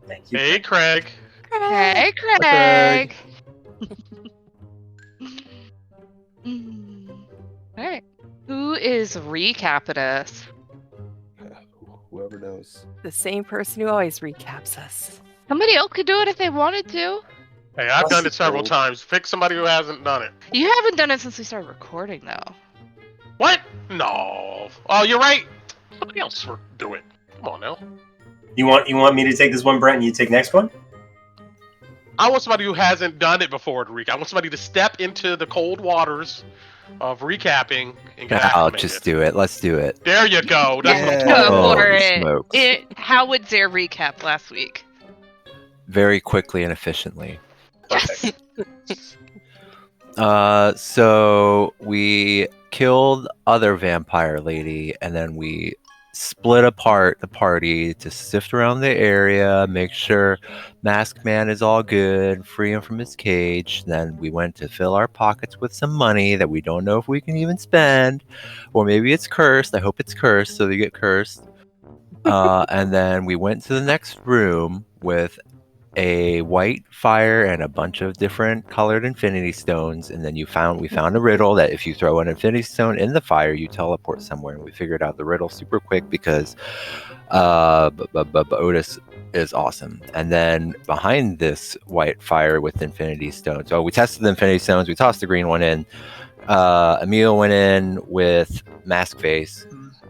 Thank you. Hey, Craig. Hey, Craig. Alright. Who is recapping us? Whoever knows. The same person who always recaps us. Somebody else could do it if they wanted to. Hey, I've done it several Old. times. Pick somebody who hasn't done it. You haven't done it since we started recording, though. What? No. Oh, you're right. Somebody else do it. Come on now. You want me to take this one, Brent, and you take next one? I want somebody who hasn't done it before to recap. I want somebody to step into the cold waters of recapping and get I'll acclimated. just do it. Let's do it. There you go. That's what I'm Yeah. talking Go about. for Holy it. smokes. How would Zare recap last week? Very quickly and efficiently. Perfect. So we killed other vampire lady, and then we split apart the party to sift around the area, make sure Masked Man is all good, free him from his cage. Then we went to fill our pockets with some money that we don't know if we can even spend, or maybe it's cursed. I hope it's cursed, so they get cursed. And then we went to the next room with a white fire and a bunch of different colored infinity stones, and then we found a riddle that if you throw an infinity stone in the fire, you teleport somewhere, and we figured out the riddle super quick because Otis is awesome. And then behind this white fire with infinity stones, so we tested the infinity stones, we tossed the green one in. Emil went in with Mask Face,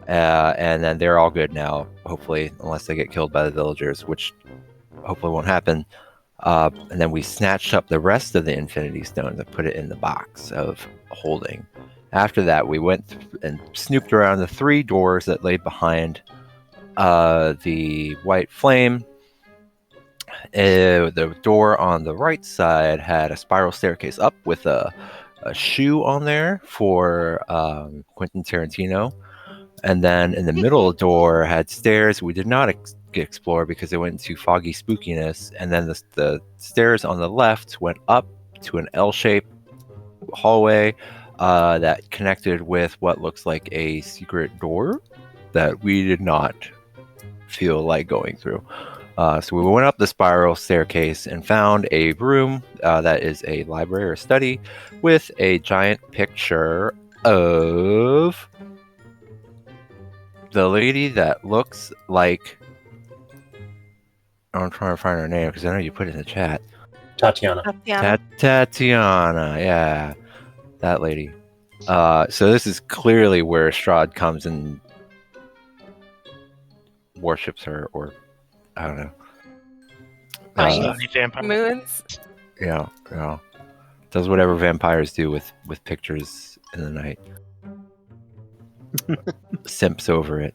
and then they're all good now, hopefully, unless they get killed by the villagers, which hopefully won't happen. And then we snatched up the rest of the infinity stones and put it in the box of holding. After that, we went and snooped around the 3 doors that lay behind the white flame. The door on the right side had a spiral staircase up with a shoe on there for Quentin Tarantino. And then in the middle door had stairs we did not explore because it went into foggy spookiness. And then the stairs on the left went up to an L-shaped hallway that connected with what looks like a secret door that we did not feel like going through. So we went up the spiral staircase and found a room that is a library or study with a giant picture of the lady that looks like... I'm trying to find her name because I know you put it in the chat. Tatiana. Tatiana, yeah. That lady. So this is clearly where Strahd comes and worships her, or I don't know. Moons. Yeah. Does whatever vampires do with pictures in the night. Simps over it.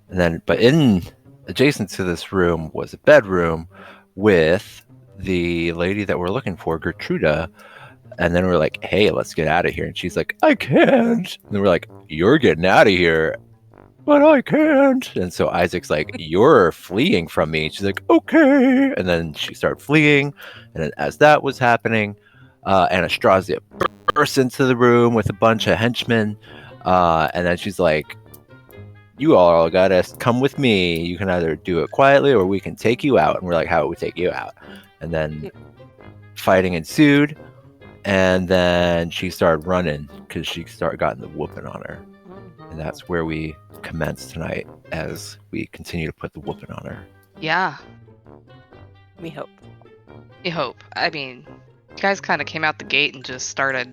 And then, but adjacent to this room was a bedroom with the lady that we're looking for, Gertruda. And then we're like, hey, let's get out of here. And she's like, I can't. And then we're like, you're getting out of here. But I can't. And so Isaac's like, you're fleeing from me. She's like, okay. And then she started fleeing. And then as that was happening, Anatrasya bursts into the room with a bunch of henchmen. And then she's like, you all gotta come with me. You can either do it quietly or we can take you out. And we're like, how would we take you out? And then fighting ensued. And then she started running because she gotten the whooping on her. And that's where we commence tonight as we continue to put the whooping on her. Yeah, We hope. you hope. I mean, you guys kind of came out the gate and just started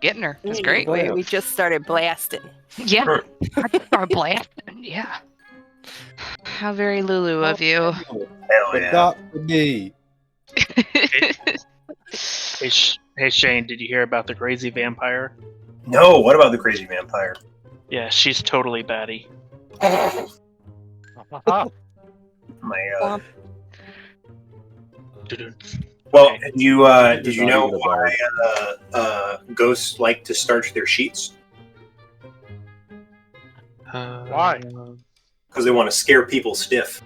getting her. It's great. We just started blasting. Yeah, our blasting. Yeah. How very Lulu of you. Hell But yeah. not for me. Hey Shane, did you hear about the crazy vampire? No, what about the crazy vampire? Yeah, she's totally batty. My God. Doo-doo. Well, Okay. did you know why ghosts like to starch their sheets? Why? Because they want to scare people stiff.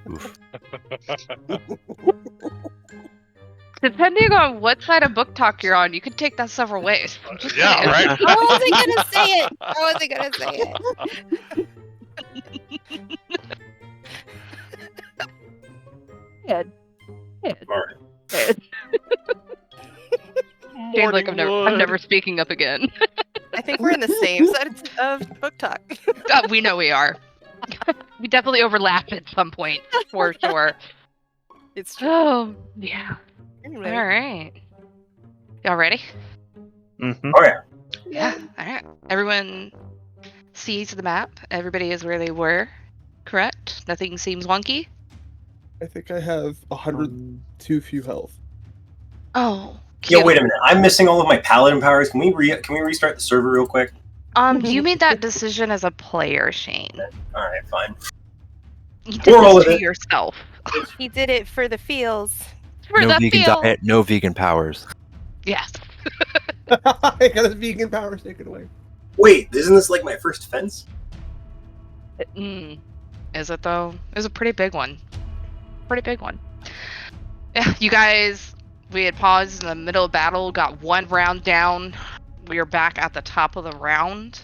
Oof. Depending on what side of book talk you're on, you could take that several ways. I'm just Yeah, saying. right. I wasn't gonna say it. I wasn't gonna say it. Ed. All right. Seems like I'm Morning never speaking up again. I think we're in the same side of book talk. We know we are. We definitely overlap at some point, for sure. It's true. Oh, yeah. Anyway. All right. Y'all ready? Mm-hmm. Oh yeah. Yeah. All right. Everyone sees the map. Everybody is where they were. Correct? Nothing seems wonky? I think I have 100 too few health. Oh. Yo, cute. wait a minute. I'm missing all of my paladin powers. Can we restart the server real quick? You made that decision as a player, Shane. All right, fine. You did Moral this of to it. yourself. He did it for the feels. For no the vegan feel. diet, no vegan powers. Yes. I got his vegan powers taken away. Wait, isn't this like my first offense? Is it though? It was a pretty big one. Pretty big one. Yeah, you guys, we had paused in the middle of battle, got one round down. We are back at the top of the round.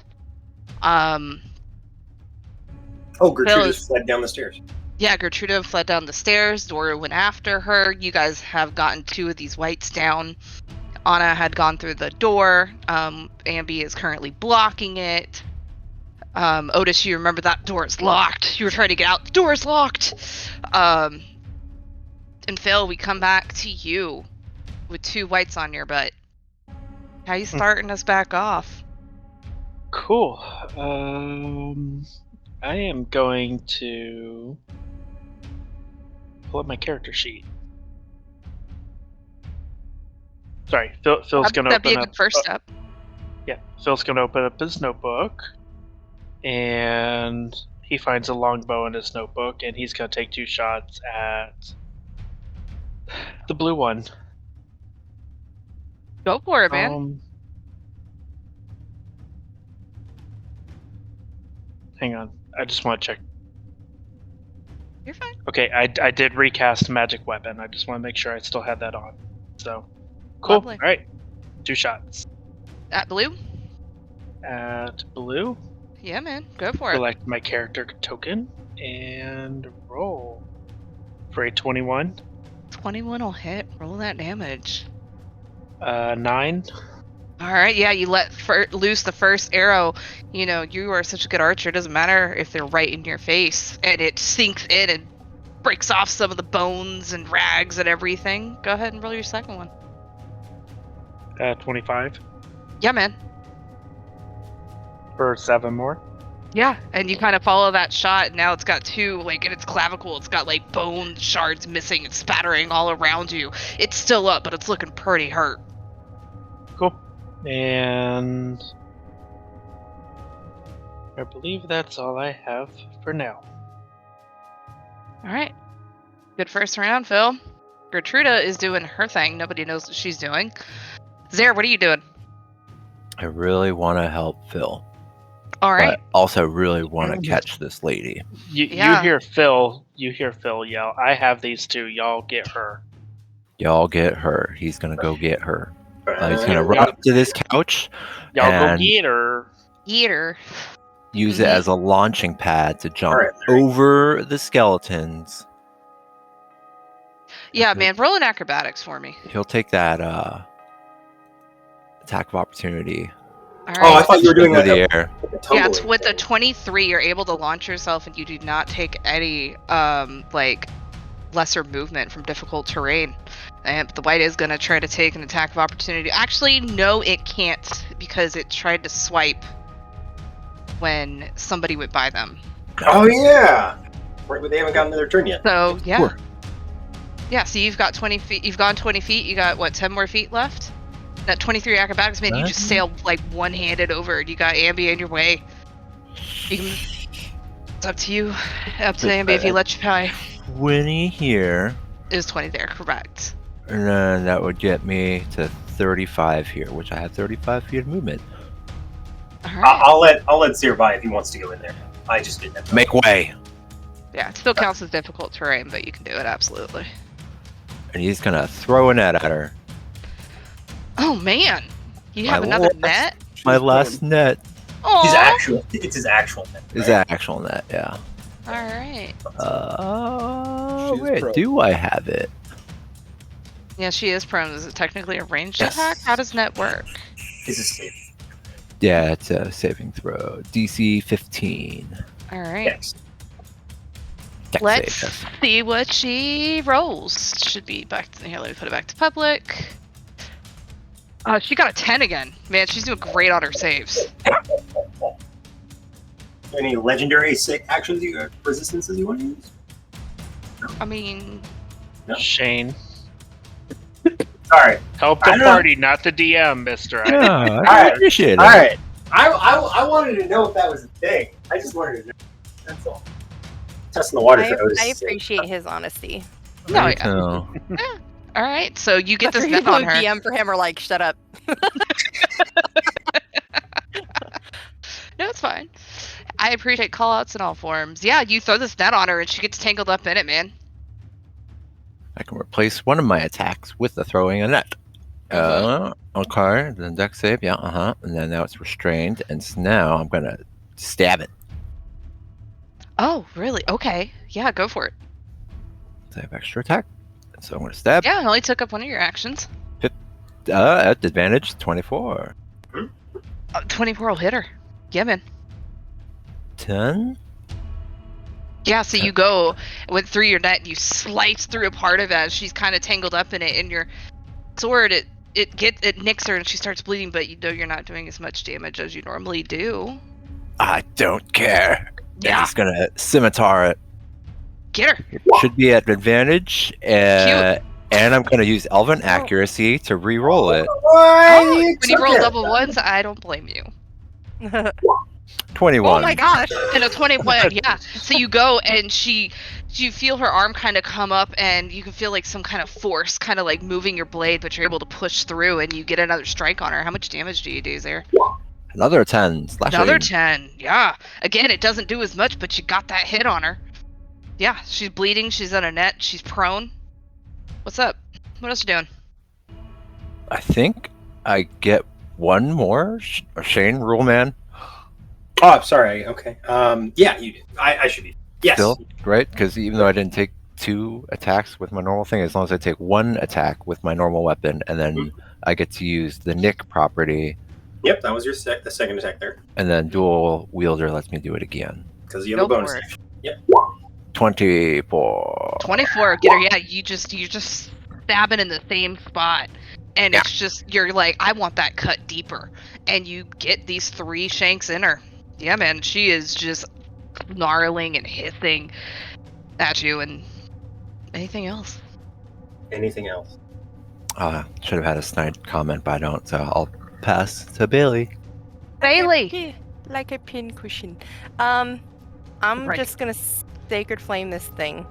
Oh, Gertrude Phil just fled down the stairs. Yeah, Gertruda fled down the stairs. Dora went after her. You guys have gotten two of these whites down. Anna had gone through the door. Ambi is currently blocking it. Otis, you remember that door is locked. You were trying to get out. The door is locked. And Phil, we come back to you with two whites on your butt. How you starting us back off? Cool. I am going to pull up my character sheet. Sorry, Phil's going to That'd be open a up. good first step. Yeah, Phil's going to open up his notebook, and he finds a longbow in his notebook, and he's going to take 2 shots at the blue one. Go for it, man. Hang on, I just want to check. You're fine. Okay, I did recast magic weapon. I just want to make sure I still have that on. So, cool. Lovely. All right, 2 shots At blue? at blue. Yeah, man. Go for it. Select my character token and roll for a 21. 21 will hit. Roll that damage. 9. All right, yeah, you let loose the first arrow. You know, you are such a good archer. It doesn't matter if they're right in your face. And it sinks in and breaks off some of the bones and rags and everything. Go ahead and roll your second one. 25 Yeah, man. for 7 more. Yeah, and you kind of follow that shot. And now it's got 2, like, in its clavicle. It's got, like, bone shards missing and spattering all around you. It's still up, but it's looking pretty hurt. Cool. And I believe that's all I have for now. All right. Good first round, Phil. Gertruda is doing her thing. Nobody knows what she's doing. Zare, what are you doing? I really want to help Phil. All right. But also really want to catch this lady. Yeah. You hear Phil yell, "I have these 2, y'all get her." Y'all get her. He's going to go get her. He's Uh, going to run up to this couch, Y'all And- go get her. Eater. use it as a launching pad to jump Alright. over the skeletons. Yeah, man. Roll an acrobatics for me. He'll take that attack of opportunity All Oh, I right. thought you were doing into like the air. a Yeah, tumbling it's with a thing. 23. You're able to launch yourself, and you do not take any like lesser movement from difficult terrain. And the white is gonna try to take an attack of opportunity. Actually, no, it can't because it tried to swipe when somebody went by them. Oh yeah, right, but they haven't gotten to their turn yet. So yeah. Sure. Yeah, so you've got 20 feet. You've gone 20 feet. You got what, 10 more feet left? That 23 acrobatics, man. You just sailed like one-handed over. You got Ambi in your way. You can. It's up to you. Up to Ambi if you let you pie. 20 here, Is 20 there? Correct. and then that would get me to 35 here, which I have 35 feet of movement. All right. I'll let Seer by if he wants to go in there. I just didn't have Make way! Yeah, it still counts as difficult terrain, but you can do it absolutely. and he's gonna throw a net at her. Oh man, you have My another last- net. My last net Oh, It's his actual net. is right? an actual net. Yeah. all right. She's Wait, pro. do I have it? Yeah, she is prone. Is it technically a ranged Yes. attack? How does net work? It's a save. Yeah, it's a saving throw. DC 15. All right. Yes. Dex Let's save, yes. see what she rolls. Should be back to here. Let me put it back to public. She got a 10 again. Man, she's doing great on her saves. Any legendary actions resistances you want to use? I mean, Shane, Sorry. help I the don't know. party, not the DM, Mister. Yeah, I Alright, appreciate it. All right. I wanted to know if that was a thing. I just wanted to know. That's all. Testing the water for Otis. I appreciate his honesty. no, Me yeah. too. All right, so you get this After net you on her. DM for him or like, shut up. No, it's fine. I appreciate callouts in all forms. Yeah, you throw this net on her and she gets tangled up in it, man. I can replace one of my attacks with the throwing a net. Okay, then dex save, yeah, and then now it's restrained, and so now I'm gonna stab it. Oh, really? Okay. Yeah, go for it. So I have extra attack, so I'm gonna stab. Yeah, it only took up one of your actions. At advantage, 24. 24 will hit her. Yeah, man. 10. Yeah, so you go went through your net, you slice through a part of it as she's kind of tangled up in it, and your sword it nicks her and she starts bleeding, but you know you're not doing as much damage as you normally do. I don't care. Yeah. I'm just gonna scimitar it. Get her. It should be at advantage, and I'm gonna use Elven Accuracy to re-roll it. Oh, when you roll double ones, I don't blame you. 21. Oh my gosh. And a 21, yeah. So you go and you feel her arm kind of come up and you can feel like some kind of force kind of like moving your blade, but you're able to push through and you get another strike on her. How much damage do you do there? Another 10. Slashing. Another 10, yeah. Again, it doesn't do as much, but you got that hit on her. Yeah, she's bleeding, she's on a net, she's prone. What's up? What else you doing? I think I get one more. Shane, rule man. Oh, I'm sorry. Okay. Yeah, you did. I should be. Yes. Still, right? Because even though I didn't take 2 attacks with my normal thing, as long as I take 1 attack with my normal weapon, and then I get to use the Nick property, Yep, that was your the second attack there. and then dual wielder lets me do it again. Because you have Go a bonus for it. action. Yep. 24. 24, get her, yeah, you're just stabbing in the same spot. And it's just, you're like, I want that cut deeper. And you get these 3 shanks in her. Yeah, man, she is just snarling and hissing at you. And anything else? Anything else? Should have had a snide comment, but I don't, so I'll pass to Bailey. Bailey! Like a pin cushion. I'm Right. just gonna sacred flame this thing.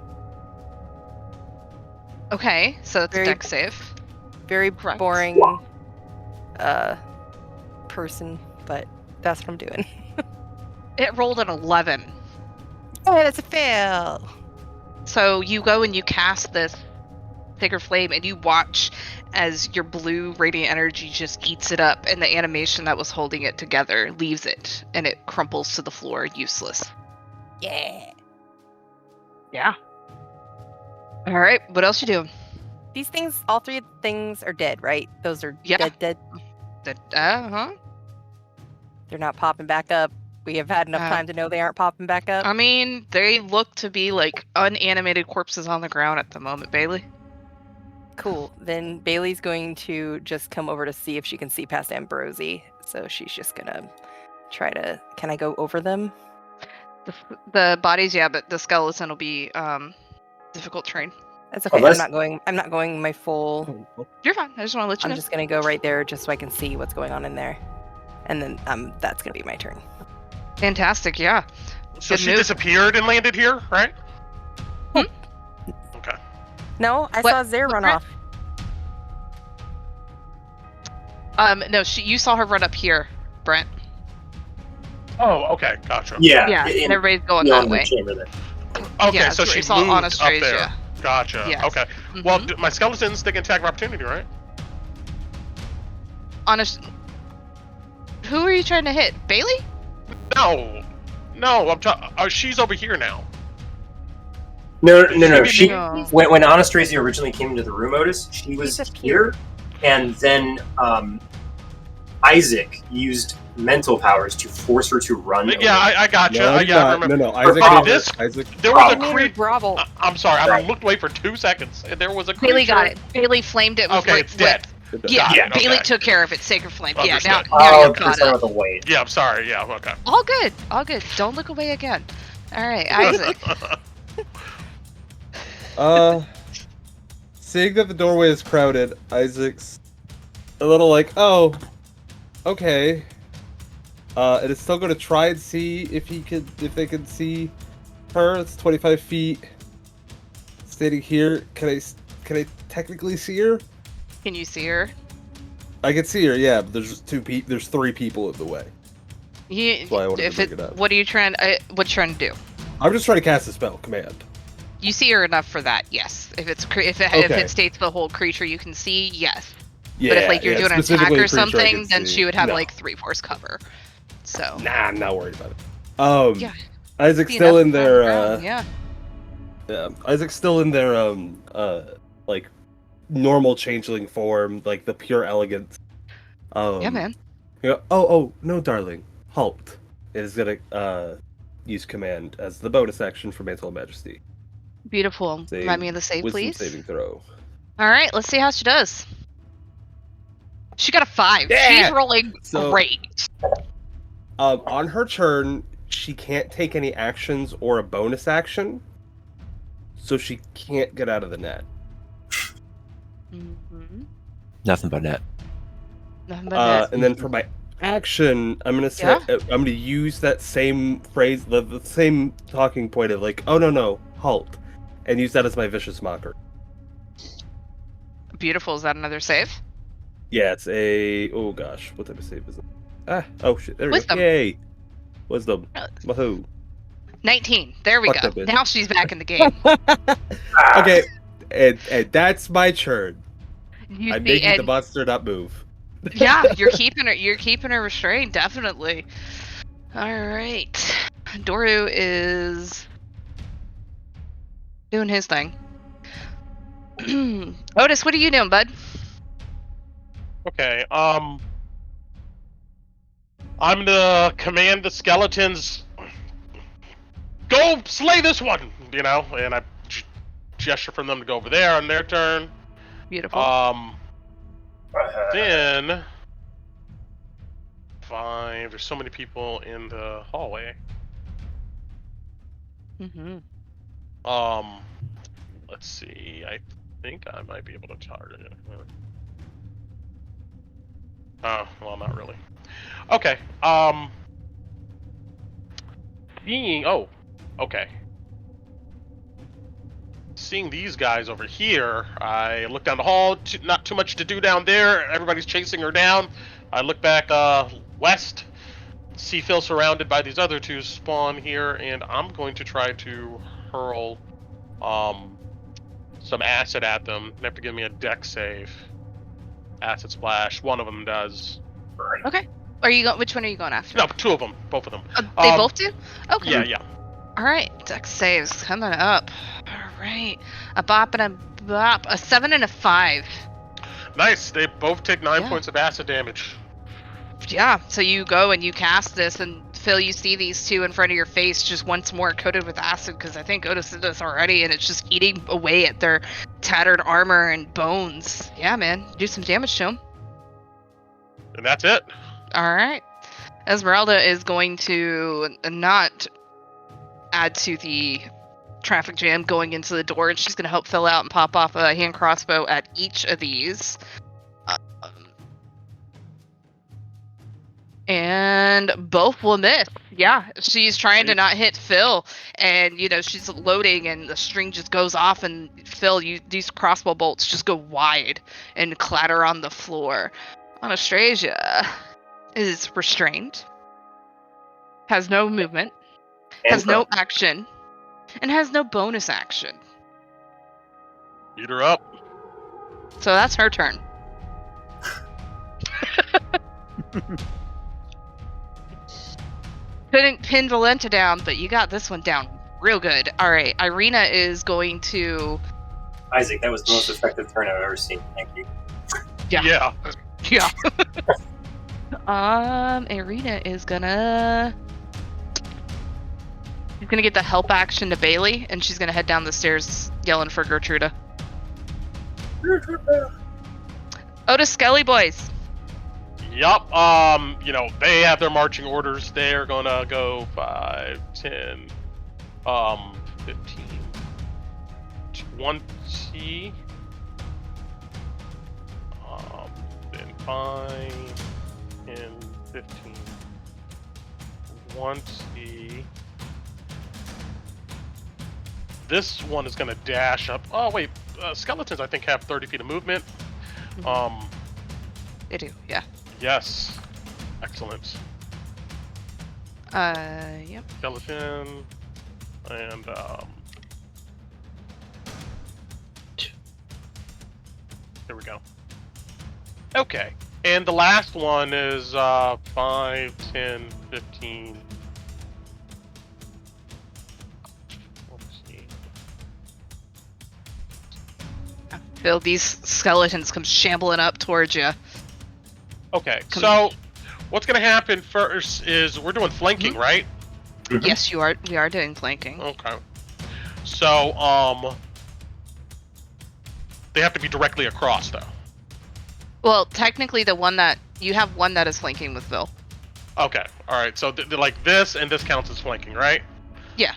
Okay, so it's a Very- deck save. Very Correct. boring person, but that's what I'm doing. It rolled an 11. Oh, that's a fail. So you go and you cast this Sacred Flame and you watch as your blue radiant energy just eats it up and the animation that was holding it together leaves it and it crumples to the floor useless. Yeah. Yeah. Alright, what else you doing? These things, all 3 things are dead, right? Those are Yeah. dead. Uh-huh. They're not popping back up. We have had enough time to know they aren't popping back up. I mean, they look to be like unanimated corpses on the ground at the moment, Bailey. Cool. Then Bailey's going to just come over to see if she can see past Ambrosi. So she's just gonna try to. Can I go over them? The bodies, yeah, but the skeleton will be difficult terrain. That's okay. Unless- I'm not going my full. You're fine. I just want to let you I'm know. just gonna go right there just so I can see what's going on in there, and then that's gonna be my turn. Fantastic, yeah. So Good she move. disappeared and landed here, right? Hmm? Okay. No, I What- saw Zare run what- off. No, you saw her run up here, Brent. Oh, okay, gotcha. Yeah. Yeah, in- and everybody's going beyond that the way. chamber there. Okay, Yeah, so that's where she you saw moved Anatrasya. up there. Gotcha. Yes. Okay. Well, Mhm. my skeletons, they can attack of opportunity, right? Honest. Who are you trying to hit? Bailey? No. I'm talking. She's over here now. No. No. She No. when Anatrasya originally came into the room, Otis, she was just here, and then Isaac used mental powers to force her to run. Yeah, I gotcha. No, I did not. remember. No, Isaac. Oh, came this- in- Isaac. There was a Made her creep. grovel. I'm sorry. Right. I looked away for 2 seconds, and there was a creature. Bailey got it. Bailey flamed it with Okay, it's dead. Yeah, Got it, Bailey okay. took care of it. Sacred flame. Yeah, now Understood. you're Oh, caught you're up. with the weight. Yeah, I'm sorry. Yeah, okay. All good. All good. Don't look away again. All right, Isaac. Seeing that the doorway is crowded, Isaac's a little like, oh, okay. And it's still going to try and see if they can see her. It's 25 feet. Standing here, can I technically see her? Can you see her? I can see her, yeah. But there's there's 3 people in the way. That's why I wanted to bring it up. What are you trying? What you trying to do? I'm just trying to cast a spell, command. You see her enough for that, yes. If Okay. it states the whole creature you can see, yes. Yeah, But if like you're doing an attack specifically or a creature I something, can then see. she would have No. like 3/4 cover. So Nah, I'm not worried about it. Yeah. Isaac's see still enough in on their the ground, yeah. Yeah, Isaac's still in their like normal changeling form, like the pure elegance. Yeah, man. You go, oh no, darling, halt! It is gonna use command as the bonus action for Mantle of Majesty. Beautiful. Save- Remind me of the save, Wisdom please. saving throw. All right, let's see how she does. She got a 5. Yeah! She's rolling So- great. On her turn, she can't take any actions or a bonus action, so she can't get out of the net. Mm-hmm. Nothing but net. Nothing but that. And then for my action, I'm gonna say I'm gonna use that same phrase, the same talking point of like, oh no, halt, and use that as my vicious mockery. Beautiful. Is that another save? Yeah, it's a oh gosh, what type of save is it? Oh shit, there we Wisdom. go. Yay, wisdom. Uh, Wahoo. 19. There we Fuck go. that bitch. Now she's back in the game. Okay, and that's my turn. You I'm see, making the and monster not move. yeah, you're keeping her. You're keeping her restrained, definitely. All right, Doru is doing his thing. Otis, what are you doing, bud? Okay. I'm gonna command the skeletons. Go slay this one, and I gesture for them to go over there on their turn. Beautiful. Then 5. There's so many people in the hallway. Mm-hmm. Let's see. I think I might be able to target it. Oh, well, not really. Okay. Okay. Seeing these guys over here, I look down the hall. Not too much to do down there. Everybody's chasing her down. I look back west. See Phil surrounded by these other 2 spawn here, and I'm going to try to hurl some acid at them. They have to give me a dex save. Acid splash. One of them does. Okay. Are you going? Which one are you going after? No, 2 of them. Both of them. They both do. Okay. Yeah. All right. Dex saves coming up. All right. A bop and a bop. A 7 and a 5. Nice. They both take 9 Yeah. points of acid damage. Yeah. So you go and you cast this, and Phil, you see these 2 in front of your face, just once more coated with acid, because I think Otis did this already, and it's just eating away at their tattered armor and bones. Yeah, man. Do some damage to them. And that's it. All right. Esmeralda is going to not add to the traffic jam going into the door, and she's going to help Phil out and pop off a hand crossbow at each of these. And both will miss. Yeah, she's trying to not hit Phil, and she's loading, and the string just goes off, and Phil, these crossbow bolts just go wide and clatter on the floor. Anatrasya is restrained, has no movement, has no action, and has no bonus action. Beat her up. So that's her turn. Couldn't pin Valenta down, but you got this one down real good. All right, Irina is going to. Isaac, that was the most effective turn I've ever seen. Thank you. Yeah. Irina is gonna. She's gonna get the help action to Bailey, and she's gonna head down the stairs yelling for Gertruda. Otis Skelly boys. Yup. They have their marching orders. They're gonna go 5, 10, 15, 20, then 5, 10, 15, 20. This one is gonna dash up. Oh wait, skeletons I think have 30 feet of movement. They do, yeah. Yes. Excellent. Yep. Skeleton. And, there we go. Okay. And the last one is, 5, 10, 15. Let's see. Phil, these skeletons come shambling up towards you. Okay, so what's going to happen first is we're doing flanking, right? Mhm. Yes, we are doing flanking. Okay. So, they have to be directly across, though. Well, technically, you have one that is flanking with Phil. Okay, alright, so like this and this counts as flanking, right? Yeah.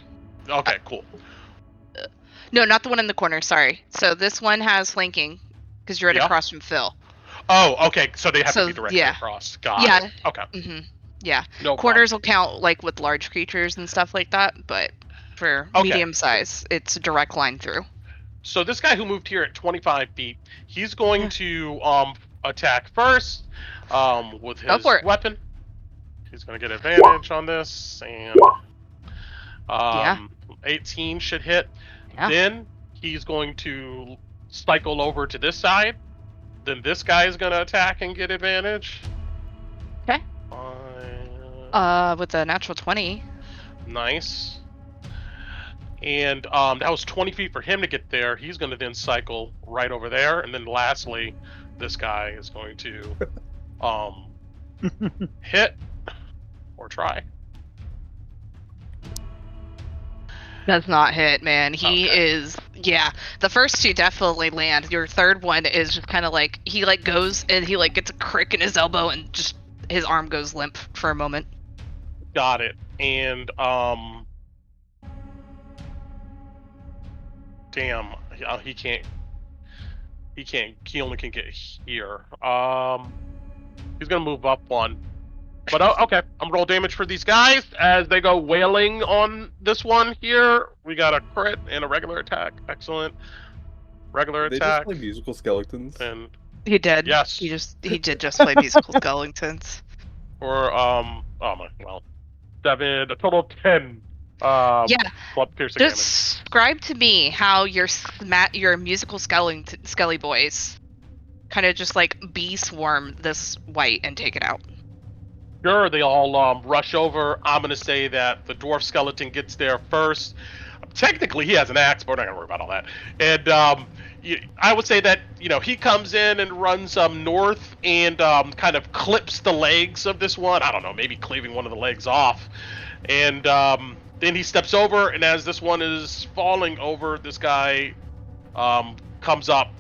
Okay, cool. No, not the one in the corner, sorry. So this one has flanking, because you're right Yeah. across from Phil. Oh, okay, so they have to So, be directly yeah. across. Got Yeah. it. Okay. Mm-hmm. Yeah. No Corners will count, like, with large creatures and stuff like that, but for Okay. medium size, it's a direct line through. So this guy who moved here at 25 feet, he's going to attack first with Go his for it. weapon. He's going to get advantage on this, and 18 should hit. Yeah. Then he's going to cycle over to this side. Then this guy is going to attack and get advantage. Okay. With a natural 20. Nice. And that was 20 feet for him to get there. He's going to then cycle right over there. And then lastly, this guy is going to hit or try. Does not hit, man. He Okay. is, yeah. The first two definitely land. Your third one is just kind of like, he like goes and he like gets a crick in his elbow and just his arm goes limp for a moment. Got it. And damn, he can't. He only can get here. He's gonna move up one. But okay, I'm roll damage for these guys as they go wailing on this one here. We got a crit and a regular attack. Excellent. Regular They attack. just play musical skeletons. And He did. yes. He did just play musical skeletons. for well, 7, a total of 10. Yeah. Club piercing damage. Describe to me how your musical skelly boys kind of just like bee swarm this white and take it out. Sure, they all rush over. I'm gonna say that the dwarf skeleton gets there first. Technically, he has an axe, but we're not gonna worry about all that. And I would say that he comes in and runs north and kind of clips the legs of this one. I don't know, maybe cleaving one of the legs off. And then he steps over, and as this one is falling over, this guy comes up,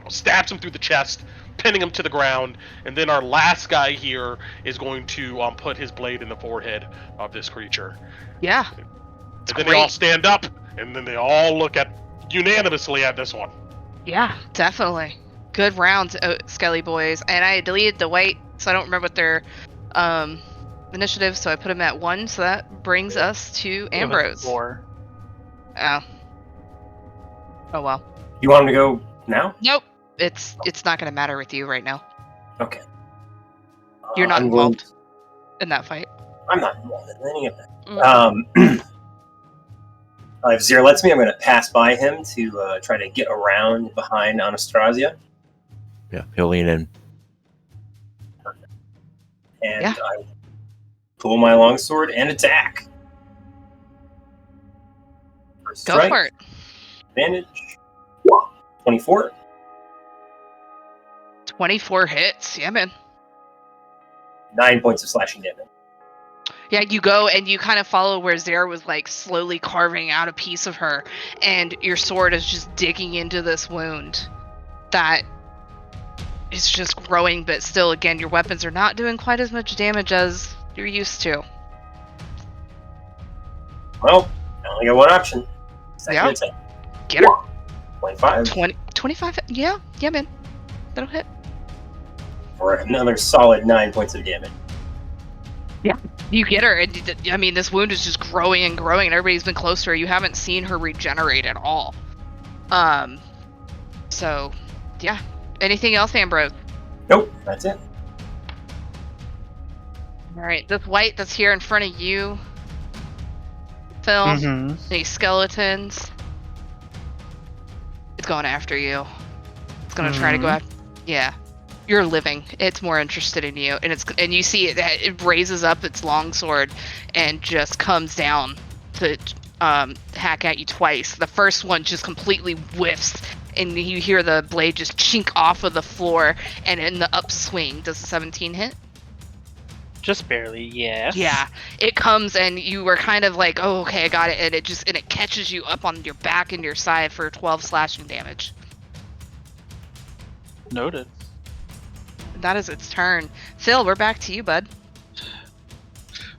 stabs him through the chest, pinning him to the ground, and then our last guy here is going to put his blade in the forehead of this creature. Yeah. And then they all stand up, and then they all look unanimously at this one. Yeah, definitely. Good round, Skelly boys. And I deleted the white, so I don't remember what their initiative, so I put them at 1, so that brings us to Ambrose. 4. Oh. Oh well. You want him to go now? Nope. It's not gonna matter with you right now. Okay. You're not I'm going involved in that fight. I'm not involved in any of that. Mm. If Zero lets me, I'm going to pass by him to try to get around behind Anatrasya. Yeah, he'll lean in. And Yeah. I pull my longsword and attack. First Go strike, for it. advantage. 24. 24 hits. Yeah, man. 9 points of slashing damage. Yeah, you go and you kind of follow where Zara was like slowly carving out a piece of her, and your sword is just digging into this wound that is just growing, but still, again, your weapons are not doing quite as much damage as you're used to. Well, I only got one option. Second Yeah. attack. Get her. 25. 25? Yeah, man. That'll hit. For another solid 9 points of damage. You get her, and I mean, this wound is just growing and growing, and everybody's been close to her. You haven't seen her regenerate at all. So, yeah. Anything else, Ambrose? Nope, that's it. Alright, this white that's here in front of you, Phil, Mm-hmm. these skeletons, it's going after you. It's gonna try to go after. Yeah. You're living. It's more interested in you, and you see it raises up its longsword and just comes down to hack at you twice. The first one just completely whiffs, and you hear the blade just chink off of the floor. And in the upswing, does the 17 hit? Just barely, yes. Yeah, it comes and you were kind of like, oh, okay, I got it, and it catches you up on your back and your side for 12 slashing damage. Noted. That is its turn. Phil, we're back to you, bud.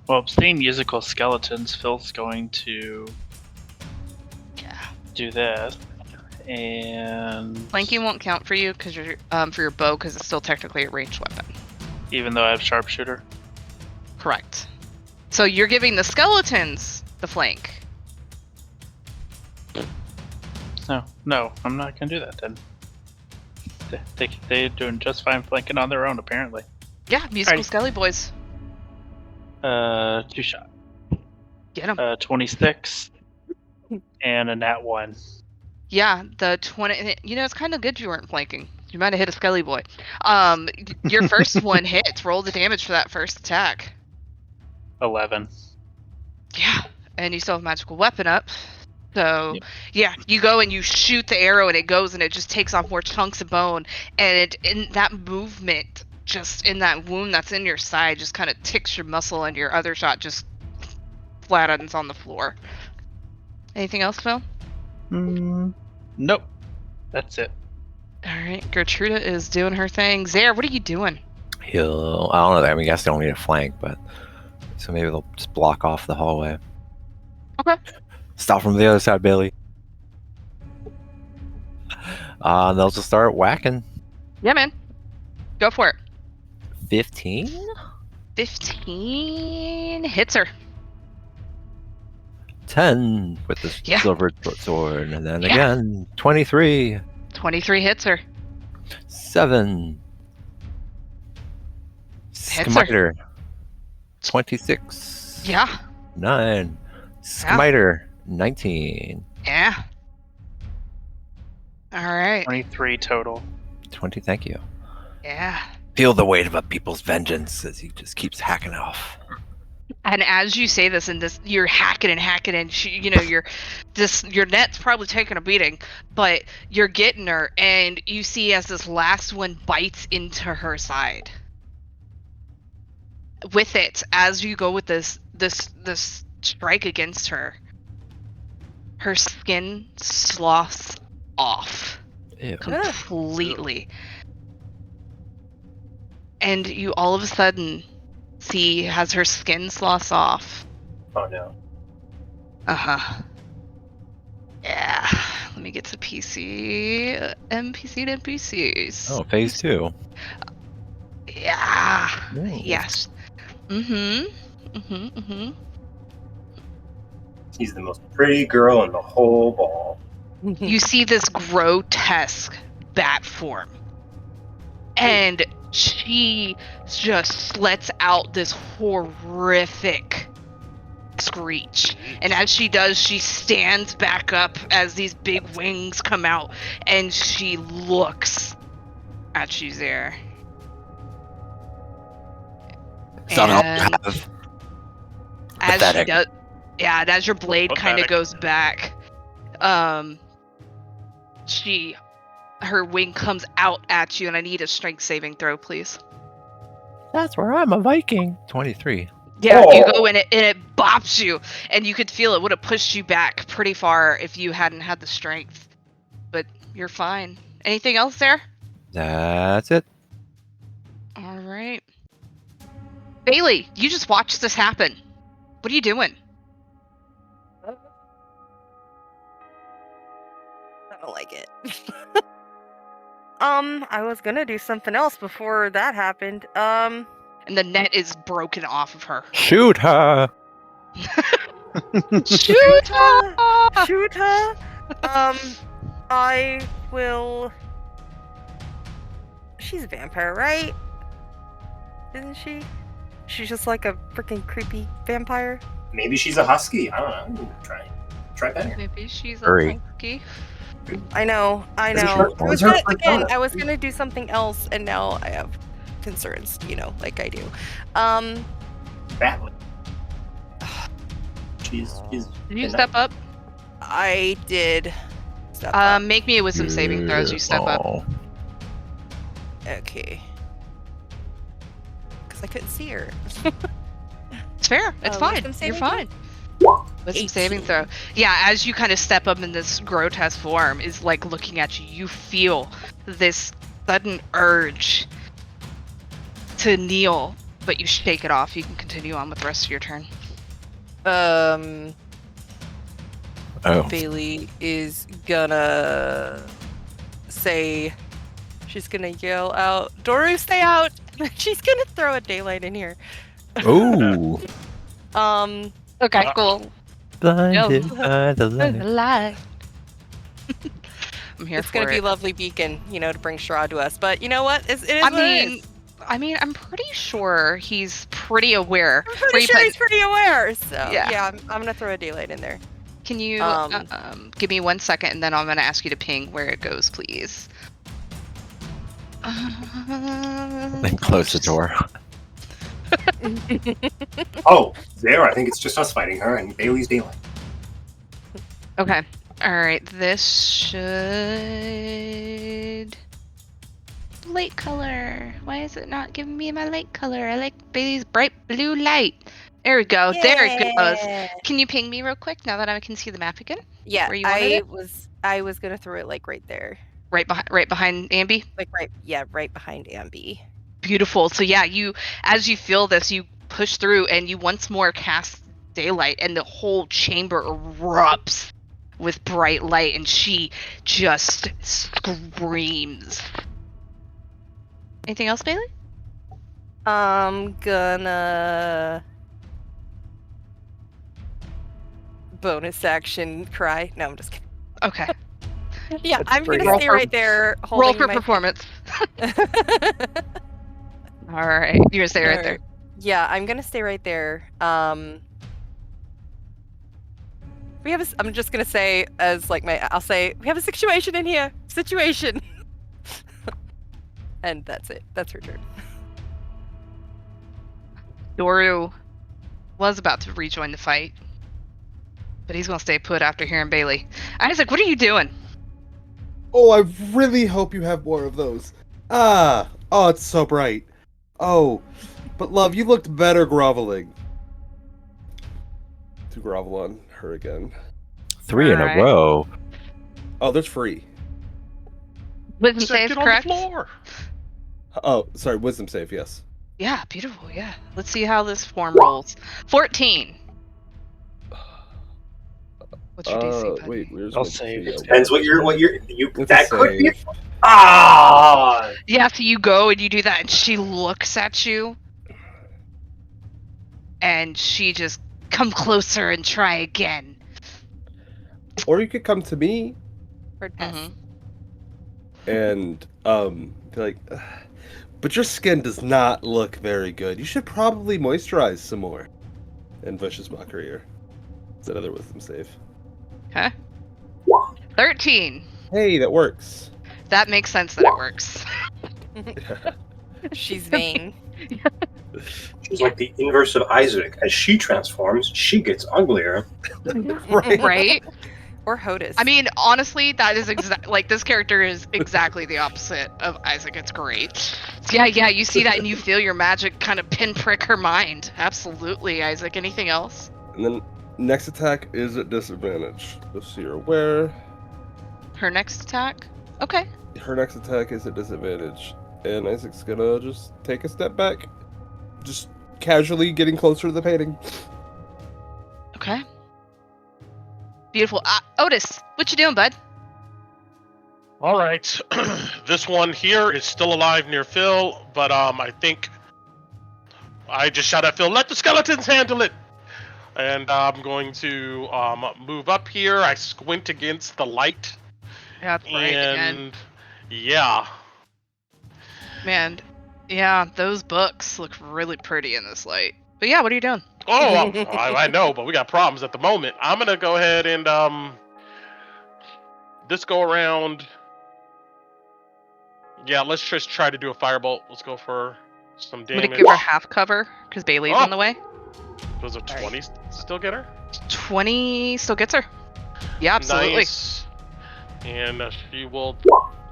Well, seeing musical skeletons, Phil's going to do this, and Flanking won't count for you because you're for your bow because it's still technically a ranged weapon. even though I have sharpshooter. Correct. So you're giving the skeletons the flank. No, I'm not gonna do that then. They're doing just fine flanking on their own, apparently. Yeah, musical Alrighty. skelly boys. 2 shot. Get them. 26 and a nat 1. Yeah, the 20. You know, it's kind of good you weren't flanking. You might have hit a skelly boy. Your first one hits. Roll the damage for that first attack. 11. Yeah, and you still have magical weapon up. So, Yep. yeah, you go and you shoot the arrow and it goes and it just takes off more chunks of bone. And in that movement, just in that wound that's in your side, just kind of ticks your muscle and your other shot just flattens on the floor. Anything else, Phil? Nope. That's it. Alright, Gertruda is doing her thing. Zare, what are you doing? I don't know. I mean, I guess they don't need a flank, but so maybe they'll just block off the hallway. Okay. Stop from the other side, Bailey. They'll just start whacking. Yeah, man. Go for it. 15? 15 hits her. 10 with the Yeah. silver sword, and then Yeah. again 23, 23 hits her. 7, Hits her. Smiter, 26, Yeah. 9, Smiter, 19, Yeah. Alright. 23 total. 20. Thank you. Yeah. Feel the weight of a people's vengeance as he just keeps hacking off. And as you say this, and this, you're hacking and hacking, and your net's probably taking a beating, but you're getting her, and you see as this last one bites into her side. With it, as you go with this strike against her, her skin sloughs off Ew. completely, and you all of a sudden see as her skin sloughs off. Oh no. Yeah. Let me get to PC. NPC to NPCs. Oh, phase 2. Yeah. Nice. Yes. Mm-hmm. She's the most pretty girl in the whole ball. You see this grotesque bat form. And she just lets out this horrific screech. And as she does, she stands back up as these big wings come out, and she looks at you there. Somehow you And have as she pathetic. does, yeah, and as your blade kind of Pathetic. goes back, her wing comes out at you, and I need a strength saving throw, please. That's where I'm a Viking. 23. Yeah, you Oh. go in it, and it bops you, and you could feel it would have pushed you back pretty far if you hadn't had the strength. But you're fine. Anything else there? That's it. All right. Bailey, you just watched this happen. What are you doing? I don't like it. I was gonna do something else before that happened. And the net is broken off of her. Shoot her. Shoot her! Shoot her. I will. She's a vampire, right? Isn't she? She's just like a freaking creepy vampire. Maybe she's a husky. I don't know. Try better. Maybe she's a Hurry. monkey. I know. Is it her- I was is her gonna, for again, donut? I was gonna do something else, and now I have concerns. Like I do. Badly. She's Did you step up? I did. Step up. Make me a wisdom saving throw as you step up. Oh. Okay. Because I couldn't see her. It's fair. It's fine. wisdom You're saving fine. Wisdom saving 18. throw. Yeah, as you kind of step up in this grotesque form, is like looking at you. You feel this sudden urge to kneel, but you shake it off. You can continue on with the rest of your turn. Oh. Bailey is gonna say, she's gonna yell out, "Doru, stay out!" She's gonna throw a daylight in here. Ooh. Okay, cool. Blinded by the light. Light. I'm here It's for gonna be it. lovely beacon, to bring Stradh to us. But you know what? It is what it is. I mean, I'm pretty sure he's pretty aware. I'm pretty sure he's pretty aware. So Yeah. I'm gonna throw a daylight in there. Can you give me 1 second, and then I'm gonna ask you to ping where it goes, please. Then close the door. Oh, there. I think it's just us fighting her, and Bailey's daylight. Okay. All right. This should light color. Why is it not giving me my light color? I like Bailey's bright blue light. There we go. There it goes. Can you ping me real quick now that I can see the map again? Yeah, Where you wanted it? I was gonna throw it like right there. Right behind Ambi. Like right behind Ambi. Beautiful. So yeah, as you feel this, you push through and you once more cast daylight, and the whole chamber erupts with bright light, and she just screams. Anything else, Bailey? I'm gonna bonus action cry. No, I'm just kidding. Okay. Yeah, That's I'm pretty gonna good. stay right there holding Roll for my performance. All right. You're gonna stay right there. Yeah, I'm gonna stay right there. I'm just gonna say I'll say we have a situation in here. Situation. And that's it. That's her turn. Doru was about to rejoin the fight, but he's gonna stay put after hearing Bailey. Isaac, what are you doing? Oh, I really hope you have more of those. Oh, it's so bright. Oh, but love, you looked better groveling. To grovel on her again. 3 in Alright. a row. Oh, there's free. Wisdom Said save, get on correct? the floor. Oh, sorry, wisdom save, yes. Yeah, beautiful. Yeah. Let's see how this form rolls. 14. What's your DC? bud? Wait, where's I'll my save. video? Depends what you It's a that could be. save. Ah. Yeah, so you go and you do that, and she looks at you, and she just come closer and try again. Or you could come to me Hard pass. Mhm. and be like, "Ugh, but your skin does not look very good. You should probably moisturize some more." And vicious mockery her. It's another wisdom save. Okay. 13. Hey, that works. That makes sense that it works. She's vain. She's like the inverse of Isaac. As she transforms, she gets uglier. Right? Or Hodis. I mean, honestly, that is like this character is exactly the opposite of Isaac. It's great. Yeah, you see that and you feel your magic kind of pinprick her mind. Absolutely, Isaac. Anything else? And then next attack is at disadvantage. Just so you're aware. Her next attack? Okay. Her next attack is at disadvantage. And Isaac's gonna just take a step back. Just casually getting closer to the painting. Okay. Beautiful. Otis, what you doing, bud? All right. This one here is still alive near Phil, but I think I just shout at Phil, let the skeletons handle it. And I'm going to move up here. I squint against the light. Yeah, that's right. And yeah. Man, yeah, those books look really pretty in this light. But yeah, what are you doing? Oh, I know, but we got problems at the moment. I'm gonna go ahead and this go around. Yeah, let's just try to do a firebolt. Let's go for some damage. I'm gonna give her half cover because Bailey's in the way. Does a 20 still get her? 20 still gets her. Yeah, absolutely. Nice. And she will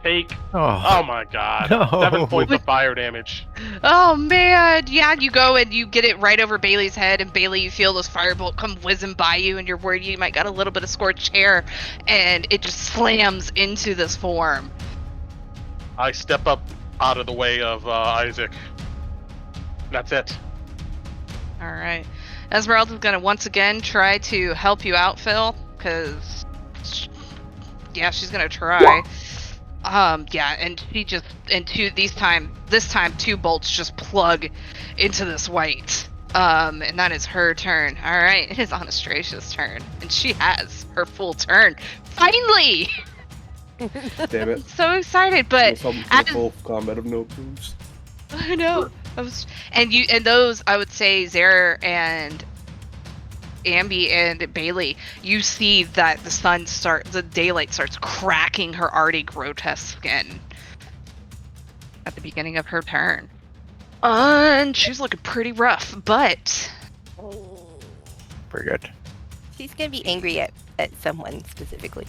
take. Oh, Oh my god! No. 7 points of fire damage. Oh man, yeah, you go and you get it right over Bailey's head, and Bailey, you feel this firebolt come whizzing by you, and you're worried you might got a little bit of scorched hair, and it just slams into this form. I step up out of the way of Isaac. That's it. All right, Esmeralda's gonna once again try to help you out, Phil, because yeah, she's gonna try. Yeah, and she just this time two bolts just plug into this white. And that is her turn. All right, it is Anastrasia's turn, and she has her full turn. Finally! Damn it. So excited, but Something for the full combat of no proofs. I know. And those, I would say, Zare and Ambi and Bailey, you see that the daylight starts cracking her already grotesque skin at the beginning of her turn. And she's looking pretty rough, but pretty good. She's gonna be angry at someone specifically.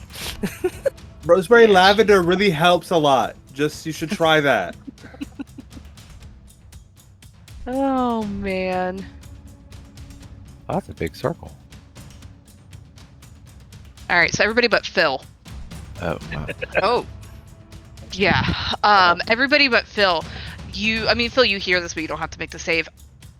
Rosemary lavender really helps a lot. Just you should try that. oh man. Oh, that's a big circle. All right, so everybody but Phil. Oh, wow. Oh, Yeah. Everybody but Phil. Phil, you hear this, but you don't have to make the save.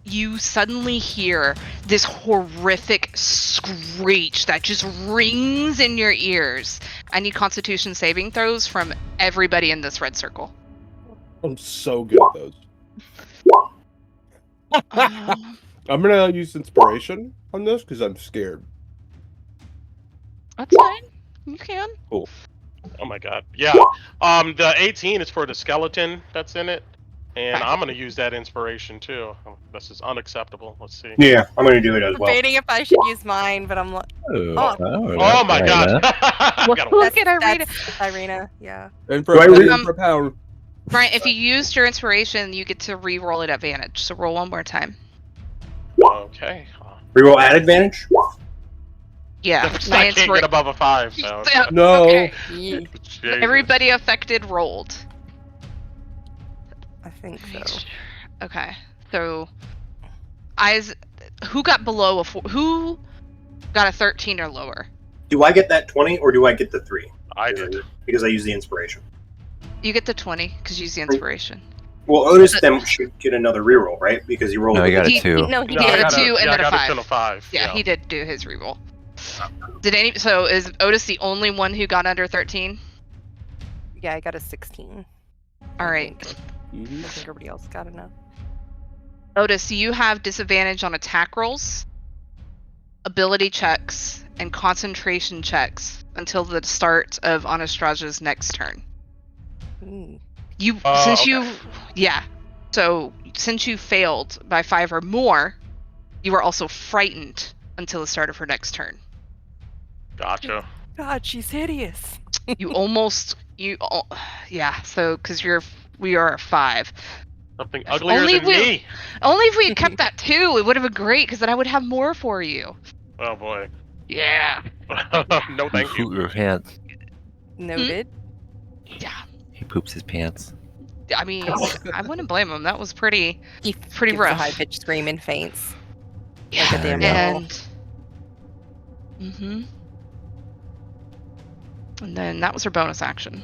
You suddenly hear this horrific screech that just rings in your ears. I need Constitution saving throws from everybody in this red circle. I'm so good at those. I'm gonna use inspiration on this because I'm scared. That's fine. You can. Cool. Oh my god. Yeah. The 18 is for the skeleton that's in it. And I'm gonna use that inspiration too. This is unacceptable. Let's see. Yeah, I'm gonna do it as well. debating if I should use mine, but I'm like, Oh my god. Look at Irina. that's Irina. Yeah. And for Do I a penny read- per pound. Brian, if you used your inspiration, you get to re-roll at advantage. So roll one more time. Okay. Reroll at advantage? Yeah. I can't get above a 5. So. No. Okay. Jesus. Everybody affected rolled. I think so. Okay. So, who got below who got a 13 or lower? Do I get that 20 or do I get the 3? I did. Because I use the inspiration. You get the 20 because you use the inspiration. Well, Otis then should get another reroll, right? Because he rolled. No, he got a He- 2. No, he No, I did did. got a 2 and yeah, then I a got 5. still a 5. Yeah, he did do his reroll. So is Otis the only one who got under 13? Yeah, I got a 16. All right. I think everybody else got enough. Otis, you have disadvantage on attack rolls, ability checks, and concentration checks until the start of Anastrasia's next turn. So since you failed by 5 or more, you are also frightened until the start of her next turn. Gotcha. God, she's hideous. Yeah. So because we are at 5. Something If uglier only than me. Only if we had kept that 2, it would have been great. Because then I would have more for you. Oh boy. Yeah. No, thank you. Poop your pants. Noted. Yeah. He poops his pants. I mean, I wouldn't blame him. That was pretty He pretty gives rough. a high-pitched scream and faints. Yeah. Like a damn Yeah. And. And then that was her bonus action.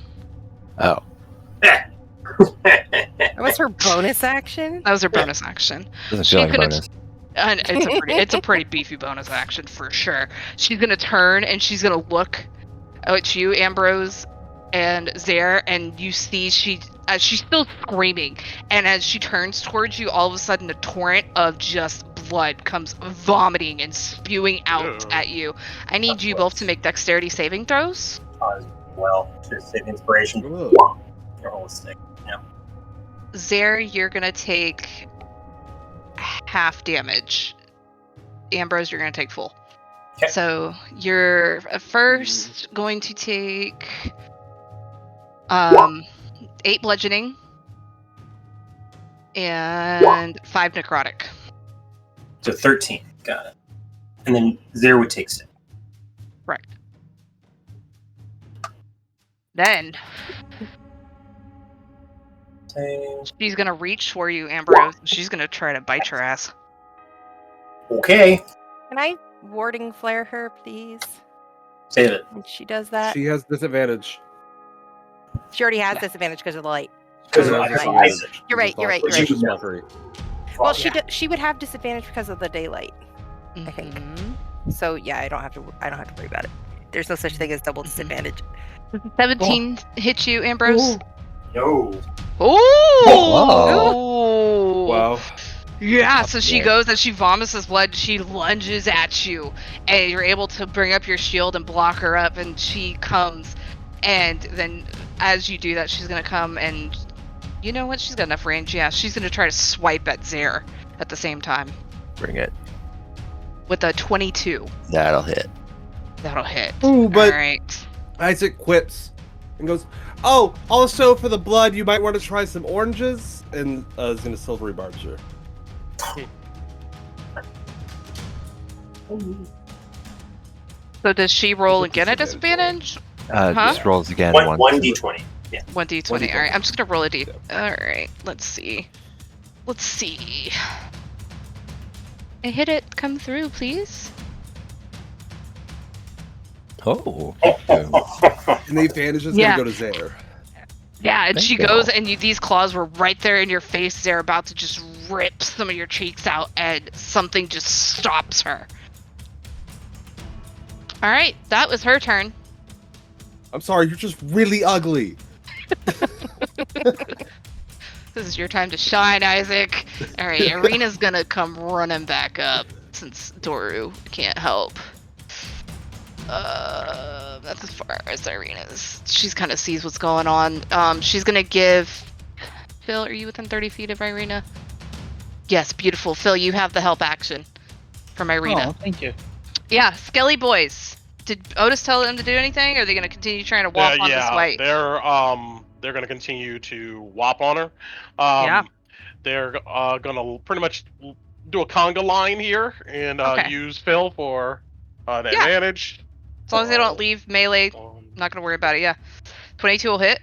Oh. That was her bonus action? That was her bonus action. Doesn't She feel like could've- bonus. And it's a pretty beefy bonus action for sure. She's gonna turn and she's gonna look at you, Ambrose, and Zare, and you see she's still screaming. And as she turns towards you, all of a sudden a torrent of just blood comes vomiting and spewing out Ew. at you. I need you both to make dexterity saving throws. Well, to save inspiration. Whoa. You're holistic. Zare, you're gonna take half damage. Ambrose, you're gonna take full. Okay. So you're first going to take 8 bludgeoning and 5 necrotic. So 13. Got it. And then Zare would take 6. Correct. Then she's gonna reach for you, Ambrose. She's gonna try to bite your ass. Okay. Can I warding flare her, please? Save it. When she does that. She has disadvantage. She already has disadvantage because of the light. Because You're of right. Isaac. You're right. You're right. But you You're would right. know. Well, she would have disadvantage because of the daylight. I think. Mhm. So yeah, I don't have to worry about it. There's no such thing as double disadvantage. 17 hit you, Ambrose. No. Ooh! Wow. Yeah, so she Yeah. goes and she vomits this blood. She lunges at you, and you're able to bring up your shield and block her up. And she comes, and then as you do that, she's gonna come and, you know what? She's got enough range. Yeah, she's gonna try to swipe at Zare at the same time Bring it. with a 22. That'll hit. That'll hit. Ooh, but All right. Isaac quips and goes, "Oh, also for the blood, you might want to try some oranges." And is gonna silvery barge her. So does she roll What's the again at disadvantage? disadvantage? Just rolls again. 1 d20. Yeah. 1d20. 1d20. Alright, I'm just gonna roll a d. Alright, let's see. Let's see. I hit it. Come through, please. Oh. And the advantage is Yeah. gonna go to Zare. Yeah, and Thank she you. goes, and these claws were right there in your face. They're about to just rip some of your cheeks out, and something just stops her. Alright, that was her turn. I'm sorry, you're just really ugly. This is your time to shine, Isaac. Alright, Irina's gonna come running back up since Doru can't help. That's as far as Irina's. She's kind of sees what's going on. She's gonna give. Phil, are you within 30 feet of Irina? Yes, beautiful. Phil, you have the help action from Irina. Oh, thank you. Yeah, Skelly boys. Did Otis tell them to do anything? Or are they gonna continue trying to walk on this white? They're gonna continue to whop on her. Yeah. They're gonna pretty much do a conga line here and Okay. use Phil for the Yeah. advantage. As long as they don't leave melee, not gonna worry about it. Yeah, 22 will hit.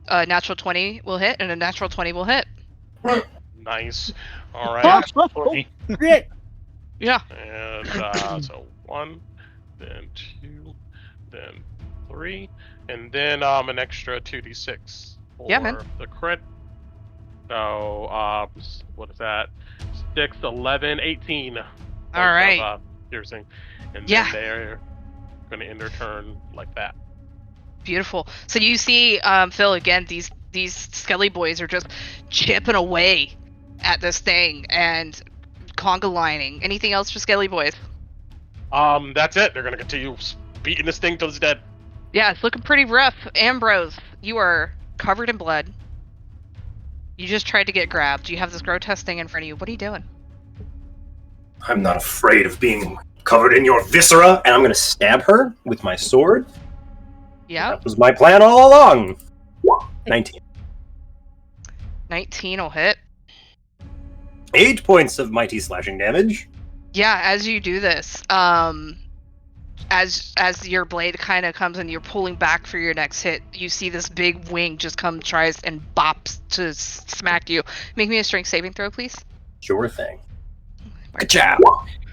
Natural 20 will hit, and a natural 20 will hit. Nice. All right. Yeah. And so 1, then 2, then 3, and then an extra 2d6 for Yeah, man. the crit. So what is that? 6, 11, 18. All right. Of, piercing, and Yeah. then they're going to end their turn like that. Beautiful. So you see, Phil, again, these Skelly boys are just chipping away at this thing and conga lining. Anything else for Skelly boys? That's it. They're going to continue beating this thing till it's dead. Yeah, it's looking pretty rough. Ambrose, you are covered in blood. You just tried to get grabbed. You have this grotesque thing in front of you. What are you doing? I'm not afraid of being covered in your viscera, and I'm going to stab her with my sword. Yeah. That was my plan all along. 19. 19 will hit. 8 points of mighty slashing damage. Yeah, as you do this, as your blade kind of comes and you're pulling back for your next hit, you see this big wing just tries and bops to smack you. Make me a strength saving throw, please. Sure thing. Good job.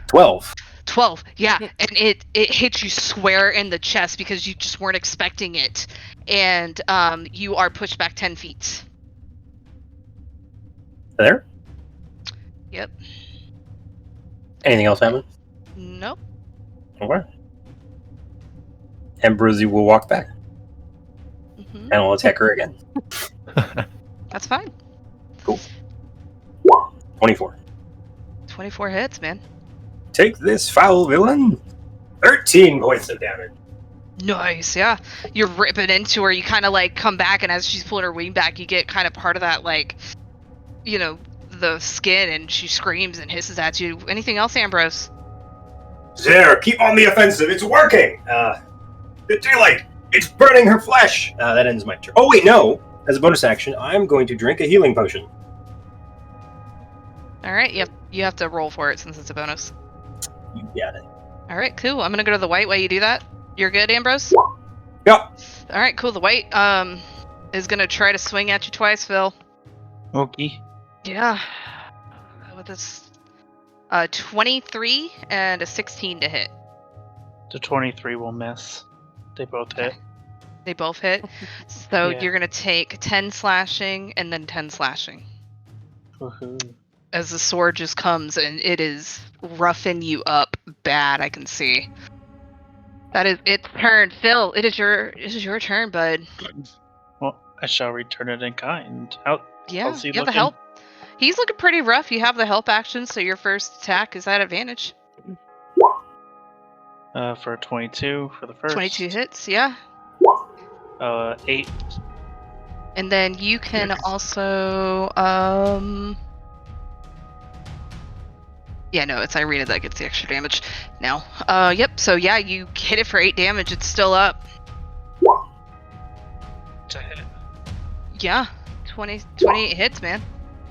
12. 12, yeah, and it hits you square in the chest because you just weren't expecting it, and you are pushed back 10 feet. There? Yep. Anything else happen? Nope. Okay. Ambrosie will walk back. Mm-hmm. And will attack her again. That's fine. Cool. 24. 24 hits, man. Take this, foul villain. 13 points of damage. Nice, yeah. You're ripping into her. You kind of like come back, and as she's pulling her wing back, you get kind of part of that, like, you know, the skin, and she screams and hisses at you. Anything else, Ambrose? There, keep on the offensive. It's working. The daylight. It's burning her flesh. That ends my turn. Oh, wait, no. As a bonus action, I'm going to drink a healing potion. All right, yep. You have to roll for it since it's a bonus. You got it. All right, cool. I'm going to go to the white while you do that. You're good, Ambrose? Yep. All right, cool. The white is going to try to swing at you twice, Phil. Okay. Yeah. With this 23 and a 16 to hit. The 23 will miss. They both hit. They both hit. So Yeah. you're going to take 10 slashing and then 10 slashing. Woohoo. As the sword just comes and it is roughing you up bad, I can see. That is its turn. Phil, it is your turn, bud. Well, I shall return it in kind. Yeah, How's he you have the looking? help. He's looking pretty rough. You have the help action, so your first attack is at advantage. For 22 for the first. 22 hits, yeah. 8. And then you can also, yeah, no, it's Irina that gets the extra damage now. Yep, so yeah, you hit it for 8 damage. It's still up. To hit. Yeah, 28 hits, man.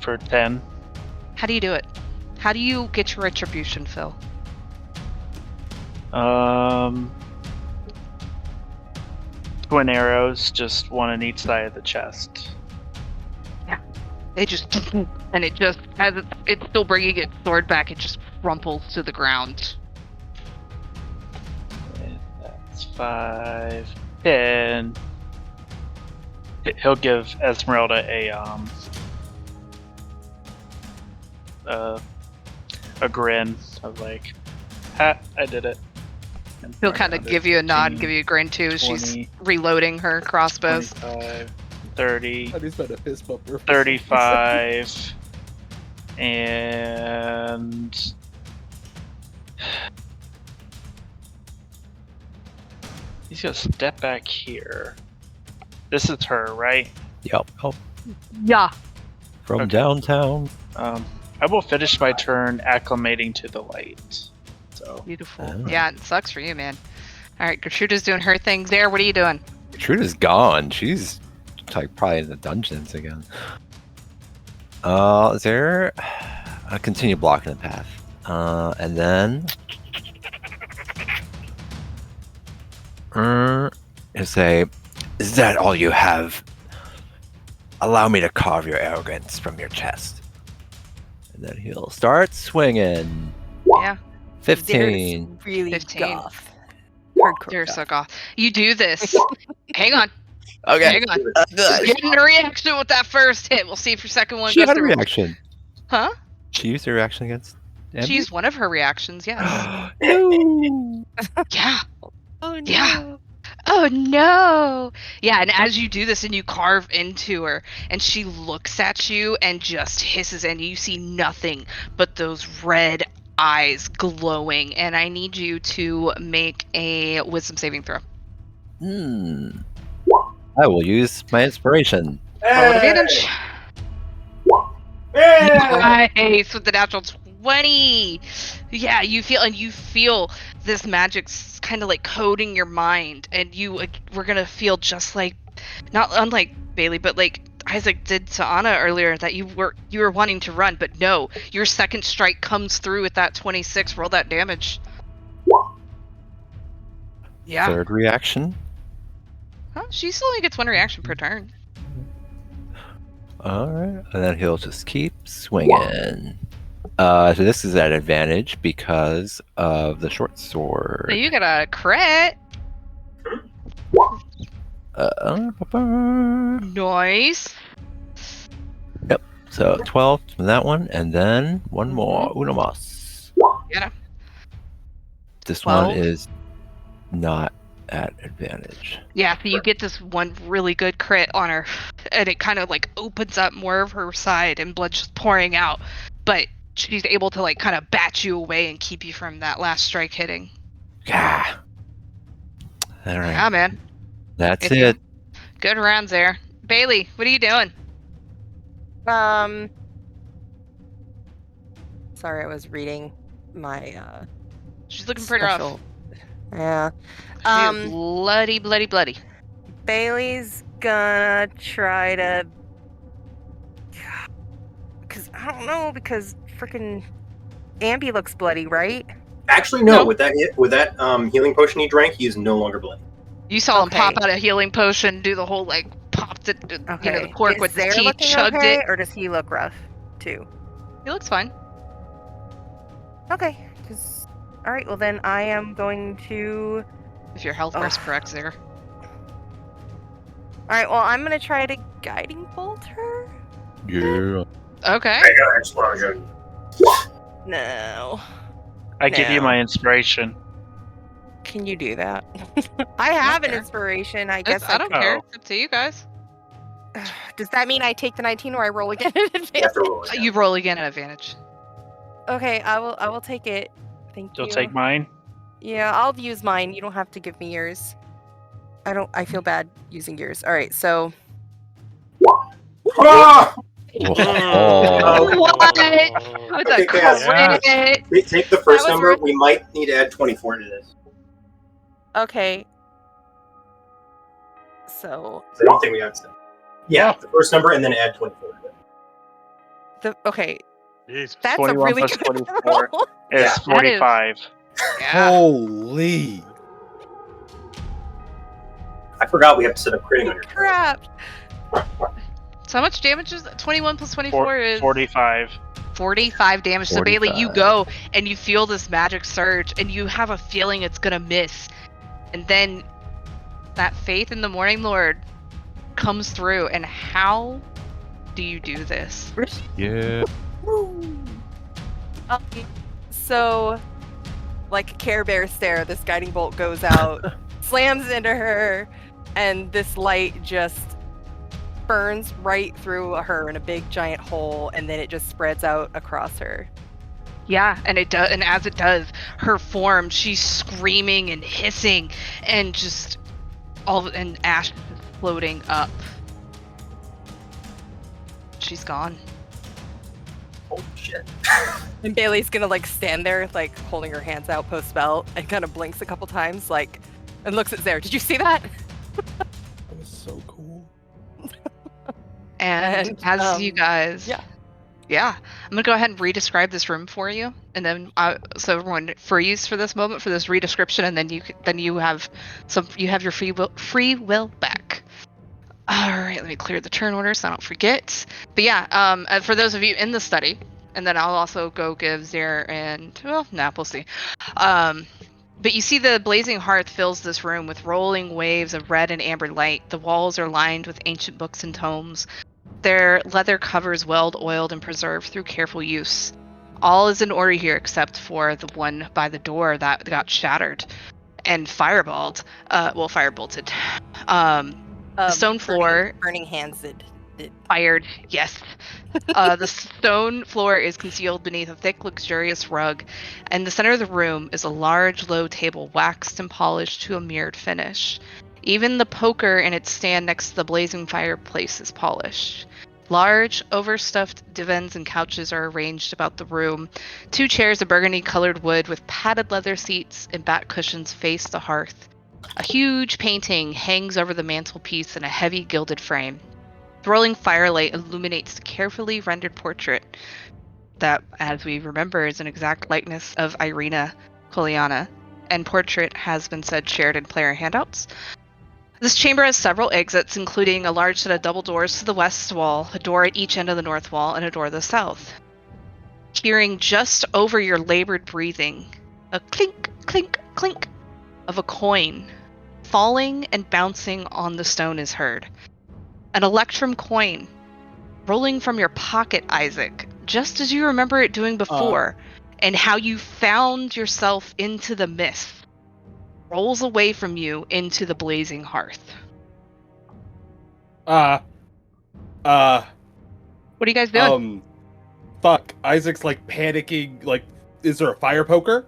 For 10. How do you do it? How do you get your retribution, Phil? Twin arrows, just one on each side of the chest. They just, and it just, as it's still bringing its sword back, it just crumples to the ground. And that's 5, 10. He'll give Esmeralda a grin of like, ha, I did it. And He'll kind of give you a nod, and give you a grin too, as 20, she's reloading her crossbows. 25, 30, I just had a fist bump her. 35, and he's gonna step back here. This is her, right? Yep. Oh, Yeah. from Okay. downtown. I will finish my turn acclimating to the light. So Beautiful. Oh. Yeah, it sucks for you, man. All right, Gertruda's doing her thing there. What are you doing? Truda's gone. She's like probably in the dungeons again. Is there? I continue blocking the path. And then he'll say, "Is that all you have? Allow me to carve your arrogance from your chest." And then he'll start swinging. Yeah, 15. There's really 15. goth. Hardcore you're goth. so goth. You do this. Hang on. Okay. Hang on. Getting a reaction with that first hit. We'll see if your second one She goes had a through. reaction. Huh? She used her reaction against. Amber? She used one of her reactions, yes. No. Yeah. Oh no. Yeah. Oh no! Yeah, and as you do this and you carve into her, and she looks at you and just hisses, and you see nothing but those red eyes glowing, and I need you to make a wisdom saving throw. I will use my inspiration. Roll with advantage. Hey! Nice with the natural 20. Yeah, you feel this magic kind of like coating your mind, and we're gonna feel just like, not unlike Bailey, but like Isaac did to Anna earlier, that you were wanting to run, but no, your second strike comes through with that 26. Roll that damage. Yeah. Third reaction. Huh? She still only gets one reaction per turn. All right, and then he'll just keep swinging. So this is at advantage because of the short sword. So you got a crit. Nice. Yep. So 12 from that one, and then one more. Uno más. Yeah. This 12. one is not at advantage. Yeah, so you get this one really good crit on her, and it kind of like opens up more of her side, and blood's just pouring out. But she's able to like kind of bat you away and keep you from that last strike hitting. Yeah. All right. Yeah, man. That's it. Good rounds there. Bailey, what are you doing? Sorry, I was reading my She's looking pretty rough. special. Yeah. She is bloody, bloody, bloody. Bailey's gonna try to, because I don't know, because freaking Ambi looks bloody, right? Actually, no. No. With that healing potion he drank, he is no longer bloody. You saw him pop Okay. out a healing potion, do the whole like popped it, Okay. the cork Is with the Zare teeth, looking chugged okay, it. or does he look rough too? He looks fine. Okay. All right. Well, then I am going to. If your health bar's correct there. All right. Well, I'm gonna try to guiding bolt her. Yeah. Okay. Mega explosion. No. I give you No. my inspiration. Can you do that? I have an care. inspiration. I guess I don't care. Oh. It's up to you guys. Does that mean I take the 19 or I roll again in advance? You have to roll it. You roll again at advantage. Okay, I will take it. Thank you. You'll take mine. Yeah, I'll use mine. You don't have to give me yours. I feel bad using yours. All right, so Ah! Oh. What? Okay, Chaos. Crit. Take the first was number. worth- We might need to add 24 to this. okay. So I don't think we have to. Yeah, the first number and then add 24 to it. okay, Jesus. that's a 21 really plus good 24. roll. It's Yeah. 45. Yeah. Holy. I forgot we have to set up critting on your Crap. So how much damage is that? 21 plus 24 is 45. 45 damage. So Bailey, you 45. go and you feel this magic surge, and you have a feeling it's gonna miss, and then that faith in the Morning Lord comes through. And how do you do this? Yeah. So, like a Care Bear stare, this guiding bolt goes out, slams into her, and this light just burns right through her in a big giant hole, and then it just spreads out across her. Yeah, and it does. And as it does, her form, she's screaming and hissing, and just and ash is floating up. She's gone. Holy shit. And Bailey's gonna like stand there, like holding her hands out post spell, and kind of blinks a couple times, like, and looks at Zare. Did you see that? That was so cool. And as you guys, yeah, I'm gonna go ahead and re-describe this room for you, and then so everyone freeze for this moment for this re-description, and then you have your free will back. All right, let me clear the turn order so I don't forget. But yeah, for those of you in the study, and then I'll also go give Zare and we'll see. But you see the blazing hearth fills this room with rolling waves of red and amber light. The walls are lined with ancient books and tomes. Their leather covers well oiled and preserved through careful use. All is in order here except for the one by the door that got shattered and firebolted. The stone floor burning hands did. fired, yes. The stone floor is concealed beneath a thick, luxurious rug. In the center of the room is a large, low table, waxed and polished to a mirrored finish. Even the poker in its stand next to the blazing fireplace is polished. Large, overstuffed divans and couches are arranged about the room. 2 chairs of burgundy-colored wood with padded leather seats and back cushions face the hearth. A huge painting hangs over the mantelpiece in a heavy gilded frame. Thrilling firelight illuminates the carefully rendered portrait that, as we remember, is an exact likeness of Irina Koliana, and portrait has been said shared in player handouts. This chamber has several exits, including a large set of double doors to the west wall, a door at each end of the north wall, and a door to the south. Hearing just over your labored breathing, a clink, clink, clink of a coin falling and bouncing on the stone is heard. An electrum coin rolling from your pocket, Isaac, just as you remember it doing before, and how you found yourself into the mist, rolls away from you into the blazing hearth. What What are you guys doing? Fuck. Isaac's like panicking. Like, is there a fire poker?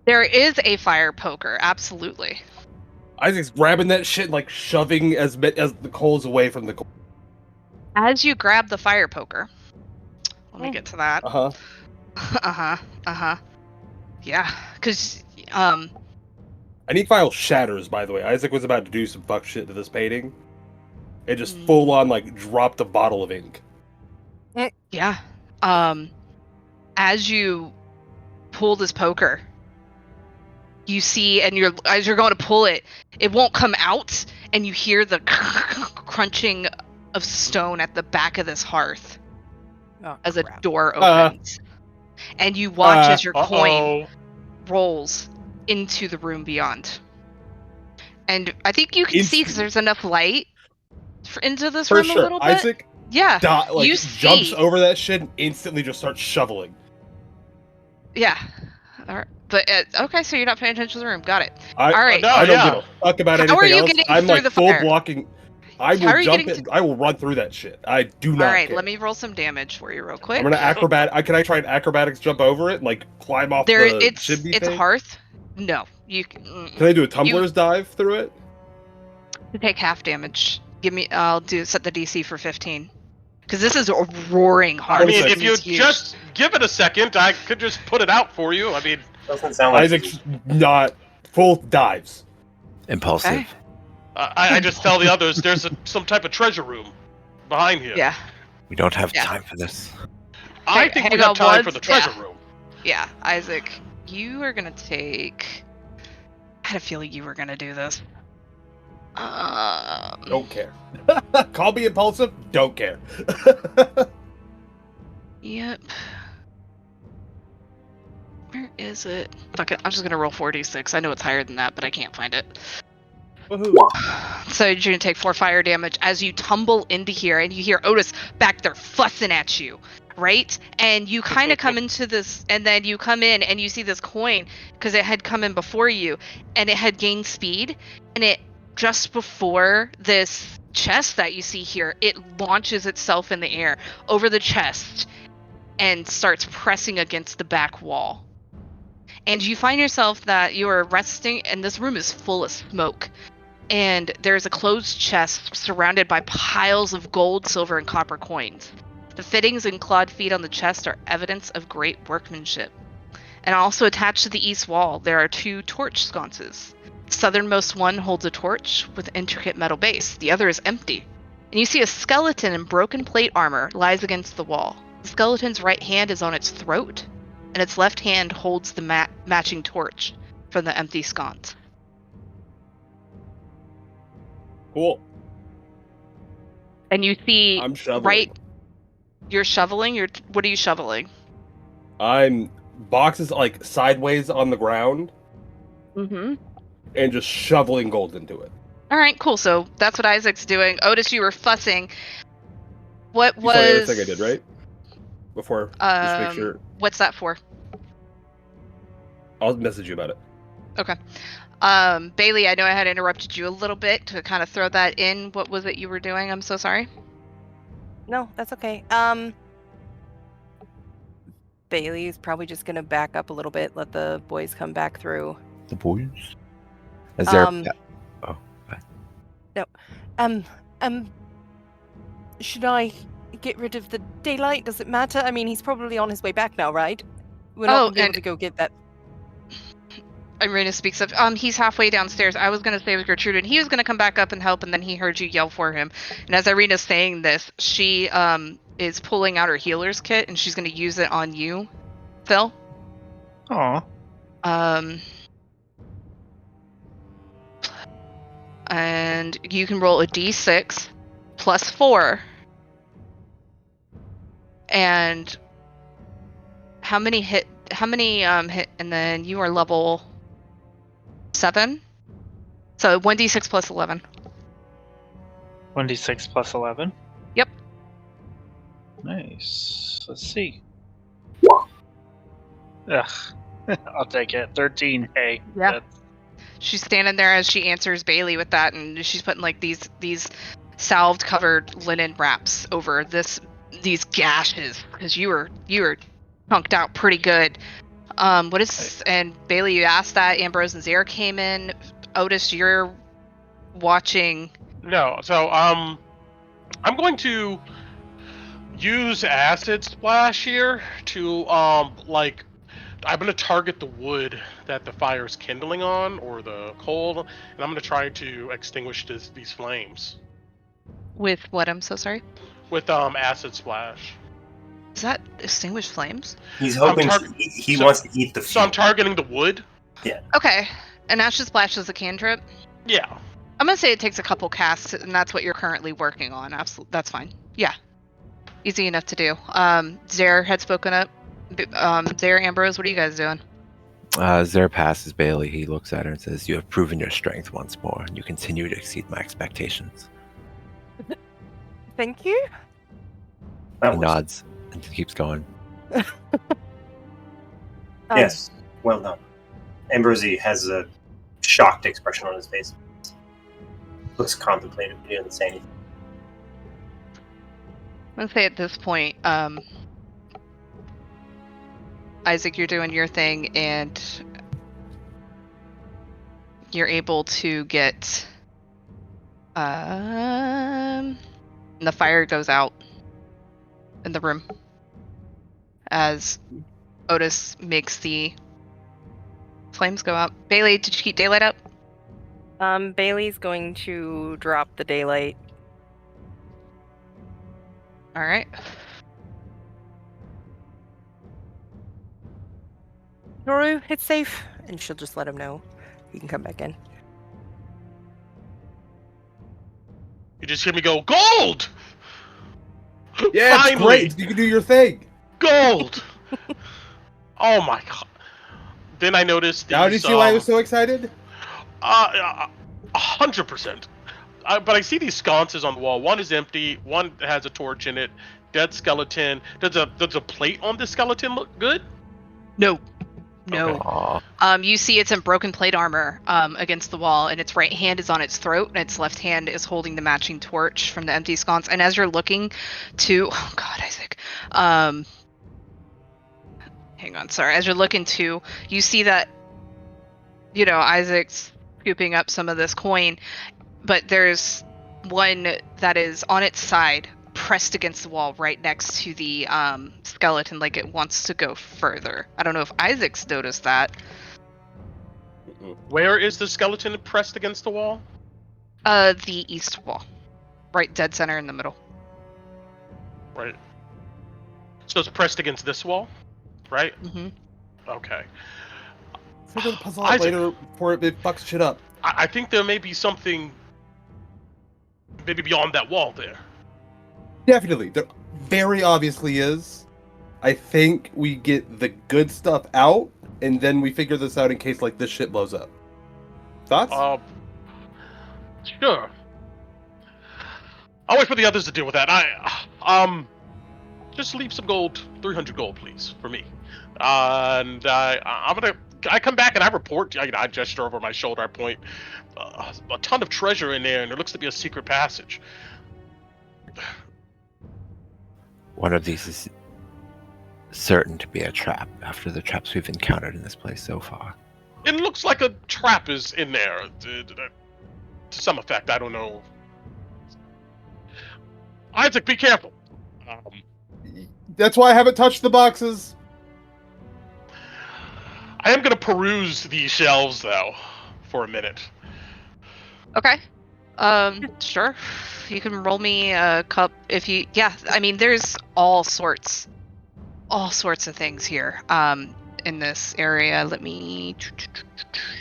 There is a fire poker, absolutely. Isaac's grabbing that shit, like shoving as the coals away from the coal. As you grab the fire poker, let me get to that. Yeah, because Any file shatters, by the way. Isaac was about to do some fuck shit to this painting. It just full on like dropped a bottle of ink. Yeah. As you pull this poker, you see, and as you're going to pull it, it won't come out, and you hear the crunching of stone at the back of this hearth as a door opens. And you watch as your coin rolls into the room beyond. And I think you can see, because there's enough light into this room a little bit. Isaac you jumps over that shit and instantly just starts shoveling. Yeah. All right. But okay, so you're not paying attention to the room. Got it. All right. I don't give a fuck about anything are you else. getting I'm through like the full fire? blocking. I will jump in. I will run through that shit. I do not. All right, care. let me roll some damage for you real quick. I'm gonna Can I try an acrobatics jump over it? Like climb off the chimney it's thing? hearth. No, you can. Can I do a tumbler's dive through it? You take half damage. I'll set the DC for 15. Because this is a roaring hearth. I mean, if you just give it a second, I could just put it out for you. I mean, doesn't sound like Isaac's not full dives. Impulsive. Okay. I just tell the others there's some type of treasure room behind here. Yeah. We don't have time for this. I think we have time for the treasure room. Yeah, Isaac, you are gonna take. I had a feeling you were gonna do this. Don't care. Call me impulsive. Don't care. Yep. Where is it? Fuck it. I'm just gonna roll 4d6. I know it's higher than that, but I can't find it. Woohoo. So you're gonna take 4 fire damage as you tumble into here, and you hear Otis back there fussing at you, right? And you kind of come into this, and then you come in and you see this coin because it had come in before you, and it had gained speed, and it just before this chest that you see here, it launches itself in the air over the chest and starts pressing against the back wall. And you find yourself that you are resting, and this room is full of smoke. And there's a closed chest surrounded by piles of gold, silver, and copper coins. The fittings and clawed feet on the chest are evidence of great workmanship. And also attached to the east wall, there are 2 torch sconces. The southernmost one holds a torch with intricate metal base. The other is empty. And you see a skeleton in broken plate armor lies against the wall. The skeleton's right hand is on its throat, and its left hand holds the matching torch from the empty sconce. Cool. And you see I'm shoveling. right. You're shoveling. What are you shoveling? I'm boxes like sideways on the ground. Mm-hmm. And just shoveling gold into it. All right, cool. So that's what Isaac's doing. Otis, you were fussing. What You saw the other was? thing I did, right? Before, just make sure. What's that for? I'll message you about it. Okay. Bailey, I know I had interrupted you a little bit to kind of throw that in. What was it you were doing? I'm so sorry. No, that's okay. Bailey's probably just gonna back up a little bit, let the boys come back through. The boys? Is there... No. Should I get rid of the daylight? Does it matter? I mean, he's probably on his way back now, right? We're not gonna be able to go get that. Irina speaks up. He's halfway downstairs. I was gonna stay with Gertrude, and he was gonna come back up and help, and then he heard you yell for him. And as Irina's saying this, she is pulling out her healer's kit, and she's gonna use it on you, Phil. Aw. And you can roll a d6 plus 4. And how many hit, and then you are level 7? So 1d6 plus 11. 1d6 plus 11? Yep. Nice. Let's see. Ugh. I'll take it. 13. Hey. Yeah. That's... She's standing there as she answers Bailey with that, and she's putting like these salved covered linen wraps over these gashes, because you were chunked out pretty good. And Bailey, you asked that. Ambrose and Zare came in. Otis, you're watching. No, so I'm going to use acid splash here to I'm going to target the wood that the fire's kindling on, or the coal, and I'm going to try to extinguish these flames. With what? I'm so sorry. With acid splash. Does that extinguish flames? He's hoping he wants to eat the fuel. So I'm targeting the wood? Yeah. Okay. And acid splash is a cantrip? Yeah. I'm going to say it takes a couple casts, and that's what you're currently working on. Absolutely. That's fine. Yeah. Easy enough to do. Zare had spoken up. Zare, Ambrose, what are you guys doing? Zare passes Bailey. He looks at her and says, "You have proven your strength once more, and you continue to exceed my expectations." Thank you. He nods and keeps going. Yes, well done. Ambrosi has a shocked expression on his face. Looks contemplative, but he doesn't say anything. I'm going to say at this point, Isaac, you're doing your thing, and you're able to get the fire goes out in the room as Otis makes the flames go out. Bailey, did you keep daylight up? Bailey's going to drop the daylight. All right. Noru, it's safe, and she'll just let him know he can come back in. You just hear me go, "Gold!" Yeah, it's Finally! great. You can do your thing. Gold! Oh my god. Then I noticed these, Now do you see why I was so excited? 100%. But I see these sconces on the wall. One is empty. One has a torch in it. Dead skeleton. Does a plate on this skeleton look good? No. No. Aw. You see it's in broken plate armor against the wall, and its right hand is on its throat, and its left hand is holding the matching torch from the empty sconce. And as you're looking to... Oh, God, Isaac. Hang on, sorry. As you're looking to, you see that, Isaac's scooping up some of this coin, but there's one that is on its side, pressed against the wall right next to the skeleton, like it wants to go further. I don't know if Isaac's noticed that. Where is the skeleton pressed against the wall? The east wall. Right dead center in the middle. Right. So it's pressed against this wall? Right? Mm-hmm. Okay. Figure the puzzle out later before it fucks shit up. I think there may be something maybe beyond that wall there. Definitely. There very obviously is. I think we get the good stuff out, and then we figure this out in case, this shit blows up. Thoughts? Sure. I'll wait for the others to deal with that. Just leave some gold, 300 gold, please, for me. And I come back and I report. I gesture over my shoulder. I point a ton of treasure in there, and there looks to be a secret passage. One of these is certain to be a trap after the traps we've encountered in this place so far. It looks like a trap is in there, to some effect. I don't know. Isaac, be careful. That's why I haven't touched the boxes. I am gonna peruse these shelves though for a minute. Okay. Sure. You can roll me a cup if you. Yeah, I mean, there's all sorts of things here. In this area. Let me.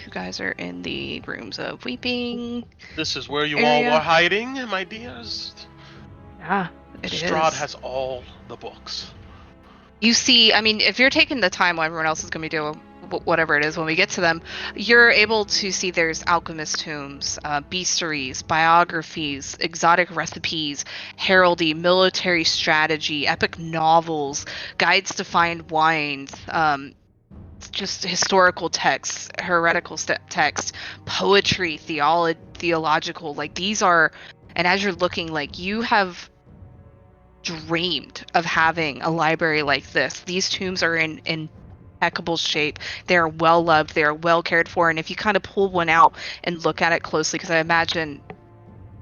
You guys are in the rooms of weeping. This is where you Area. all were hiding, my dears. Yeah, it is. Strahd has all the books. You see, I mean, if you're taking the time while everyone else is going to be doing whatever it is when we get to them, you're able to see there's alchemist tombs, bestiaries, biographies, exotic recipes, heraldry, military strategy, epic novels, guides to find wines, just historical texts, heretical texts, poetry, theological, like these are, and as you're looking, like you have dreamed of having a library like this. These tombs are in impeccable shape. They're well loved, they're well cared for, and if you kind of pull one out and look at it closely, because I imagine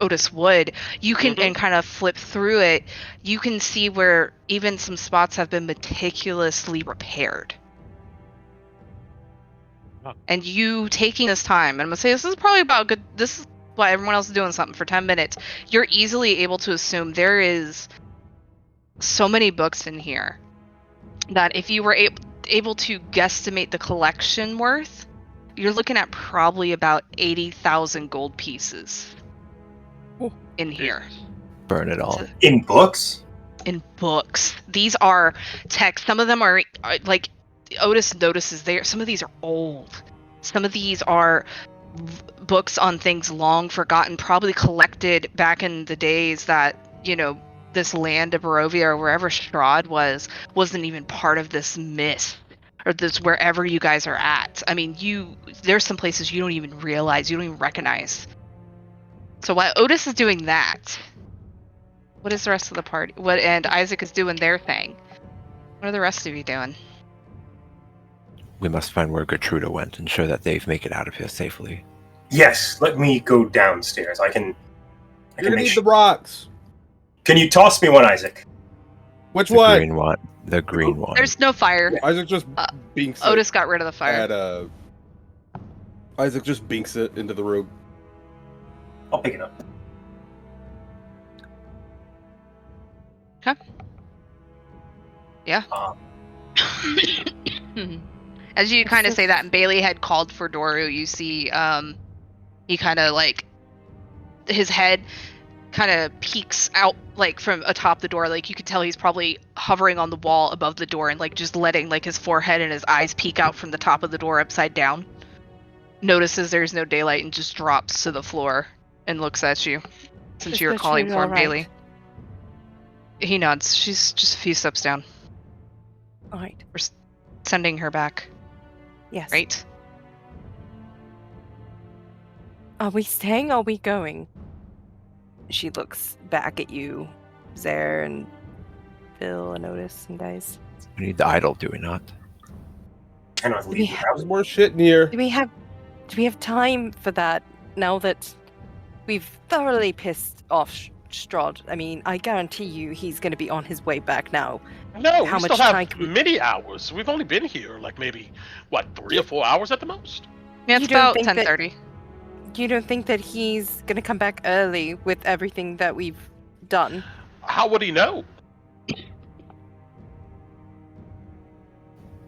Otis would, you can and kind of flip through it, you can see where even some spots have been meticulously repaired. And you taking this time, and I'm gonna say this is probably about good. This is why everyone else is doing something for 10 minutes. You're easily able to assume there is so many books in here that if you were able to guesstimate the collection worth, you're looking at probably about 80,000 gold pieces in here. Burn it all. In books? In books. These are texts. Some of them are like Otis notices there. Some of these are old. Some of these are books on things long forgotten, probably collected back in the days that, you know, this land of Barovia or wherever Strahd wasn't even part of this myth, or this wherever you guys are at. I mean, there's some places you don't even realize, you don't even recognize. So while Otis is doing that, what is the rest of the party? And Isaac is doing their thing. What are the rest of you doing? We must find where Gertruda went and ensure that they've make it out of here safely. Yes, let me go downstairs. I can You're gonna make need the rocks. Can you toss me one, Isaac? Which The one? green one. The green one. There's no fire. Isaac just binks it. Otis got rid of the fire. Isaac just binks it into the room. I'll pick it up. Okay. Yeah. As you kind of say that, and Bailey had called for Doru, you see he kind of like, his head kind of peeks out like from atop the door, like you could tell he's probably hovering on the wall above the door and like just letting like his forehead and his eyes peek out from the top of the door upside down. Notices there's no daylight and just drops to the floor and looks at you since you were calling for him, right? Bailey. He nods. She's just a few steps down. All right. We're sending her back, Yes. right? Are we staying or are we going? She looks back at you, Zare and Phil and Otis and guys. We need the idol, do we not? Cannot leave the There's house. more shit in here. Do we have time for that now that we've thoroughly pissed off Strahd? I mean, I guarantee you he's going to be on his way back now. No, How we much still time have can we- many hours. We've only been here like maybe, 3 or 4 hours at the most? Yeah, it's You don't about think that- 10:30. You don't think that he's going to come back early with everything that we've done? How would he know?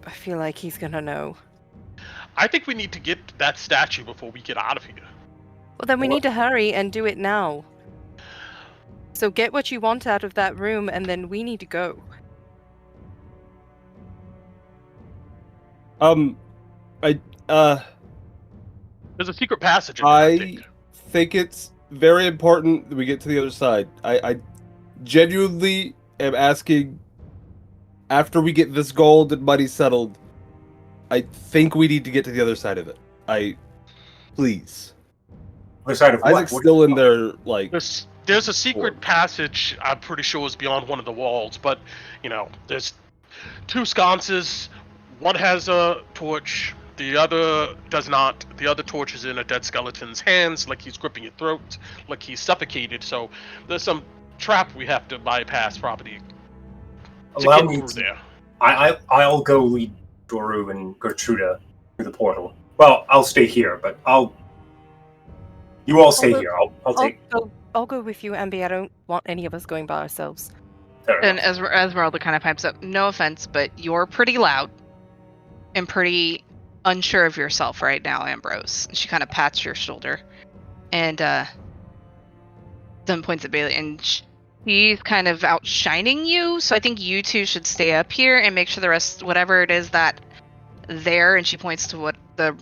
I feel like he's going to know. I think we need to get that statue before we get out of here. Well, then we What? need to hurry and do it now. So get what you want out of that room, and then we need to go. There's a secret passage in there, I think. think it's very important that we get to the other side. I genuinely am asking, after we get this gold and money settled, I think we need to get to the other side of it. Please. Other side of what? Isaac's still in there, like... There's a secret passage, I'm pretty sure is beyond one of the walls, but, there's 2 sconces. One has a torch, the other does not. The other torch is in a dead skeleton's hands, like he's gripping your throat, like he's suffocated, so there's some trap we have to bypass probably Allow get me through to. there. I'll go lead Doru and Gertruda through the portal. Well, I'll stay here, but you all stay here. I'll take. I'll go with you, Ambi. I don't want any of us going by ourselves. Fair And enough. Esmeralda kind of pipes up, no offense, but you're pretty loud and pretty unsure of yourself right now, Ambrose. She kind of pats your shoulder and then points at Bailey, and she's kind of outshining you, so I think you two should stay up here and make sure the rest, whatever it is that there, and she points to what the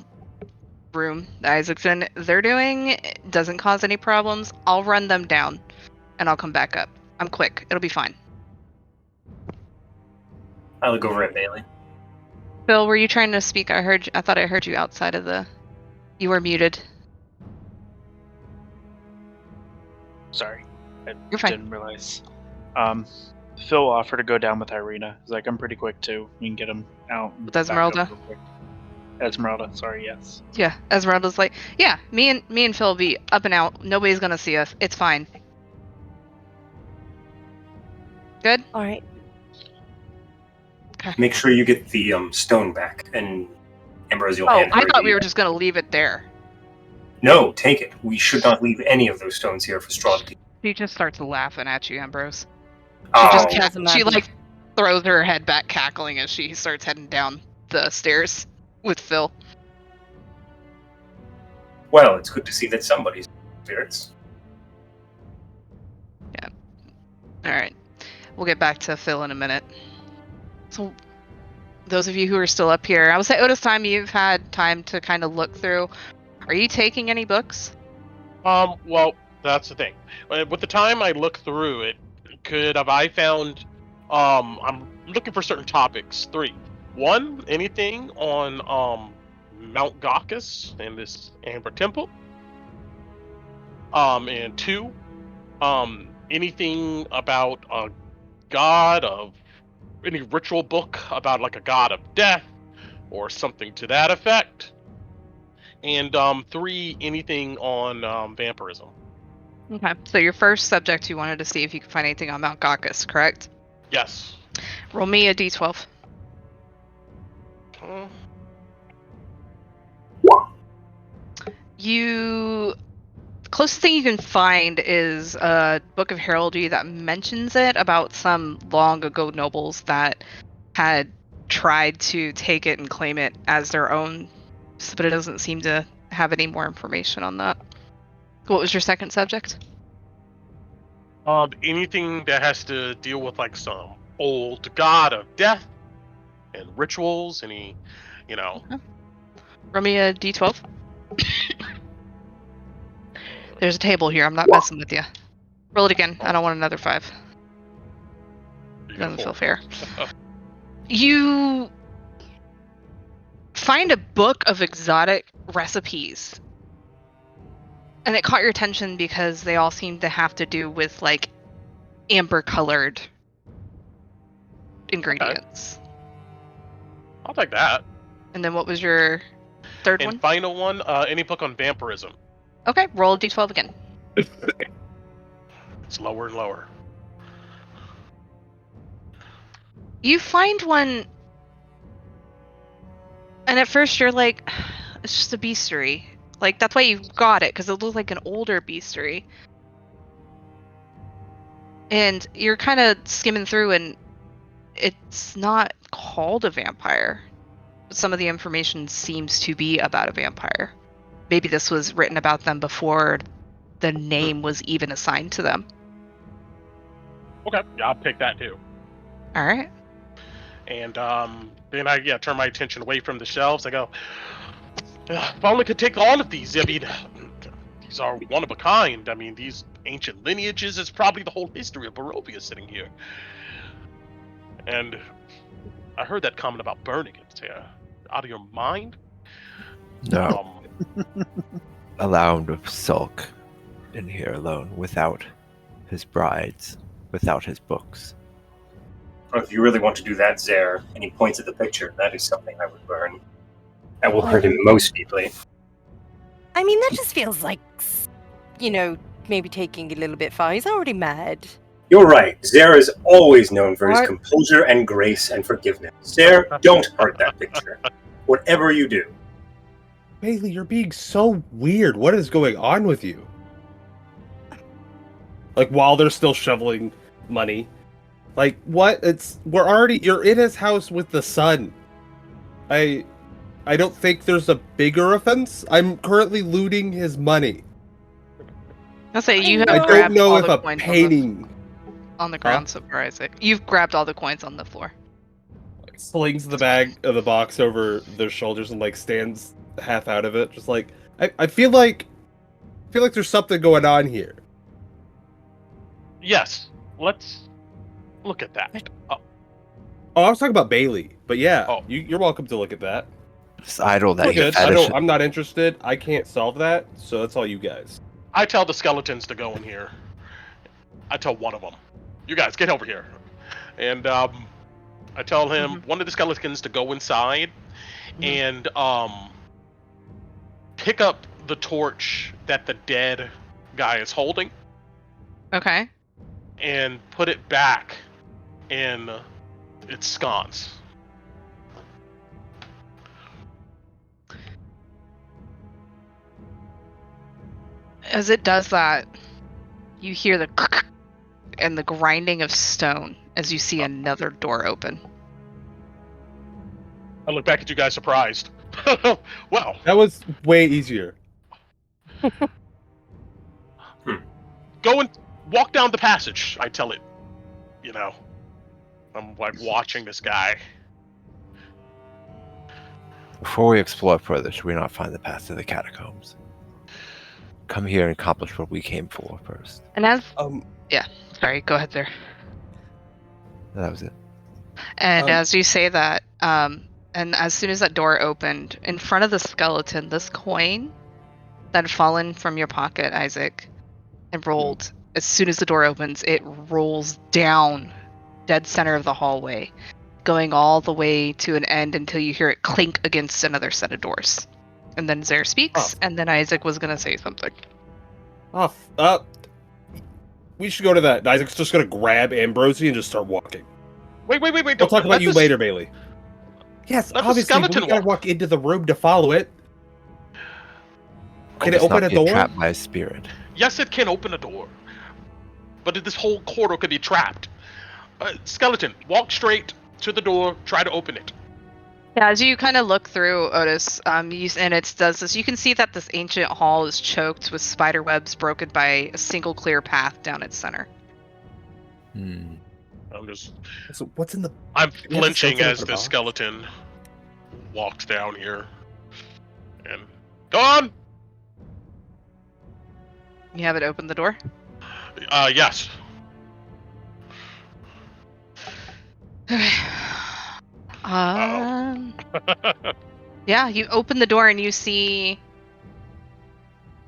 room that Isaac's in, they're doing, doesn't cause any problems. I'll run them down and I'll come back up. I'm quick. It'll be fine. I look over at Bailey. Phil, were you trying to speak? I thought I heard you outside of the... You were muted. Sorry, I You're fine. didn't realize. Phil offered to go down with Irina. He's like, I'm pretty quick too. We can get him out. and With back up Esmeralda? real quick. Esmeralda, sorry, yes. Yeah, Esmeralda's like, yeah, me and Phil will be up and out. Nobody's gonna see us. It's fine. Good? All right. Make sure you get the stone back, and Ambrose, you'll Oh, hand her I thought we the- were just gonna leave it there. No, take it. We should not leave any of those stones here for Stradh. She just starts laughing at you, Ambrose. Oh, She like throws her head back cackling as she starts heading down the stairs with Phil. well, it's good to see that somebody's spirits. Alright. We'll get back to Phil in a minute. So, those of you who are still up here, I would say Otis time, you've had time to kind of look through. Are you taking any books? Well, that's the thing. With the time I look through it, I found, I'm looking for certain topics. 3. 1, anything on, Mount Gaucus and this Amber Temple. And 2, anything about a god of, any ritual book about like a god of death or something to that effect. And 3, anything on vampirism. Okay. So your first subject, you wanted to see if you could find anything on Mount Gaucus, correct? Yes. Roll me a d12. Uh, The closest thing you can find is a book of heraldry that mentions it about some long ago nobles that had tried to take it and claim it as their own, but it doesn't seem to have any more information on that. What was your second subject? anything that has to deal with like some old god of death and rituals, any, Roll me a d12. There's a table here. I'm not messing with you. Roll it again. I don't want another 5. Doesn't feel fair. You find a book of exotic recipes. And it caught your attention because they all seem to have to do with like amber colored ingredients. I'll take that. And then what was your third And one? final one, any book on vampirism. Okay, roll a d12 again. It's lower and lower. You find one, and at first you're like, it's just a bestiary. Like, that's why you got it, because it looked like an older bestiary. And you're kind of skimming through, and it's not called a vampire. But some of the information seems to be about a vampire. Maybe this was written about them before the name was even assigned to them. Okay, yeah, I'll pick that too. All right. And then I turn my attention away from the shelves. I go, if I only could take all of these. I mean, these are one of a kind. I mean, these ancient lineages is probably the whole history of Barovia sitting here. And I heard that comment about burning it. Out of your mind? No. Allow him to sulk in here alone without his brides, without his books. Well, if you really want to do that, Zare, and he points at the picture, that is something I would burn. That will hurt him most deeply. I mean, that just feels like, maybe taking a little bit far. He's already mad. You're right. Zare is always known for his What? composure and grace and forgiveness. Zare, don't hurt that picture. Whatever you do. Bailey, you're being so weird. What is going on with you? Like, while they're still shoveling money. Like, what? You're in his house with the son. I don't think there's a bigger offense. I'm currently looting his money. I'll say you have I don't grabbed know all if the a coins painting on the ground, so far, Isaac. You've grabbed all the coins on the floor. slings the bag of the box over their shoulders and like stands half out of it. Just like I feel like there's something going on here. Yes. Let's look at that. Oh, I was talking about Bailey, but yeah, Oh. you're welcome to look at that. This idol that We're you good. fetish. I'm not interested. I can't solve that, so that's all you guys. I tell the skeletons to go in here. I tell one of them, "You guys get over here," and I tell him one of the skeletons to go inside and pick up the torch that the dead guy is holding Okay. and put it back in its sconce. As it does that, you hear the and the grinding of stone as you see another door open. I look back at you guys surprised. Well, That was way easier. go and walk down the passage. I tell it. You know, I'm like watching this guy. Before we explore further, should we not find the path to the catacombs? Come here and accomplish what we came for first. And as Um, sorry, go ahead there. That was it. And Um, as you say that, and as soon as that door opened, in front of the skeleton, this coin that had fallen from your pocket, Isaac, and rolled. As soon as the door opens, it rolls down, dead center of the hallway, going all the way to an end until you hear it clink against another set of doors. And then Zare speaks, and then Isaac was gonna say something. We should go to that. Isaac's just gonna grab Ambrosie and just start walking. Wait! We'll Don't talk let about you this- later, Bailey. Yes, let the obviously, but we skeleton gotta walk into the room to follow it. Can it Let's open not a get door? trapped by a spirit. Yes, it can open a door, but this whole corridor could be trapped. Skeleton, walk straight to the door. Try to open it. Yeah, as you kind of look through, Otis, and it does this, you can see that this ancient hall is choked with spider webs broken by a single clear path down its center. Hmm. So what's in the? I'm We have to flinching open up as the the box. skeleton walks down here. And go on. You have it open the door? Yes. Yeah, you open the door and you see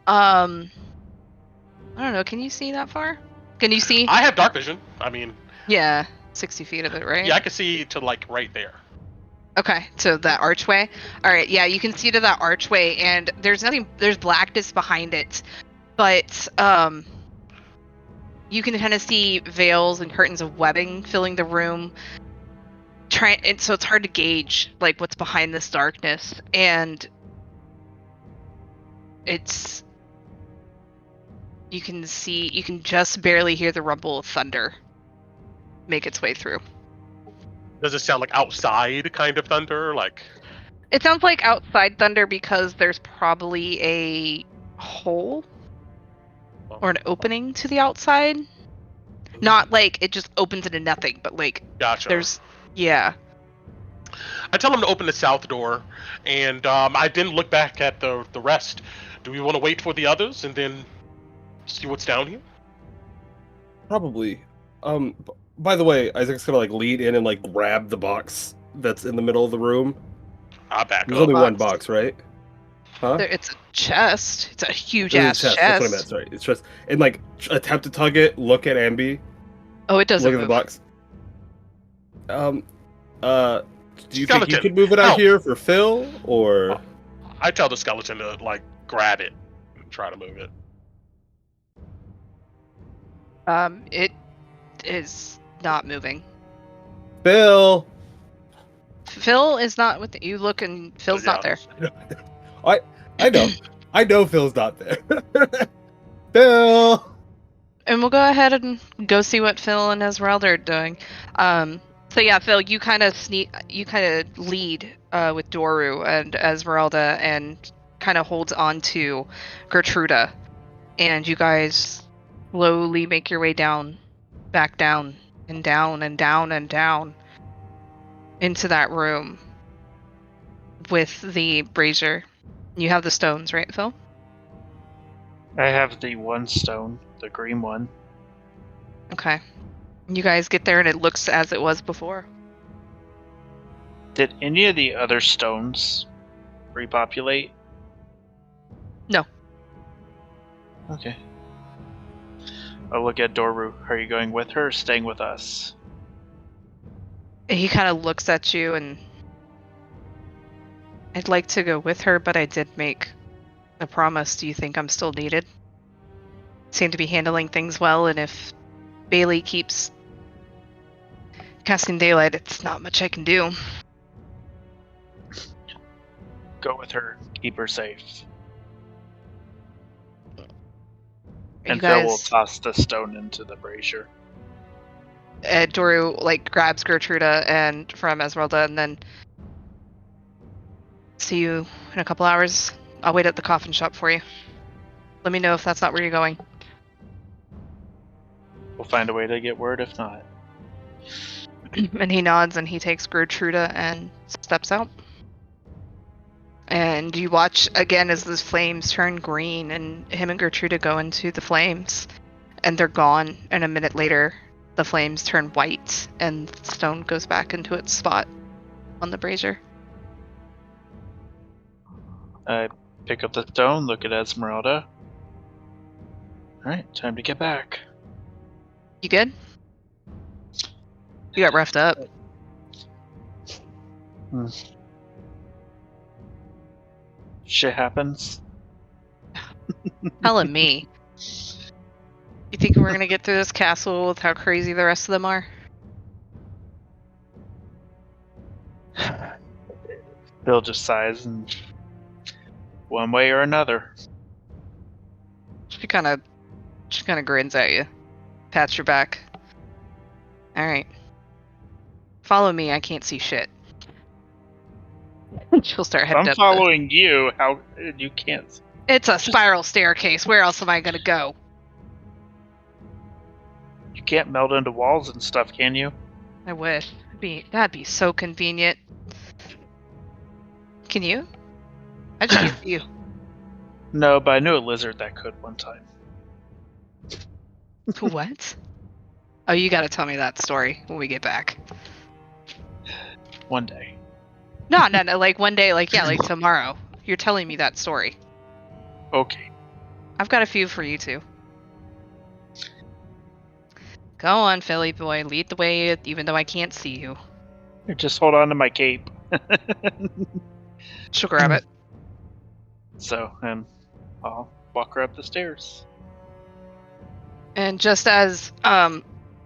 I don't know, can you see that far? Can you see? I have dark vision. I mean, Yeah, 60 feet of it, right? yeah, I can see to like right there. Okay, so that archway. All right, yeah, you can see to that archway, and there's blackness behind it, but you can kind of see veils and curtains of webbing filling the room. So it's hard to gauge like what's behind this darkness, and you can just barely hear the rumble of thunder make its way through. Does it sound like outside kind of thunder? Like, It sounds like outside thunder because there's probably a hole or an opening to the outside. Not like it just opens into nothing, but like gotcha. yeah. I tell him to open the south door, and I didn't look back at the rest. Do we want to wait for the others and then see what's down here? Probably. By the way, Isaac's gonna like lead in and like grab the box that's in the middle of the room. I back There's up. only one Box. box, right? Huh? It's a chest. It's a huge There's a ass chest. That's what I meant. Sorry, it's just and like attempt to tug it. Look at Ambi. Oh, it doesn't Look at the move. box. Do you think you Skeleton, could move it out help. here for Phil or? I tell the skeleton to like grab it and try to move it. is not moving. Phil! Phil is not with you. Look, and Phil's not there. I know. I know Phil's not there. Phil! And we'll go ahead and go see what Phil and Esmeralda are doing. So yeah, Phil, you kind of lead with Doru and Esmeralda, and kind of holds on to Gertruda, and you guys slowly make your way back down, and down and down and down into that room with the brazier. You have the stones, right, Phil? I have the one stone, the green one. Okay. You guys get there and it looks as it was before. Did any of the other stones repopulate? No. Okay. I'll look at Doru. Are you going with her or staying with us? He kind of looks at you, and I'd like to go with her, but I did make a promise. Do you think I'm still needed? Seem to be handling things well, and if Bailey keeps casting daylight, it's not much I can do. Go with her. Keep her safe. You And Phil will guys, toss the stone into the brazier. Doru grabs Gertruda and from Esmeralda, and then see you in a couple hours. I'll wait at the coffin shop for you. Let me know if that's not where you're going. We'll find a way to get word if not. And he nods and he takes Gertruda and steps out. And you watch again as the flames turn green, and him and Gertruda go into the flames, and they're gone. And a minute later, the flames turn white, and the stone goes back into its spot on the brazier. I pick up the stone, look at Esmeralda. Alright, time to get back. You good? You got roughed up. Shit happens. Telling me. You think we're gonna get through this castle with how crazy the rest of them are? Bill just sighs and one way or another. She kind of grins at you, pats your back. All right, follow me. I can't see shit. She'll start heading I'm up. following you. How you can't? It's a spiral staircase. Where else am I gonna go? You can't melt into walls and stuff, can you? I wish. That'd be so convenient. Can you? I just can't see you. No, but I knew a lizard that could one time. What? Oh, you gotta tell me that story when we get back. One day. No, like one day, like tomorrow. You're telling me that story. Okay. I've got a few for you too. Go on, Philly boy, lead the way, even though I can't see you. Just hold on to my cape. She'll grab it. So, and I'll walk her up the stairs. And just as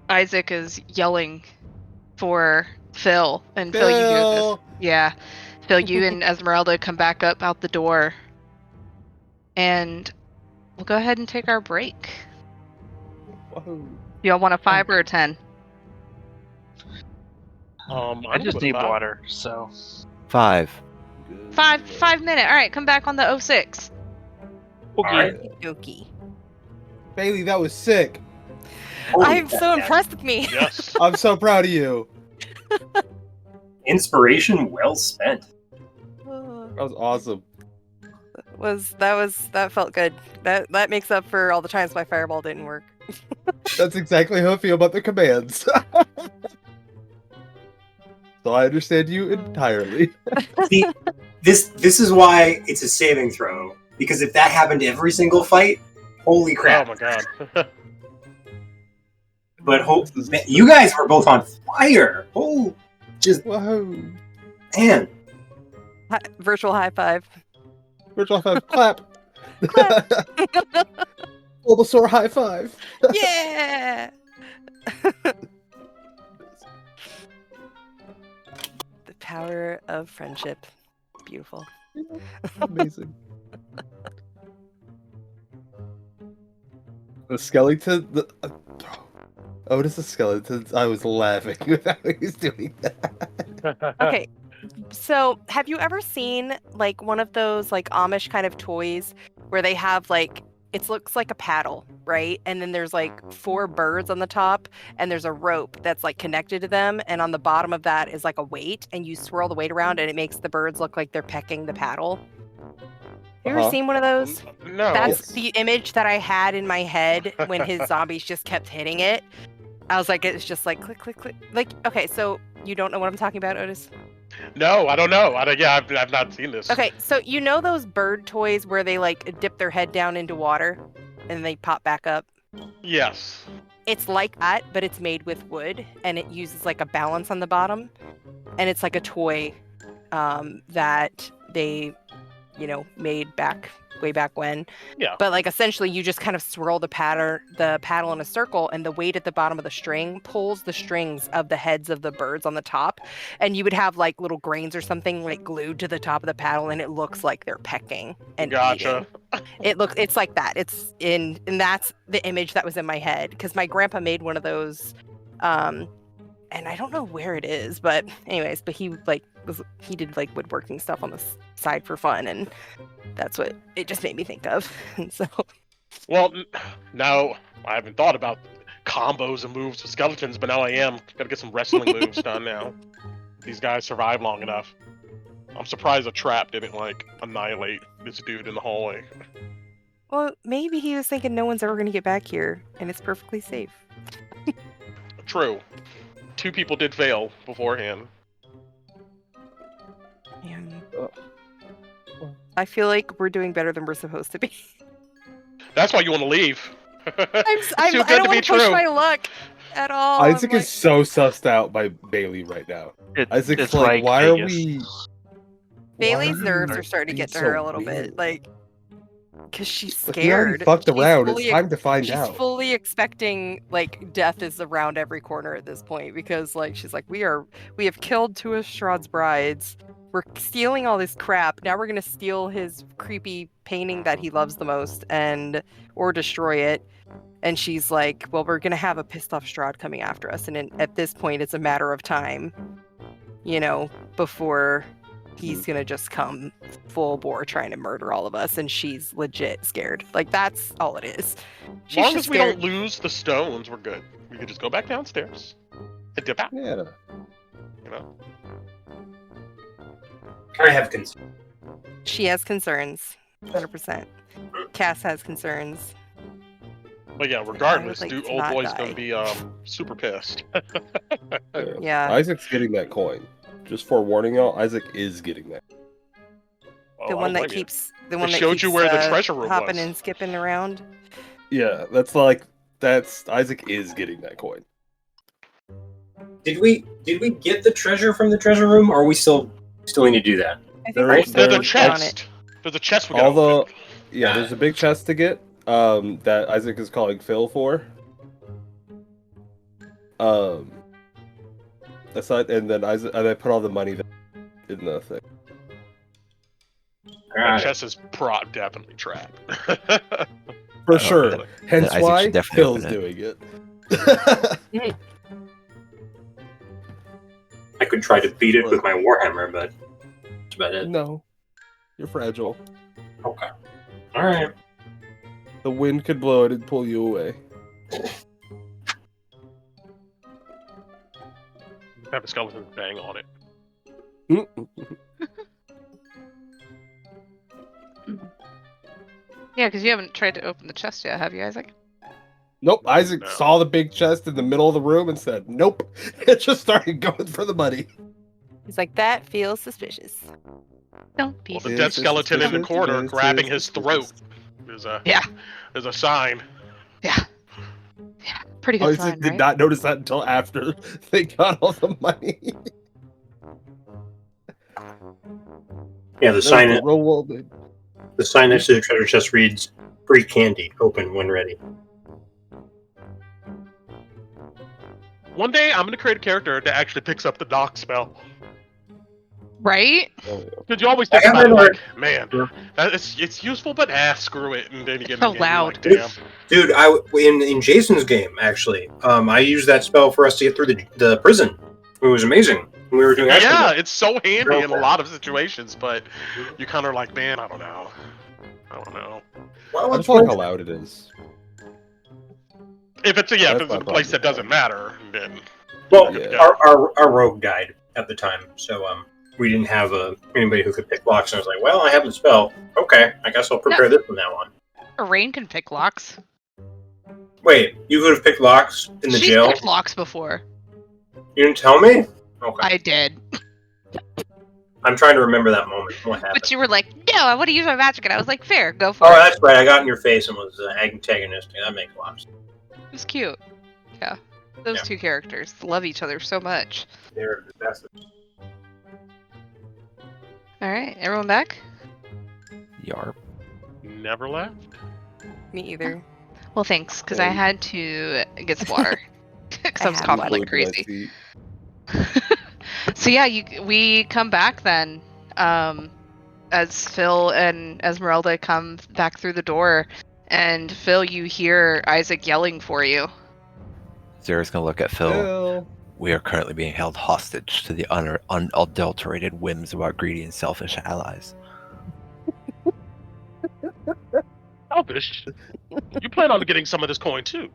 Isaac is yelling for Phil, and Phil, you do this. Yeah. Phil, you and Esmeralda come back up out the door. And we'll go ahead and take our break. Whoa. Y'all want a 5 or a 10? I just need water, so. 5. 5 minute. All right, come back on the 06. Okay. Alright. Okie. Bailey, that was sick. I'm so impressed with me. Yes. I'm so proud of you. Inspiration well spent. That was awesome. That felt good. That makes up for all the times my fireball didn't work. That's exactly how I feel about the commands. So I understand you entirely. See, this is why it's a saving throw. Because if that happened every single fight, holy crap. Oh my god. But you guys were both on fire. Oh, just Whoa. man. Virtual high five. Virtual high five. Clap. Bulbasaur high five. Yeah. The power of friendship. Beautiful. Amazing. The skeleton. Otis the skeleton. I was laughing without he was doing that. Okay. So, have you ever seen like one of those like Amish kind of toys where they have like it looks like a paddle, right? And then there's like 4 birds on the top and there's a rope that's like connected to them, and on the bottom of that is like a weight, and you swirl the weight around and it makes the birds look like they're pecking the paddle. You ever seen one of those? No. That's the image that I had in my head when his zombies just kept hitting it. I was like, it's just like click, click, click. Like, okay, so you don't know what I'm talking about, Otis? No, I don't know. I've not seen this. Okay, so you know those bird toys where they like dip their head down into water and they pop back up? Yes. It's like that, but it's made with wood, and it uses like a balance on the bottom, and it's like a toy that they, made way back when. Yeah. But like essentially, you just kind of swirl the paddle in a circle, and the weight at the bottom of the string pulls the strings of the heads of the birds on the top, and you would have like little grains or something like glued to the top of the paddle, and it looks like they're pecking and Gotcha. eating. It's like that. And that's the image that was in my head because my grandpa made one of those, and I don't know where it is, but anyways, he did like woodworking stuff on the side for fun, and that's what it just made me think of. And so, well, now I haven't thought about combos and moves with skeletons, but now I am. Gotta get some wrestling moves done now. These guys survive long enough. I'm surprised a trap didn't like annihilate this dude in the hallway. well, maybe he was thinking no one's ever going to get back here, and it's perfectly safe. True. 2 people did fail beforehand. And I feel like we're doing better than we're supposed to be. That's why you want to leave. I Too good don't to be want to push true. my luck at all. Isaac I'm like, is so sussed out by Bailey right now. Isaac's it's like, why are Vegas. we? Bailey's why are nerves you are starting to being get to her so a little weird? bit, like, because she's Like, we already scared. fucked She's around. fully It's time to find she's out. fully expecting like death is around every corner at this point because like she's like we have killed 2 of Strahd's brides. We're stealing all this crap. Now we're gonna steal his creepy painting that he loves the most or destroy it. And she's like, well, we're gonna have a pissed off Stradh coming after us, and at this point it's a matter of time, before he's gonna just come full bore trying to murder all of us, and she's legit scared. Like, that's all it is. As She's long just as we scared. don't lose the stones, we're good. We could just go back downstairs and dip out. Yeah. I have concerns. She has concerns, 100%. Cass has concerns. But yeah, regardless, like dude, to old not boy's die. gonna be super pissed. Yeah. Isaac's getting that coin. Just forewarning y'all, Isaac is getting that. Oh, The I one don't that blame you. keeps the It one that showed keeps you where the treasure room hopping was. and skipping around. Yeah, that's Isaac is getting that coin. Did we get the treasure from the treasure room, or are we still need to do that? I think There we're is- still There's a working on it. chest. There's a chest we All got. the yeah, there's a big chest to get. That Isaac is calling Phil for. Aside, and then I put all the money in the thing. That Alright. chest is definitely trapped. For sure. then Hence Isaac why should definitely Phil's open doing it. I could try to beat it with my warhammer, but that's about it. No. You're fragile. Okay. All right. The wind could blow it and pull you away. Have a skeleton bang on it. Yeah, because you haven't tried to open the chest yet, have you, Isaac? Nope. Isaac No. saw the big chest in the middle of the room and said, "Nope." It just started going for the money. He's like, that feels suspicious. Don't be. Well, the Yes, dead it's skeleton in the suspicious, corner yes, grabbing yes, his throat suspicious. is a sign. Yeah. Pretty good Isaac sign, did right? not notice that until after they got all the money. Yeah, the sign The next to the treasure chest reads "Free candy. Open when ready." One day I'm gonna create a character that actually picks up the knock spell. Right? Because you always think I about it haven't like, man, it's useful, but screw it. And then you get So in the game, you're loud. like, damn. Dude, in Jason's game actually, I used that spell for us to get through the prison. It was amazing. We were doing action. Yeah, it's so handy in a lot of situations, but you kind of like, man, I don't know. Well, I just like how loud it is. If it's That's a my place that problem. doesn't matter, then Well, Yeah. our rogue died at the time, so we didn't have anybody who could pick locks. And I was like, well, I have the spell. Okay, I guess I'll prepare this from now on. Rain can pick locks. Wait, you could have picked locks in the She's jail? picked locks before. You didn't tell me? Okay. I did. I'm trying to remember that moment. What happened? But you were like, no, I want to use my magic. And I was like, fair, go for Oh, it. that's right. I got in your face and was antagonistic. That makes a lot of sense. It was cute. Yeah. Those Yeah. two characters love each other so much. They're the best. Alright, everyone back? Yarp. never left. Me either. Well, thanks, because I had to get some water. Because I was had coughing water. like crazy. So yeah, we come back then, as Phil and Esmeralda come back through the door, and Phil, you hear Isaac yelling for you. Zara's gonna look at Phil. Phil. We are currently being held hostage to the unadulterated whims of our greedy and selfish allies. Selfish. You plan on getting some of this coin too.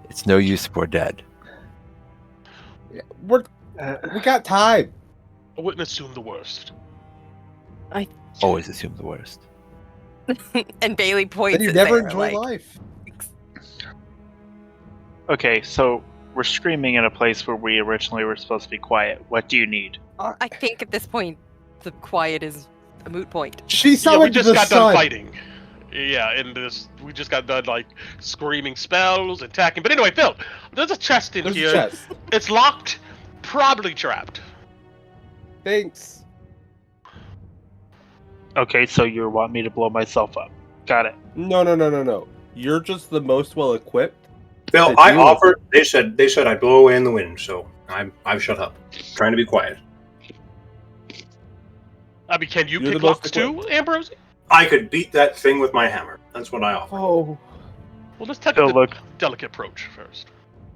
It's no use if we're dead. We got time. I wouldn't assume the worst. Always assume the worst. And Bailey points Then you at never Sarah, enjoy like, life. Okay, so we're screaming in a place where we originally were supposed to be quiet. What do you need? I think at this point, the quiet is a moot point. She Yeah, summoned we just the got sun. done fighting. Yeah, and we just got done like screaming spells, attacking. But anyway, Phil, there's a chest in There's a here. chest. It's locked, probably trapped. Thanks. Okay, so you want me to blow myself up. Got it. No. You're just the most well equipped. Phil, They I do. offered. They said I'd blow away in the wind, so I've shut up. Trying to be quiet. I mean, can you You're pick the most locks too, Ambrosie? I could beat that thing with my hammer. That's what I offer. Oh. Well, let's take Phil, the look. delicate approach first.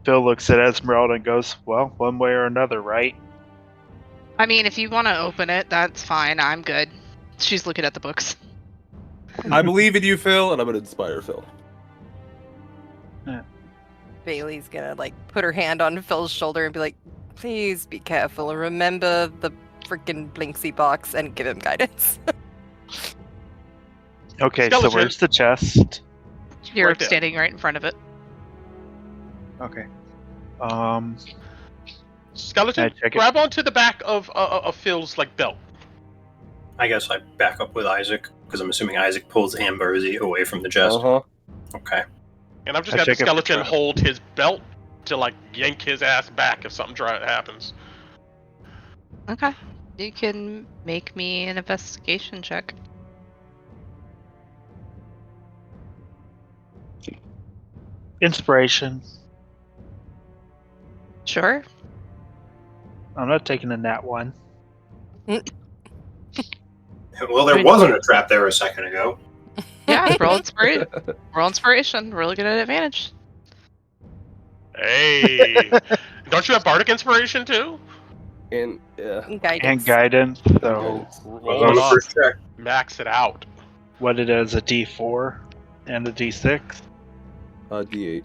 Phil looks at Esmeralda and goes, well, one way or another, right? I mean, if you want to open it, that's fine. I'm good. She's looking at the books. I believe in you, Phil, and I'm gonna inspire Phil. Bailey's gonna like put her hand on Phil's shoulder and be like, "Please be careful and remember the freaking Blinksy box," and give him guidance. Okay, Skeleton. so where's the chest? You're Right there. standing right in front of it. Okay. Skeleton, Can I check it? grab onto the back of Phil's like belt. I guess I back up with Isaac because I'm assuming Isaac pulls Ambrosie away from the chest. Uh-huh. Okay. And I've just I got the check it for skeleton trap. hold his belt to like yank his ass back if something happens. Okay. You can make me an investigation check. Inspiration. Sure. I'm not taking a nat one. Well, there wasn't a trap there a second ago. Yeah, roll inspiration. Roll inspiration. Really good at advantage. Hey, don't you have bardic inspiration too? And Guidance. And guidance, so I was on the up. first check. Max it out. what it is, a D4 and a D6? D8.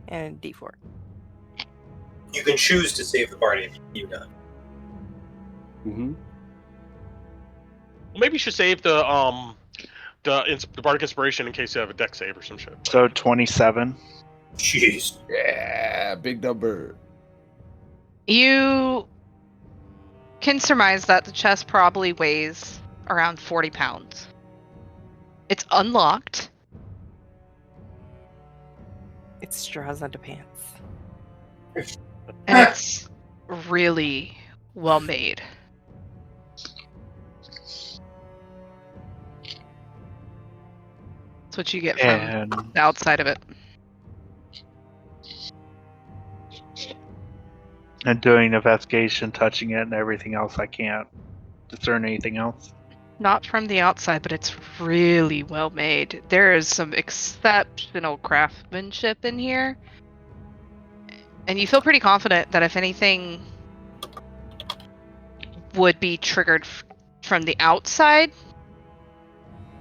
And D4. You can choose to save the party if you die. Mm-hmm. Well, maybe you should save the bardic inspiration in case you have a deck save or some shit. So 27. Jeez. Yeah, big number. You can surmise that the chest probably weighs around 40 pounds. It's unlocked. It's straws underpants. And it's really well made. That's what you get from And the outside of it. And doing investigation, touching it, and everything else, I can't discern anything else. Not from the outside, but it's really well made. There is some exceptional craftsmanship in here. And you feel pretty confident that if anything would be triggered from the outside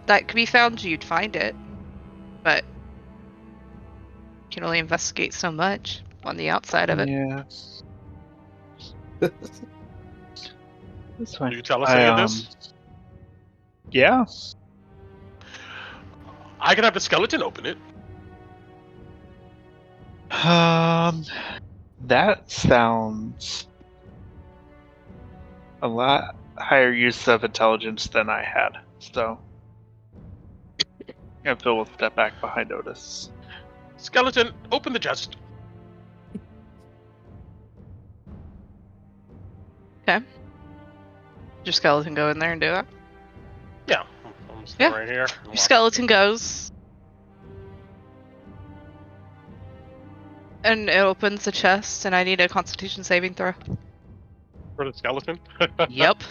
that could be found, you'd find it. But you can only investigate so much on the outside of it. Yeah. That's fine. Will you tell us any of this? Yeah. I can have the skeleton open it. That sounds a lot higher use of intelligence than I had. So, yeah, Phil will step back behind Otis. Skeleton, open the chest. Your skeleton go in there and do it. Yeah. I'm just Yeah. right here. Your skeleton goes. And it opens the chest, and I need a Constitution saving throw. For the skeleton? Yep.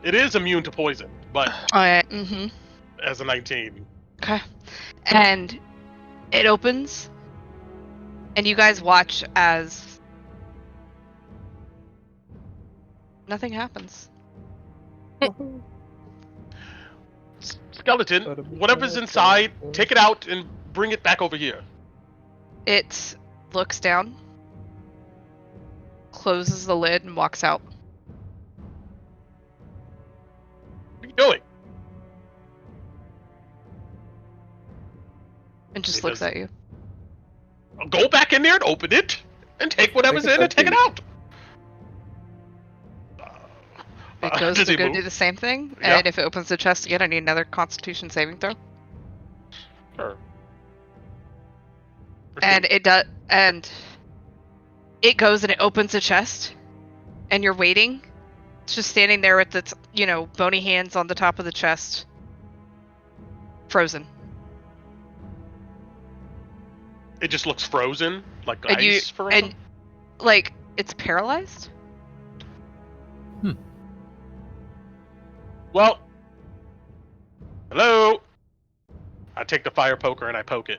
It is immune to poison, but Alright, mm-hmm. as a 19. Okay. And it opens, and you guys watch as nothing happens. Skeleton, whatever's inside, take it out and bring it back over here. It looks down, closes the lid, and walks out. What are you doing? And just It looks does- at you. Go back in there and open it, and take whatever's in and take it out. It goes Does to he go move? do the same thing, Yeah. and if it opens the chest again, I need another Constitution saving throw. Sure. And it does, and it goes and it opens the chest, and you're waiting. It's just standing there with its, bony hands on the top of the chest, frozen. It just looks frozen, like And ice frozen. And like it's paralyzed. Well, hello. I take the fire poker and I poke it.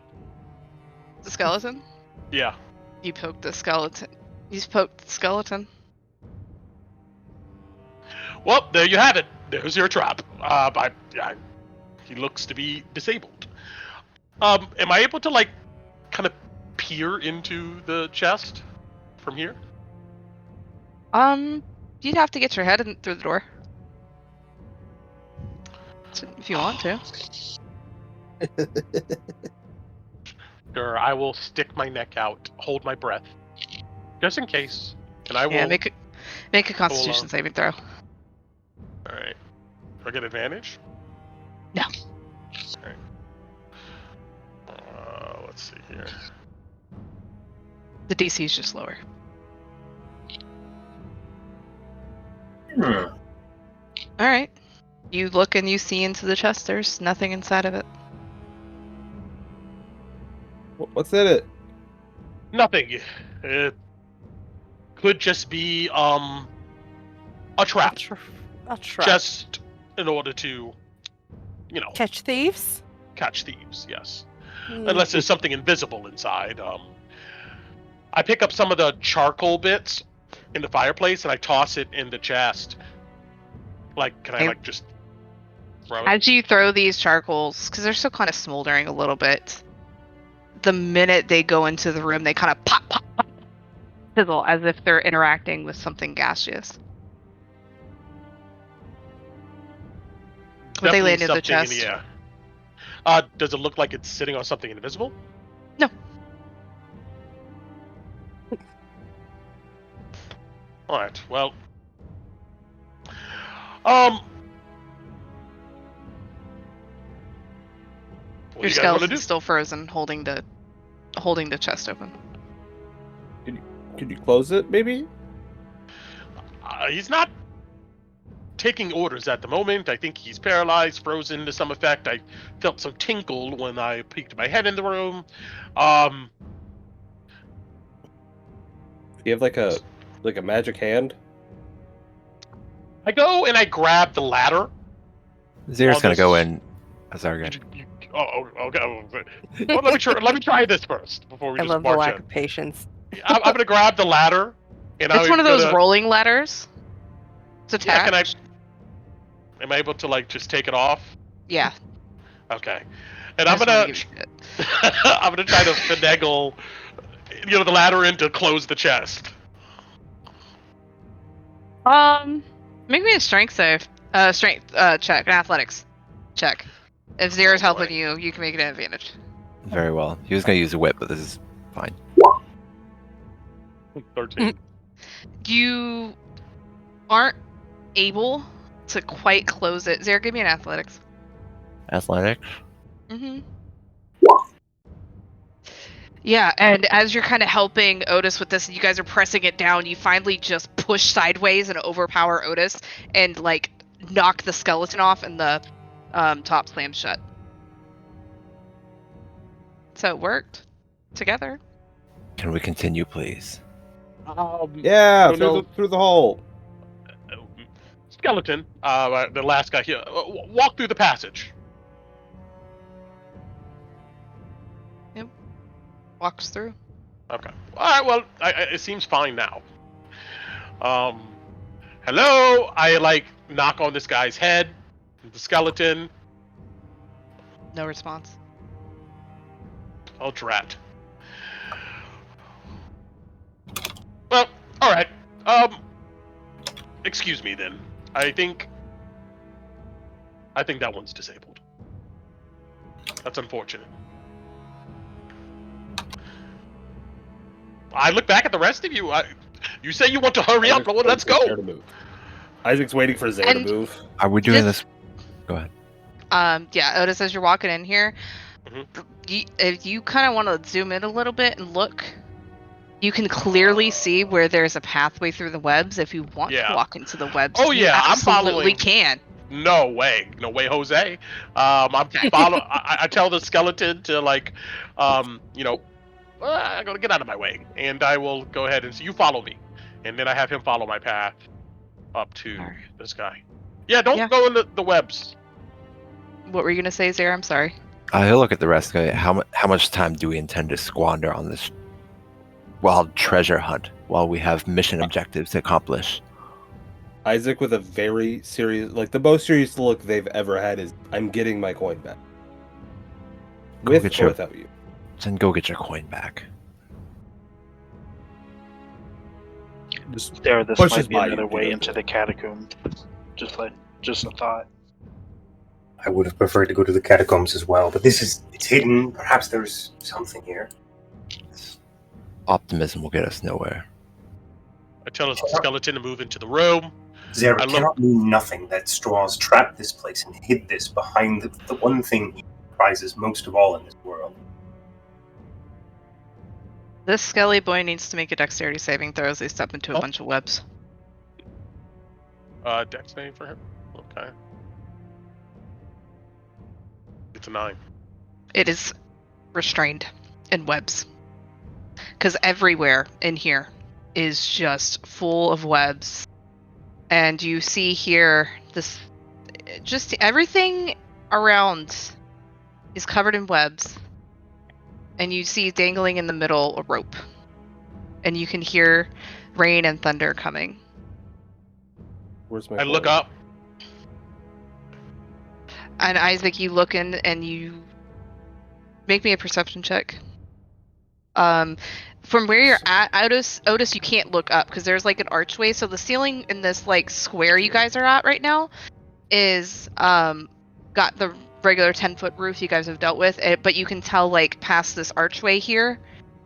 The skeleton. Yeah. You poked the skeleton. You poked the skeleton. Well, there you have it. There's your trap. He looks to be disabled. Am I able to kind of peer into the chest from here? You'd have to get your head in through the door. If you want to. Sure, I will stick my neck out, hold my breath, just in case, and I will. Yeah, make a Constitution saving throw. All right. Do I get advantage? No. All right. Let's see here. The DC is just lower. Hmm. All right. You look and you see into the chest. There's nothing inside of it. What's in it? Nothing. It could just be a trap. A trap. Just in order to, Catch thieves? catch thieves. Yes. Hmm. Unless there's something invisible inside. I pick up some of the charcoal bits in the fireplace and I toss it in the chest. Can I just throw it? As you throw these charcoals, because they're still kind of smoldering a little bit, the minute they go into the room, they kind of pop, pop, pop, sizzle as if they're interacting with something gaseous. But they land in the Something chest. the air. Does it look like it's sitting on something invisible? No. All right. Well. What do Your you guys want to do? skeleton's still frozen, holding the chest open. Could you close it, maybe? He's not taking orders at the moment. I think he's paralyzed, frozen to some effect. I felt some tinkle when I peeked my head in the room. You have like a magic hand? I go and I grab the ladder. Zer's Oh, gonna this go is- in. Oh, sorry, go ahead. Okay. Well, let me try this first before we I just love the march lack in. of patience. I'm gonna grab the ladder, and It's I'm one of those gonna- rolling ladders. It's Yeah, attached. am I able to like just take it off? Yeah. Okay. And I I'm just wanted gonna to give you shit. I'm gonna try to finagle, the ladder in to close the chest. Make me a strength check, an athletics check. If Zera's Oh, boy. helping you, you can make it an advantage. Very well. He was gonna use a whip, but this is fine. 13. You aren't able to quite close it. Zera, give me an athletics. Athletics. Mm-hmm. Yeah, and as you're kind of helping Otis with this, you guys are pressing it down. You finally just push sideways and overpower Otis, and like knock the skeleton off, and the top slams shut. So it worked together. Can we continue, please? Yeah, No. through the hole. Skeleton, the last guy here. Walk through the passage. Walks through. Okay. All right. Well, it seems fine now. Hello. I like knock on this guy's head. The skeleton. No response. Oh, drat. Well, all right. Excuse me then. I think that one's disabled. That's unfortunate. I look back at the rest of you. You say you want to hurry up. Well, let's go. Zera to move. Isaac's waiting for Zera to And- move. Are we doing Just- this? Go ahead. Yeah, Otis, as you're walking in here, Mhm. if you kind of want to zoom in a little bit and look, you can clearly see where there's a pathway through the webs. If you want Yeah. to walk into the webs, Oh, you yeah, I'm absolutely following. can. No way, Jose. I tell the skeleton to like, I'm gonna get out of my way, and I will go ahead and you follow me, and then I have him follow my path up to Alright. this guy. Yeah, don't Yeah. go in the webs. What were you gonna say, Zara? I'm sorry. He'll look at the rest. Go, how much time do we intend to squander on this wild treasure hunt while we have mission objectives to accomplish? Isaac with a very serious, like the most serious look they've ever had is, I'm getting my coin back. Go With get or your- without you. Then go get your coin back. There, this Pushes might be by another you, way you know. into the catacomb. Just a thought. I would have preferred to go to the catacombs as well, but it's hidden. Perhaps there's something here. Optimism will get us nowhere. I tell the skeleton to move into the room. Zara, I it look- cannot mean nothing that Straw's trapped this place and hid this behind the one thing he prizes most of all in this world. This skelly boy needs to make a dexterity saving throw as they step into a Oh. bunch of webs. Dex name for him. Okay. It's a 9. It is restrained in webs. Because everywhere in here is just full of webs. And you see here this, just everything around is covered in webs. And you see dangling in the middle a rope. And you can hear rain and thunder coming. Where's my I look coin? up. And Isaac, you look in and you make me a perception check. From where you're at, Otis, you can't look up because there's like an archway. So the ceiling in this like square you guys are at right now is got the regular 10-foot roof you guys have dealt with, but you can tell like past this archway here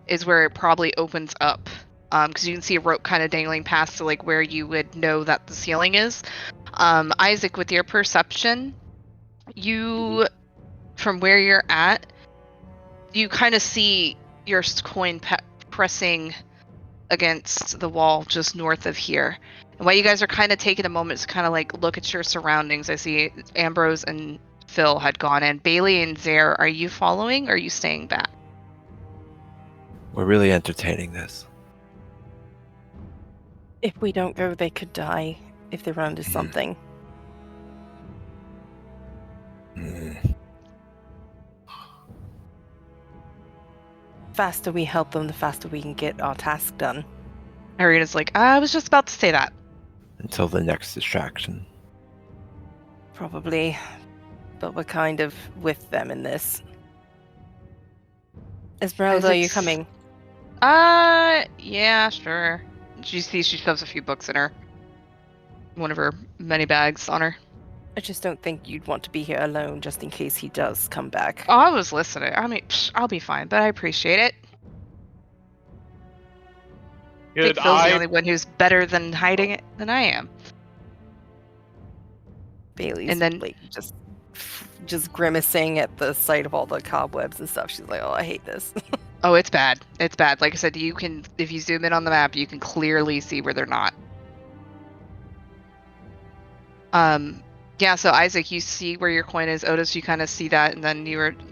is where it probably opens up. Because you can see a rope kind of dangling past to like where you would know that the ceiling is. Isaac, with your perception, you, from where you're at, you kind of see your coin pressing against the wall just north of here. And while you guys are kind of taking a moment to kind of like look at your surroundings, I see Ambrose and Phil had gone in. Bailey and Zare, are you following or are you staying back? We're really entertaining this. If we don't go, they could die if they run into something. Faster we help them, the faster we can get our task done. Irina's like, I was just about to say that. Until the next distraction. Probably. But we're kind of with them in this. Esmeralda, are you Isaac's- coming? Yeah, sure. You see she shoves a few books in her. One of her many bags on her. I just don't think you'd want to be here alone just in case he does come back. Oh, I was listening. I mean, I'll be fine, but I appreciate it. I think Good. Phil's the only one who's better than hiding it than I am. Bailey's And then- like just grimacing at the sight of all the cobwebs and stuff. She's like, "Oh, I hate this." Oh, it's bad. It's bad. Like I said, you can, if you zoom in on the map, you can clearly see where they're not. Yeah, so Isaac, you see where your coin is. Otis, you kind of see that, and then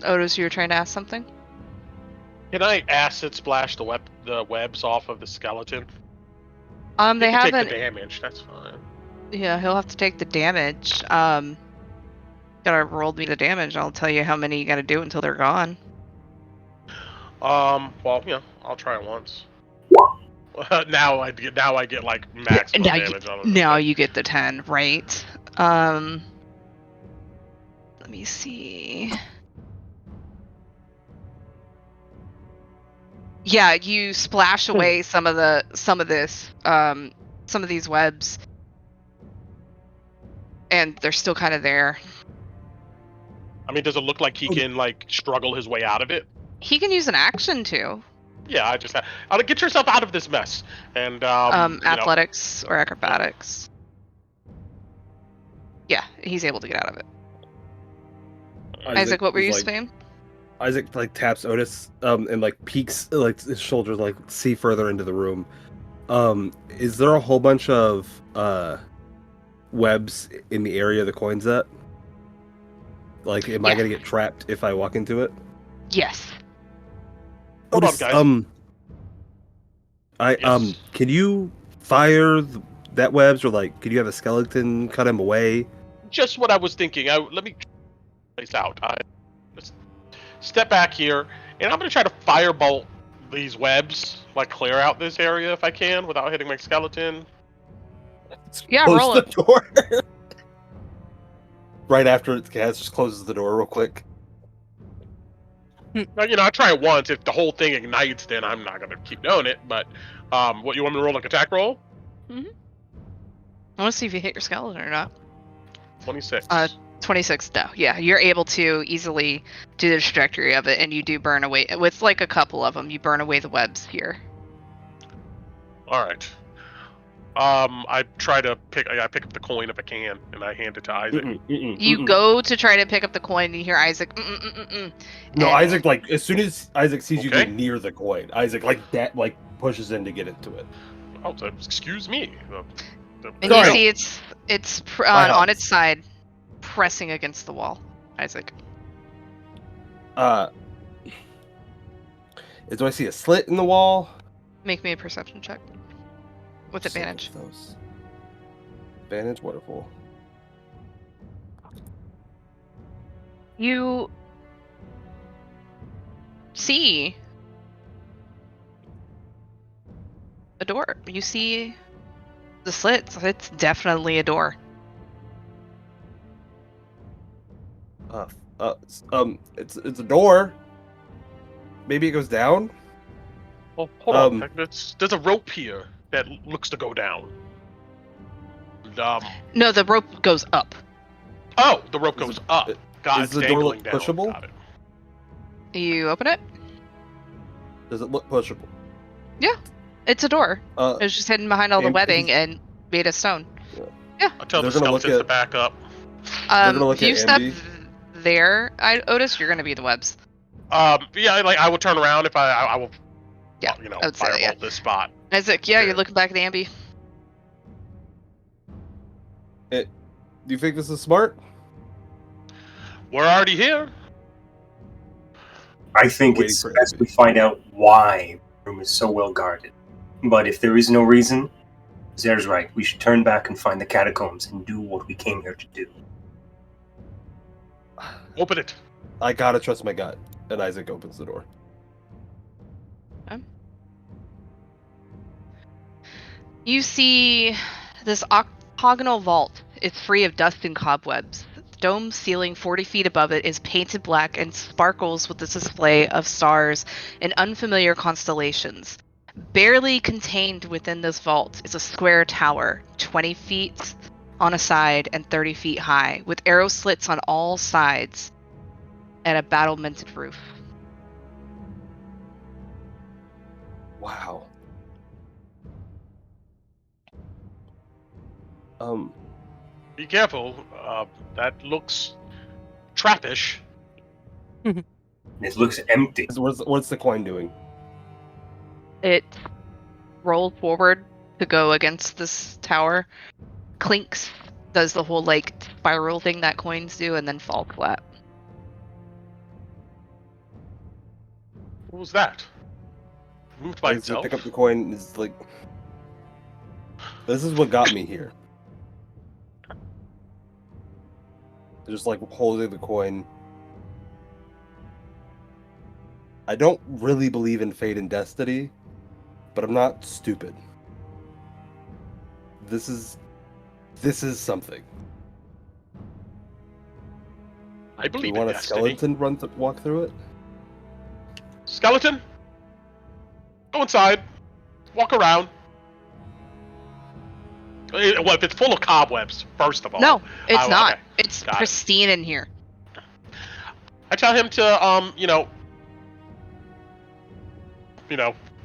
Otis, you were trying to ask something? Can I acid splash the webs off of the skeleton? They You can take haven't. the damage. That's fine. Yeah, he'll have to take the damage. Gotta roll me the damage. I'll tell you how many you gotta do until they're gone. Well, I'll try it once. now I get like maximum Now damage on it. Now you get the 10, right? Let me see. Yeah, you splash away some of these webs, and they're still kind of there. I mean, does it look like he can like struggle his way out of it? He can use an action too. Yeah, I'll get yourself out of this mess. And you know, Athletics or acrobatics. Yeah, he's able to get out of it. Isaac, what were you saying? Isaac like taps Otis and like peeks like his shoulders like see further into the room. Is there a whole bunch of webs in the area the coin's at? Like, am I gonna get trapped if I walk into it? Yes. Hold on, Otis, guys. Yes. Can you fire that webs, or like, could you have a skeleton cut him away? Just what I was thinking. Let me place out. I just step back here, and I'm gonna try to firebolt these webs, like clear out this area if I can without hitting my skeleton. Yeah, Close roll the it. door. Right after it's cast, just closes the door real quick. Now, I try it once. If the whole thing ignites, then I'm not gonna keep doing it. But what, you want me to roll like attack roll? I want to see if you hit your skeleton or not. 26. 26, no. Yeah, you're able to easily do the trajectory of it, and you do burn away, with like a couple of them, you burn away the webs here. All right. I try to pick up the coin if I can, and I hand it to Isaac. You go to try to pick up the coin, and you hear Isaac, No, and- Isaac, like, as soon as Isaac sees you Okay. get near the coin, Isaac, like, that, like, pushes in to get into it. Oh, so, excuse me. And Sorry. you see it's My on hands. its side, pressing against the wall. Isaac. Do I see a slit in the wall? Make me a perception check. With advantage. Those. Advantage, wonderful. You see a door. You see the slits. It's definitely a door. It's a door. Maybe it goes down. Well, hold on. There's a rope here that looks to go down. And, No, the rope goes up. oh, the rope Is goes it- up. God, is it's the door dangling look down. pushable? Got it. You open it. Does it look pushable? It's a door. Uh, It's just hidden behind all the and- webbing and made of stone. I tell the They're gonna look skeletons to at- back up. gonna look If you at step Ambi. there, Otis, you're gonna be the webs. Yeah, like I will turn around if I will. Yeah, I would say that, firebolt this spot. Isaac, yeah, Sure. you're looking back at Ambi. Do you think this is smart? We're already here. I think Waiting it's for best we find out why the room is so well guarded. But if there is no reason, Zare's right. We should turn back and find the catacombs and do what we came here to do. Open it. I gotta trust my gut. And Isaac opens the door. You see this octagonal vault. It's free of dust and cobwebs. The dome ceiling 40 feet above it is painted black and sparkles with this display of stars and unfamiliar constellations. Barely contained within this vault is a square tower, 20 feet on a side and 30 feet high, with arrow slits on all sides and a battlemented roof. Wow. Be careful. That looks trappish. It looks empty. What's the coin doing? It rolls forward to go against this tower, clinks, does the whole like spiral thing that coins do, and then fall flat. What was that? Moved by I itself? pick up the coin and it's like, this is what got me here. Just like holding the coin. I don't really believe in fate and destiny, but I'm not stupid. This is something. I Do believe you want in a destiny. skeleton walk through it? Skeleton? Go inside. Walk around. Well, if it's full of cobwebs, first of all. No, it's Oh, not. okay. It's Got it. pristine in here. I tell him to,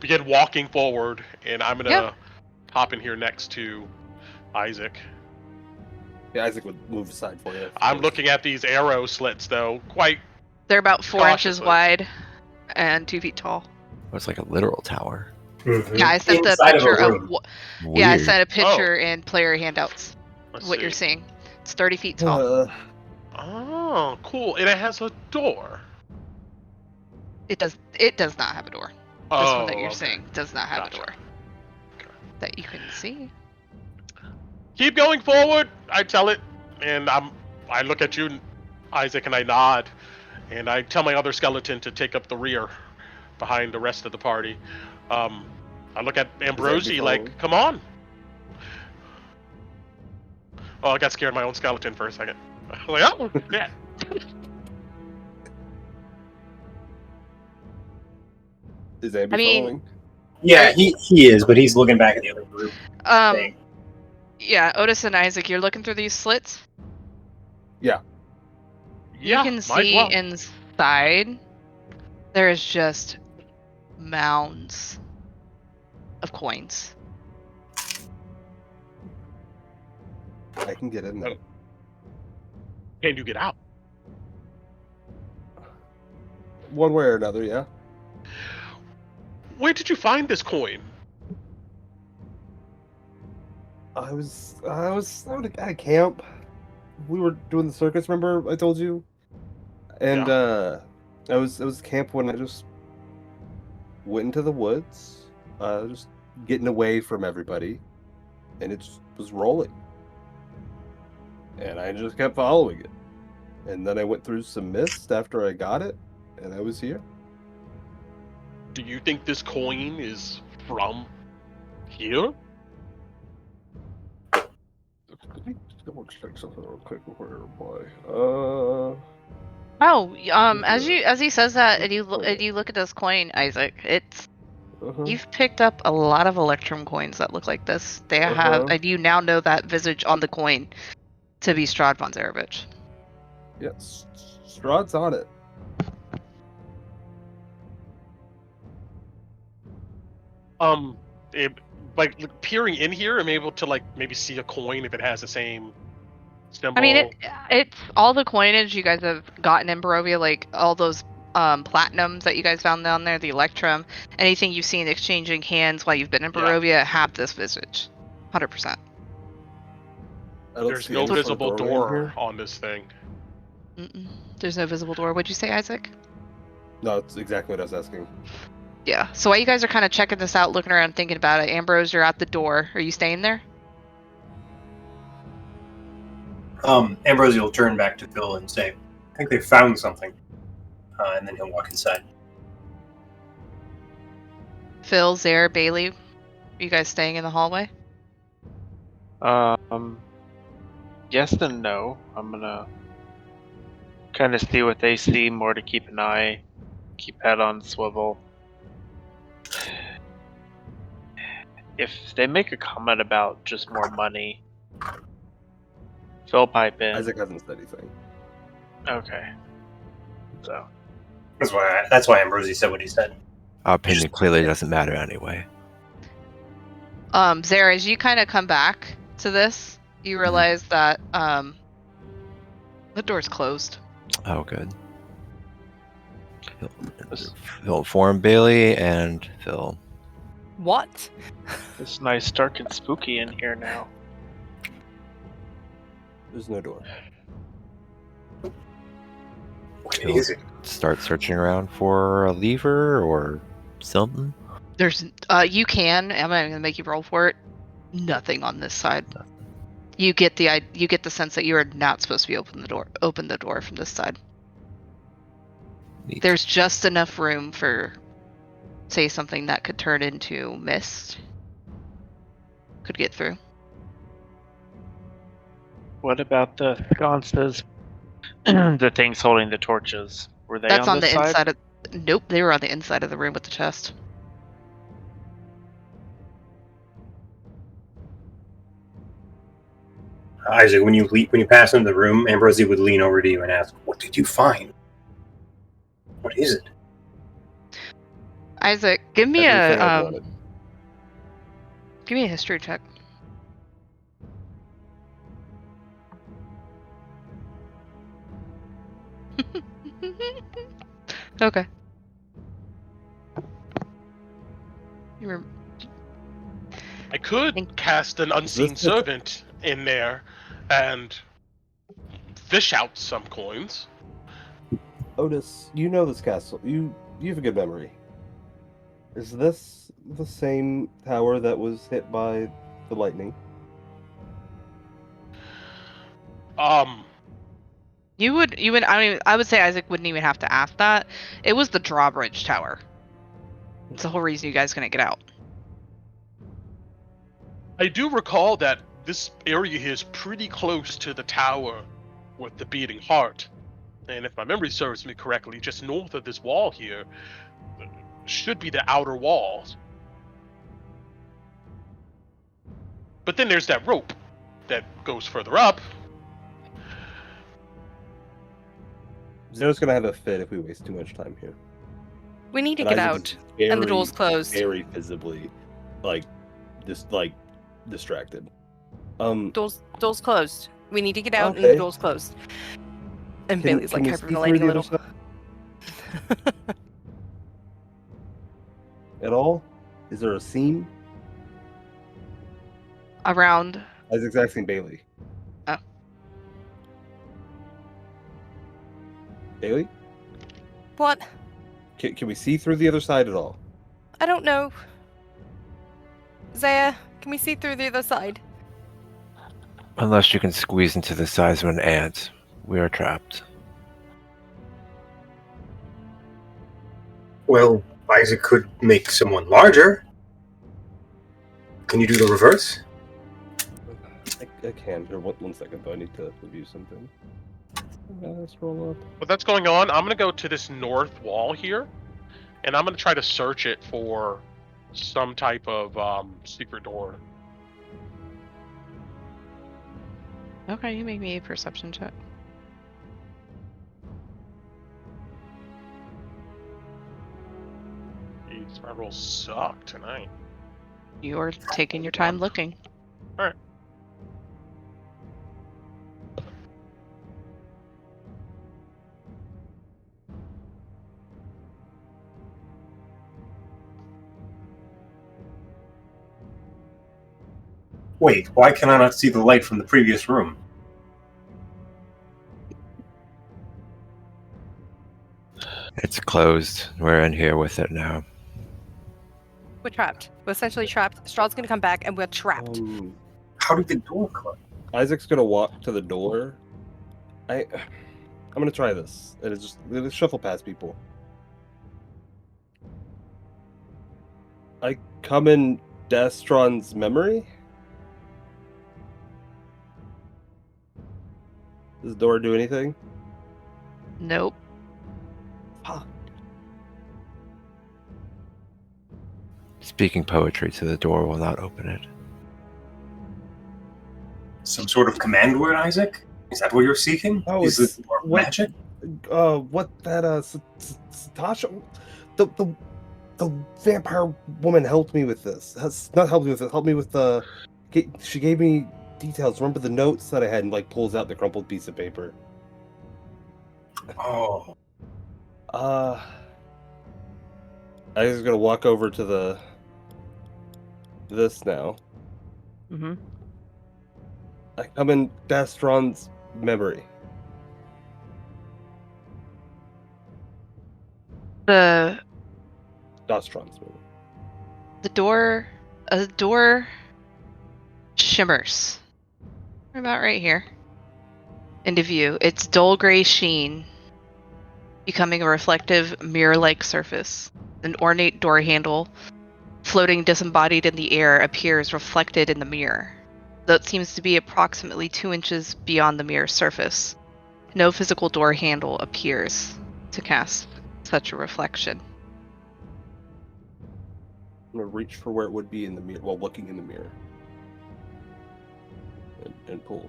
begin walking forward, and I'm gonna hop in here next to Isaac. Yeah, Isaac would move aside for you. I'm looking at these arrow slits, though, quite. They're about 4 inches Cautiously. wide and 2 feet tall. It's like a literal tower. Mhm. Yeah, I sent the Inside picture a of. room. Yeah, I Weird. sent a picture in player handouts. Let's What you're see. seeing. It's 30 feet tall. Oh, cool. And it has a door. It does not have a door. This Oh, one that you're okay. seeing does not have Gotcha. a door. That you can see. Keep going forward, I tell it, and I look at you, Isaac, and I nod, and I tell my other skeleton to take up the rear, behind the rest of the party. I look at Ambrosi like, come on. Oh, I got scared of my own skeleton for a second. I was like, oh, yeah. Is Ambi I mean- following? Yeah, he is, but he's looking back at the other group. thing. Yeah, Otis and Isaac, you're looking through these slits. Yeah, You can might as see well. inside. There's just mounds of coins. I can get in there. Can you get out? One way or another, yeah. Where did you find this coin? I was at a camp. We were doing the circus, remember I told you? And I was camp when I just went into the woods, just getting away from everybody, and it just was rolling. And I just kept following it. And then I went through some mist after I got it, and I was here. Do you think this coin is from here? Let me double check something real quick before I reply. As he says that, and you look at this coin, Isaac, it's Uh-huh. you've picked up a lot of Electrum coins that look like this. They have, and you now know that visage on the coin to be Stradh von Zarevich. Yes, Strahd's on it. Like peering in here, I'm able to like maybe see a coin if it has the same symbol. I mean, it's all the coinage you guys have gotten in Barovia, like all those platinums that you guys found down there, the Electrum, anything you've seen exchanging hands while you've been in Barovia have this visage, 100%. There's no visible door on this thing. There's no visible door. What'd you say, Isaac? No, it's exactly what I was asking. Yeah. So while you guys are kind of checking this out, looking around, thinking about it, Ambrose, you're at the door. Are you staying there? Ambrosia will turn back to Phil and say, I think they found something. And then he'll walk inside. Phil, Zare, Bailey, are you guys staying in the hallway? Yes and no. I'm gonna kind of see what they see, more to keep an eye, keep head on swivel. If they make a comment about just more money, Phil pipe in. Isaac hasn't said anything. Okay. So. That's why Ambrosia said what he said. Our opinion clearly doesn't matter anyway. Zare, as you kind of come back to this, you realize that the door's closed. Oh, good. He'll inform Bailey and Phil. What? It's nice, dark, and spooky in here now. There's no door. Is it? Start searching around for a lever or something. There's you can. I'm not gonna make you roll for it. Nothing on this side. You get the sense that you are not supposed to be open the door from this side. Neat. There's just enough room for, say, something that could turn into mist. Could get through. What about the sconces? The things holding the torches. Were they That's on the this side? inside of. Nope, they were on the inside of the room with the chest. Isaac, when you pass into the room, Ambrosia would lean over to you and ask, "What did you find? What is it?" Isaac, give me Everything I a wanted. give me a history check. Okay. I could cast an unseen This- servant in there and fish out some coins. Otis, you know this castle. You have a good memory. Is this the same tower that was hit by the lightning? I would say Isaac wouldn't even have to ask that. It was the drawbridge tower. It's the whole reason you guys couldn't get out. I do recall that this area here is pretty close to the tower with the beating heart. And if my memory serves me correctly, just north of this wall here should be the outer walls. But then there's that rope that goes further up. Zero's gonna have a fit if we waste too much time here. We need to And get Isaac's out. And the very, door's closed. Very visibly, distracted. Door's closed. We need to get out and Okay. the door's closed. And Bailey's like we see through hyperventilating a the little. other side at all? Is there a seam? Around. Isaac's asking Bailey. Oh. Bailey? What? Can we see through the other side at all? I don't know. Zaya, can we see through the other side? Unless you can squeeze into the size of an ant, we are trapped. Well, Isaac could make someone larger. Can you do the reverse? I can. Here, one second, though. I need to review something. Let's roll up. But that's going on. I'm gonna go to this north wall here, and I'm gonna try to search it for some type of secret door. Okay, you make me a perception check. Jeez, my rolls suck tonight. You're taking your time looking. Alright. Wait, why can I not see the light from the previous room? It's closed. We're in here with it now. We're trapped. We're essentially trapped. Strahd's gonna come back, and we're trapped. How did the door close? Isaac's gonna walk to the door. I'm gonna try this. And it's just shuffle past people. I come in Dastron's memory. Does the door do anything? Nope. Fuck. Speaking poetry, so the door will not open it. Some sort of command word, Isaac? Is that what you're seeking? Oh, Is it's it more what- magic? What that Satasha, the vampire woman helped me with this. Not helped me with it. Helped me with the. She gave me details. Remember the notes that I had, and like pulls out the crumpled piece of paper. Oh. I was gonna walk over to this now. Mm-hmm. I come in Dastron's memory. The Dastron's memory. a door shimmers. About right here. Into view. Its dull gray sheen becoming a reflective mirror-like surface. An ornate door handle, floating disembodied in the air, appears reflected in the mirror, though it seems to be approximately 2 inches beyond the mirror surface. No physical door handle appears to cast such a reflection. I'm gonna reach for where it would be in the mirror while looking in the mirror. And pull.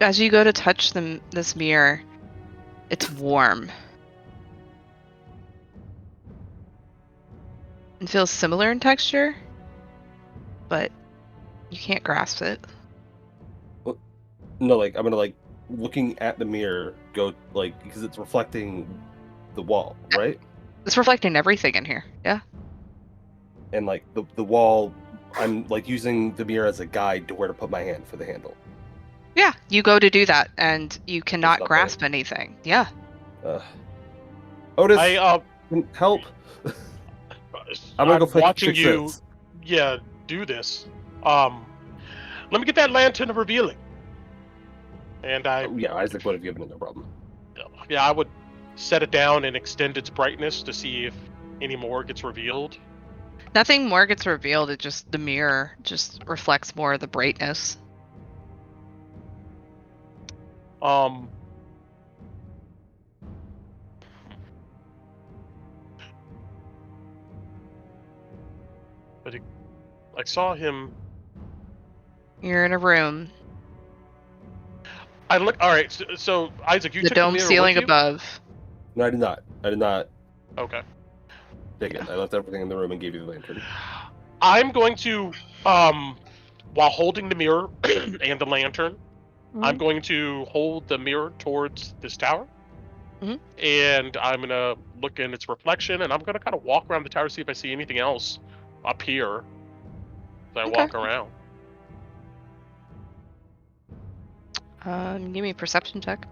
As you go to touch this mirror, it's warm. It feels similar in texture, but you can't grasp it. No, like I'm gonna like looking at the mirror, go like because it's reflecting the wall, right? It's reflecting everything in here. Yeah. And like the wall, I'm like using the mirror as a guide to where to put my hand for the handle. Yeah, you go to do that, and you cannot not grasp anything. Yeah. Otis, help! I'm gonna go fix watching you, this. yeah, do this. Let me get that lantern to reveal it. And Yeah, Isaac would have given it no problem. yeah, I would set it down and extend its brightness to see if any more gets revealed. Nothing more gets revealed. It just the mirror just reflects more of the brightness. But I saw him. You're in a room. I look. All right. So Isaac, you The took dome the mirror ceiling with you? above. No, I did not Okay. take it. I left everything in the room and gave you the lantern. I'm going to, while holding the mirror and the lantern, I'm going to hold the mirror towards this tower. And I'm going to look in its reflection, and I'm going to kind of walk around the tower to see if I see anything else up here as I walk around. Give me a perception check.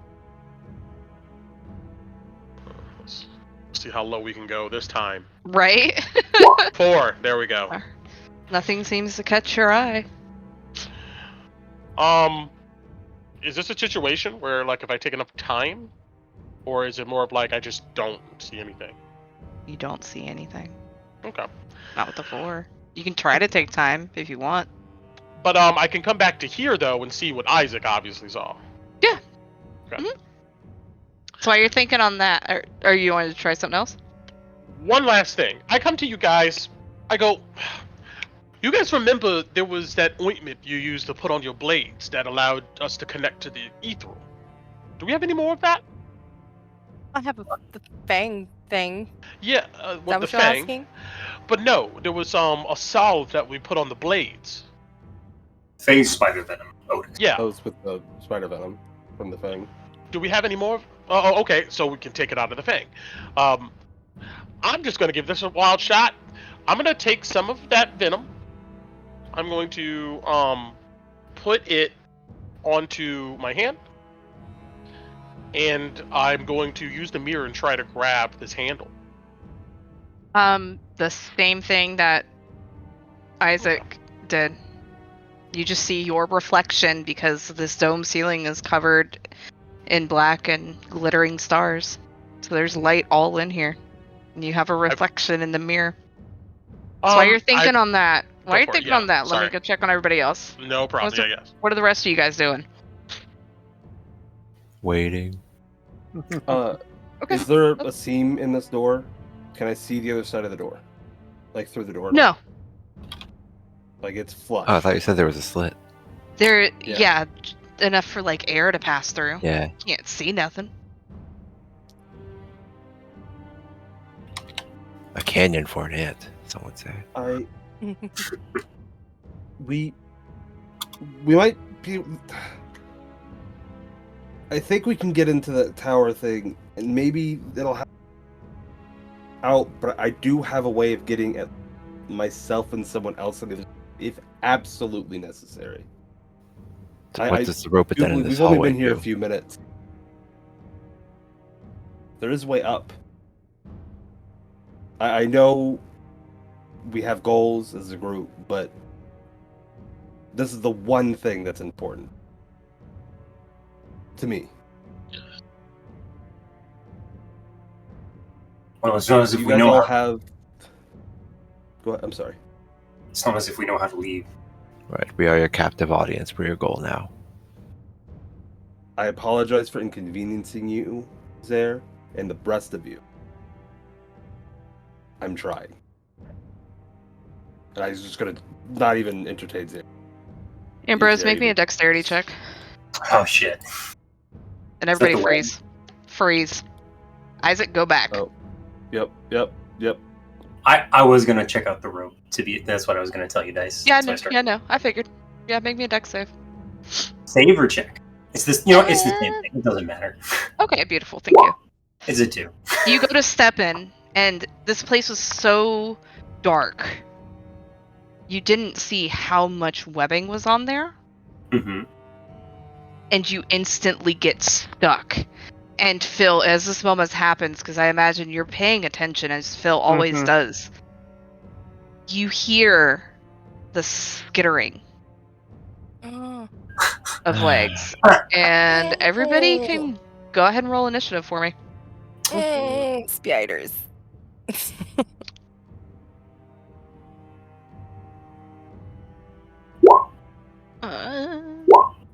Let's see how low we can go this time. Right? 4. There we go. Nothing seems to catch your eye. Is this a situation where, like, if I take enough time, or is it more of like I just don't see anything? You don't see anything. Okay. Not with the 4. You can try to take time if you want. But I can come back to here though and see what Isaac obviously saw. Yeah. Okay. So while you're thinking on that, or you wanted to try something else? One last thing. I come to you guys. I go. You guys remember there was that ointment you used to put on your blades that allowed us to connect to the ethereal? Do we have any more of that? I have the fang thing. Yeah, Is with that the what you're fang. asking? But no, there was a salve that we put on the blades. Phase spider venom. Otis. Yeah. That was with the spider venom from the fang. Do we have any more? Oh, okay. So we can take it out of the fang. I'm just going to give this a wild shot. I'm going to take some of that venom. I'm going to put it onto my hand. And I'm going to use the mirror and try to grab this handle. The same thing that Isaac did. You just see your reflection because this dome ceiling is covered in black and glittering stars. So there's light all in here. And you have a reflection in the mirror. That's why you're thinking on that. Why are you thinking on that? Let me go check on everybody else. No problem. Yeah, yes. What are the rest of you guys doing? Waiting. Okay. Is there a seam in this door? Can I see the other side of the door? Like through the door? No. Like it's flush. Oh, I thought you said there was a slit. There, yeah, enough for like air to pass through. Yeah. Can't see nothing. A canyon for an ant, some would say. We might be. I think we can get into the tower thing, and maybe it'll have out. But I do have a way of getting at myself and someone else if absolutely necessary. What does the rope at the end of this We've only hallway been here do? a few minutes. There is a way up. I know we have goals as a group, but this is the one thing that's important to me. Well, as long as if You we guys know all how, have. Go ahead. I'm sorry. as long as if we know how to leave. Right, we are your captive audience. We're your goal now. I apologize for inconveniencing you, Zare, and the rest of you. I'm trying. And I was just gonna not even entertain Zare. Ambrose, make me a dexterity check. Oh shit! And everybody the freeze. Freeze. Isaac, go back. Oh. Yep. I was gonna check out the rope that's what I was gonna tell you, Dice. Yeah, That's why I no, started. I figured. Yeah, make me a dex save. Save or check? It's this. It's the same thing. It doesn't matter. Okay, beautiful. Thank you. Is it 2? You go to step in, and this place was so dark. You didn't see how much webbing was on there, Mm-hmm. and you instantly get stuck. And Phil, as this moment happens, because I imagine you're paying attention, as Phil always does, you hear the skittering of legs. And everybody can go ahead and roll initiative for me. Spiders.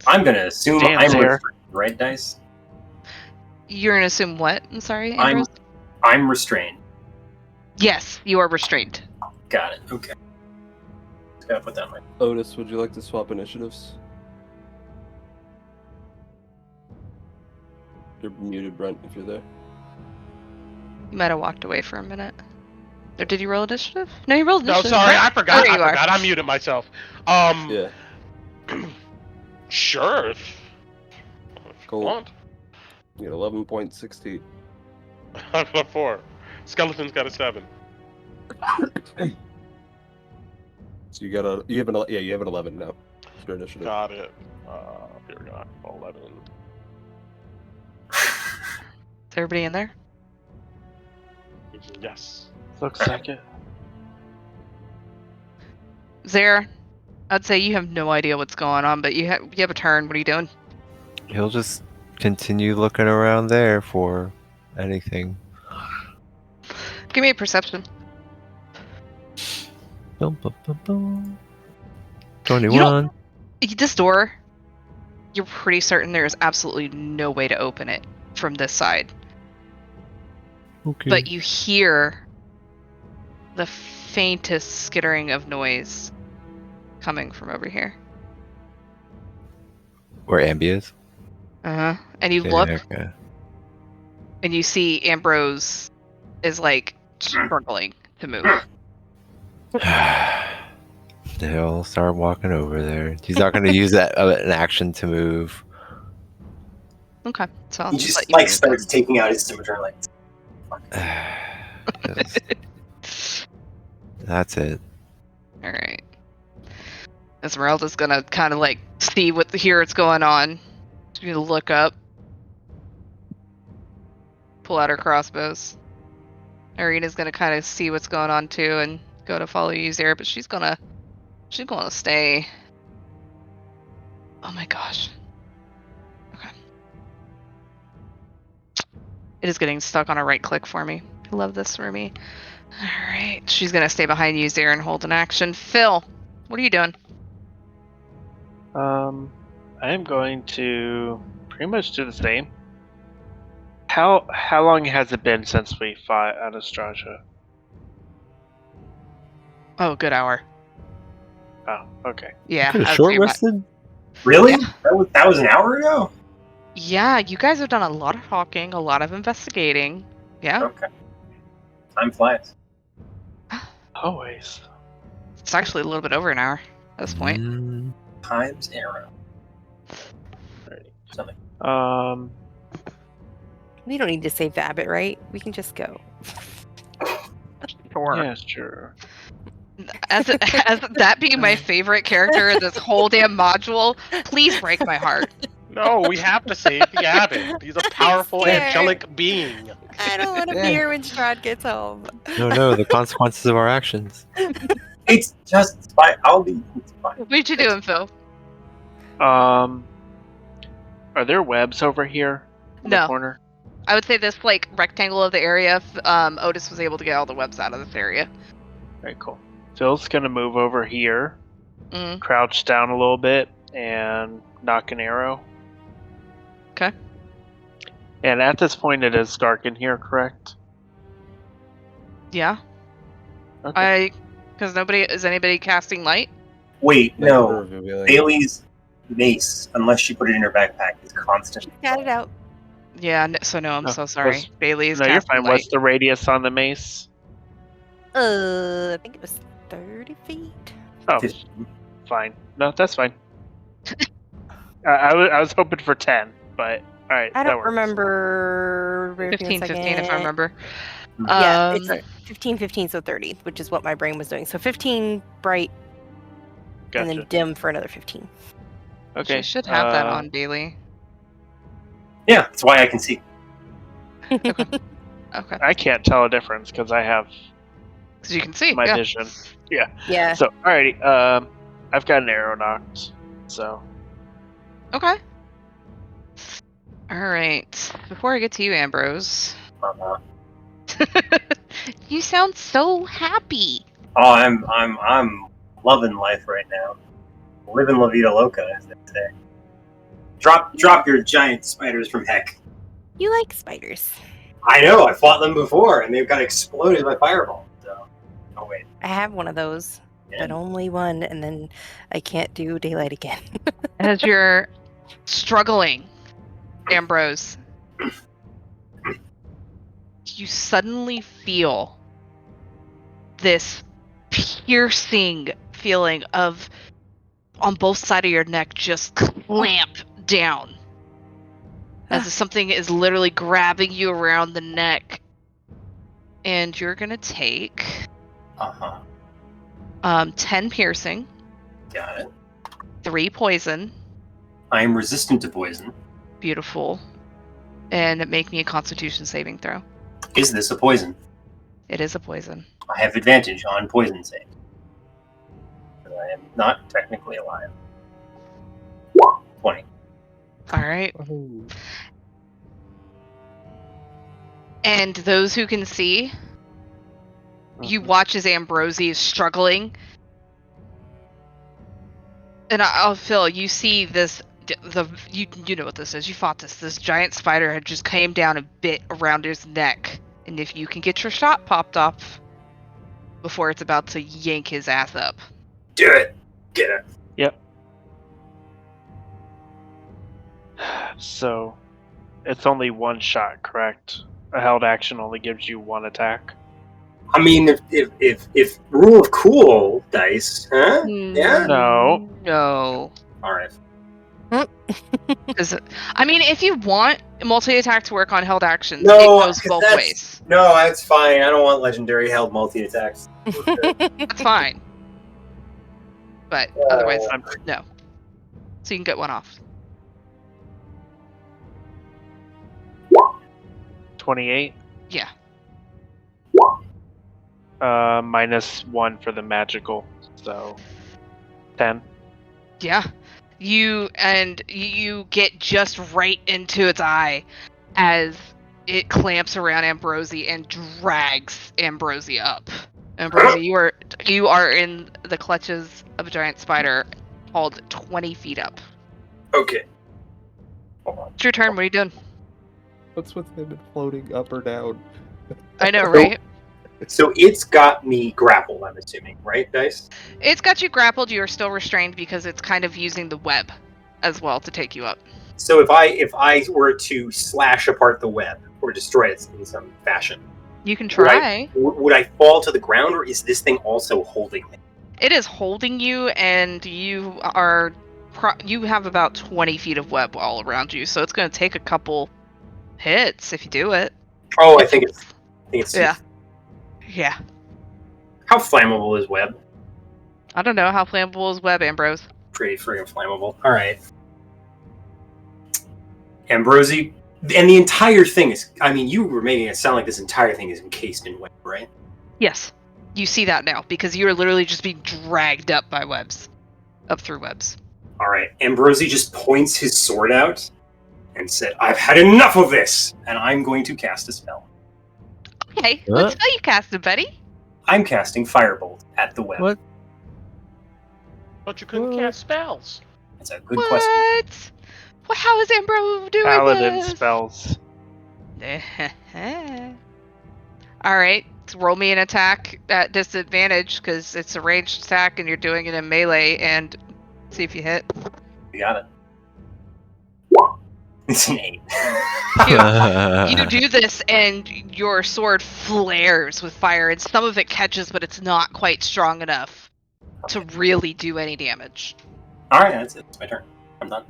I'm gonna assume Damn, I'm Zare. restrained, right, Dice? You're gonna assume what? I'm sorry, Ambrose? I'm restrained. Yes, you are restrained. Got it. Okay. Just gotta put that in my. Otis, would you like to swap initiatives? You're muted, Brent, if you're there. You might have walked away for a minute. Or did you roll initiative? No, you rolled No, initiative. sorry, right? I forgot. There I you are. forgot. I muted myself. Yeah. Sure. If you Cool. want. You get 11.16. I've got 4. Skeleton's got a 7. So you have an 11 now. It's your initiative. Got it. Here we go. 11. Is everybody in there? Yes. Looks like it. Zare, I'd say you have no idea what's going on, but you have a turn. What are you doing? He'll just continue looking around there for anything. Give me a perception. Bum, bum, bum, bum. 21. This door, you're pretty certain there is absolutely no way to open it from this side. Okay. But you hear the faintest skittering of noise coming from over here. Where Ambi is? Uh-huh. And you Yeah, look, okay. and you see Ambrose is, like, struggling to move. He'll start walking over there. He's not going to use that an action to move. Okay, so I'll He just just let you move starts taking out his scimitar like. That's it. Alright. Esmeralda's gonna kind of, like, hear what's going on. She's gonna look up. Pull out her crossbows. Irina's gonna kind of see what's going on too and go to follow you there, but she's gonna stay. Oh my gosh. Okay. It is getting stuck on a right click for me. I love this for me. Alright. She's gonna stay behind you there and hold an action. Phil, what are you doing? I am going to pretty much do the same. How long has it been since we fought Anatrasya? Oh, good hour. Oh, okay. Yeah. Kinda I would short say about- rested. Really? Yeah. That was an hour ago? Yeah, you guys have done a lot of talking, a lot of investigating. Yeah. Okay. Time flies. Always. It's actually a little bit over an hour at this point. Mm, Time's arrow. Something. We don't need to save the abbot, right? We can just go. Sure. Yeah, sure. As that being my favorite character in this whole damn module, please break my heart. No, we have to save the abbot. He's a powerful scared. angelic being. I don't want to be here when Strahd gets home. no, the consequences of our actions. It's just fine. I'll be. It's fine. What you doing, Phil? Are there webs over here? In No. The corner? I would say this like rectangle of the area. Otis was able to get all the webs out of this area. Very cool. Phil's gonna move over here, Mm. crouch down a little bit, and knock an arrow. Okay. And at this point, it is dark in here, correct? Yeah. Okay. Because anybody casting light? Wait, no. Revealing. Bailey's mace, unless she put it in her backpack, is constant. Got it out. Yeah. No, I'm No, so sorry. that's- Bailey is No, you're casting fine. light. What's the radius on the mace? I think it was 30 feet. Oh, 15. fine. No, that's fine. I was hoping for 10, but all right. I that don't works. remember. Bear with me a 15, if I second. remember. Yeah, Um, it's 15, so 30, which is what my brain was doing. So 15 bright, Gotcha. and then dim for another 15. Okay. She should have that on Bailey. Yeah, that's why I can see. Okay. I can't tell a difference because I have Because you can see. my yeah. vision. Yeah. So, alrighty. I've got an arrow knocked. So, Okay. All right. Before I get to you, Ambrose, Uh-huh. you sound so happy. Oh, I'm loving life right now. Living La Vida Loca, as they say. Drop your giant spiders from heck. You like spiders. I know, I fought them before, and they got exploded by fireball. So, oh wait. I have one of those, but only one, and then I can't do daylight again. As you're struggling, Ambrose, you suddenly feel this piercing feeling of on both sides of your neck just clamp down. As if something is literally grabbing you around the neck. And you're gonna take Uh-huh. 10 piercing, Got it. 3 poison, I am resistant to poison. beautiful, and make me a constitution saving throw. Is this a poison? It is a poison. I have advantage on poison save. I am not technically alive. 20. Alright. And those who can see, you watch as Ambrosi is struggling. And I'll Phil, you see this you know what this is. You fought this. This giant spider had just came down and bit around his neck. And if you can get your shot popped off before it's about to yank his ass up. Do it! Get it. so it's only one shot, correct? A held action only gives you one attack. I mean, if rule of cool dice, huh? Yeah? No. No. Alright. I mean, if you want multi-attack to work on held actions, No, it goes 'cause both that's- ways. No, that's fine. I don't want legendary held multi-attacks. That's fine. But otherwise, no. So you can get one off. 28. Yeah. -1 for the magical, so 10. Yeah. You get just right into its eye as it clamps around Ambrosi and drags Ambrosi up. Ambrosi, you are in the clutches of a giant spider hauled 20 feet up. Okay. Hold on. It's your turn. What are you doing? What's with him floating up or down? I know, right? So it's got me grappled, I'm assuming, right, Dice? It's got you grappled. You are still restrained because it's kind of using the web as well to take you up. So if I were to slash apart the web or destroy it in some fashion, You can try. would I fall to the ground, or is this thing also holding me? It is holding you, and you have about 20 feet of web all around you, so it's going to take a couple hits if you do it. Oh, I think it's Yeah. Yeah. How flammable is web? I don't know how flammable is web, Ambrose. Pretty friggin' flammable. All right, Ambrosi, and the entire thing is. I mean, you were making it sound like this entire thing is encased in web, right? Yes. You see that now because you are literally just being dragged up by webs, up through webs. All right, Ambrosi just points his sword out and said, "I've had enough of this, and I'm going to cast a spell. Okay, let's how you cast it, buddy. I'm casting Firebolt at the web." What? But you couldn't cast spells. That's a good question. Well, how is Ambrose doing Paladin this? spells. All right, roll me an attack at disadvantage because it's a ranged attack and you're doing it in melee, and see if you hit. You got it. It's an 8. You do this, and your sword flares with fire, and some of it catches, but it's not quite strong enough to really do any damage. All right, that's it. It's my turn. I'm done.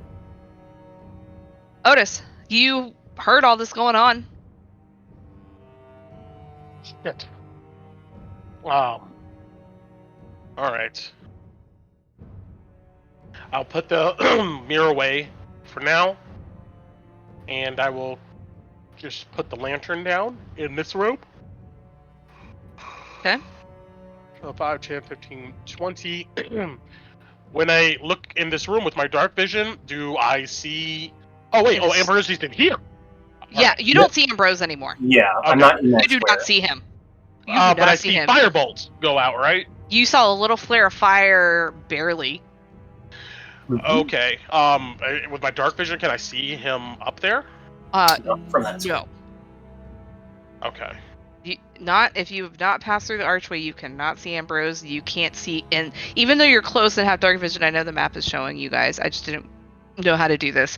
Otis, you heard all this going on. Shit. Wow. All right. I'll put the mirror away for now, and I will just put the lantern down in this room. Okay. So 5, 10, 15, 20. When I look in this room with my dark vision, do I see... Oh, wait. Oh, Ambrosi's in here. Yeah, you don't see Ambrose anymore. Yeah, Okay. I'm not in that You do square. not see him. You do But not I see see him. firebolts go out, right? You saw a little flare of fire, barely. Okay. With my dark vision, can I see him up there? No, from that No. Okay. Not if you have not passed through the archway, you cannot see Ambrose. You can't see, and even though you're close and have dark vision, I know the map is showing you guys. I just didn't know how to do this.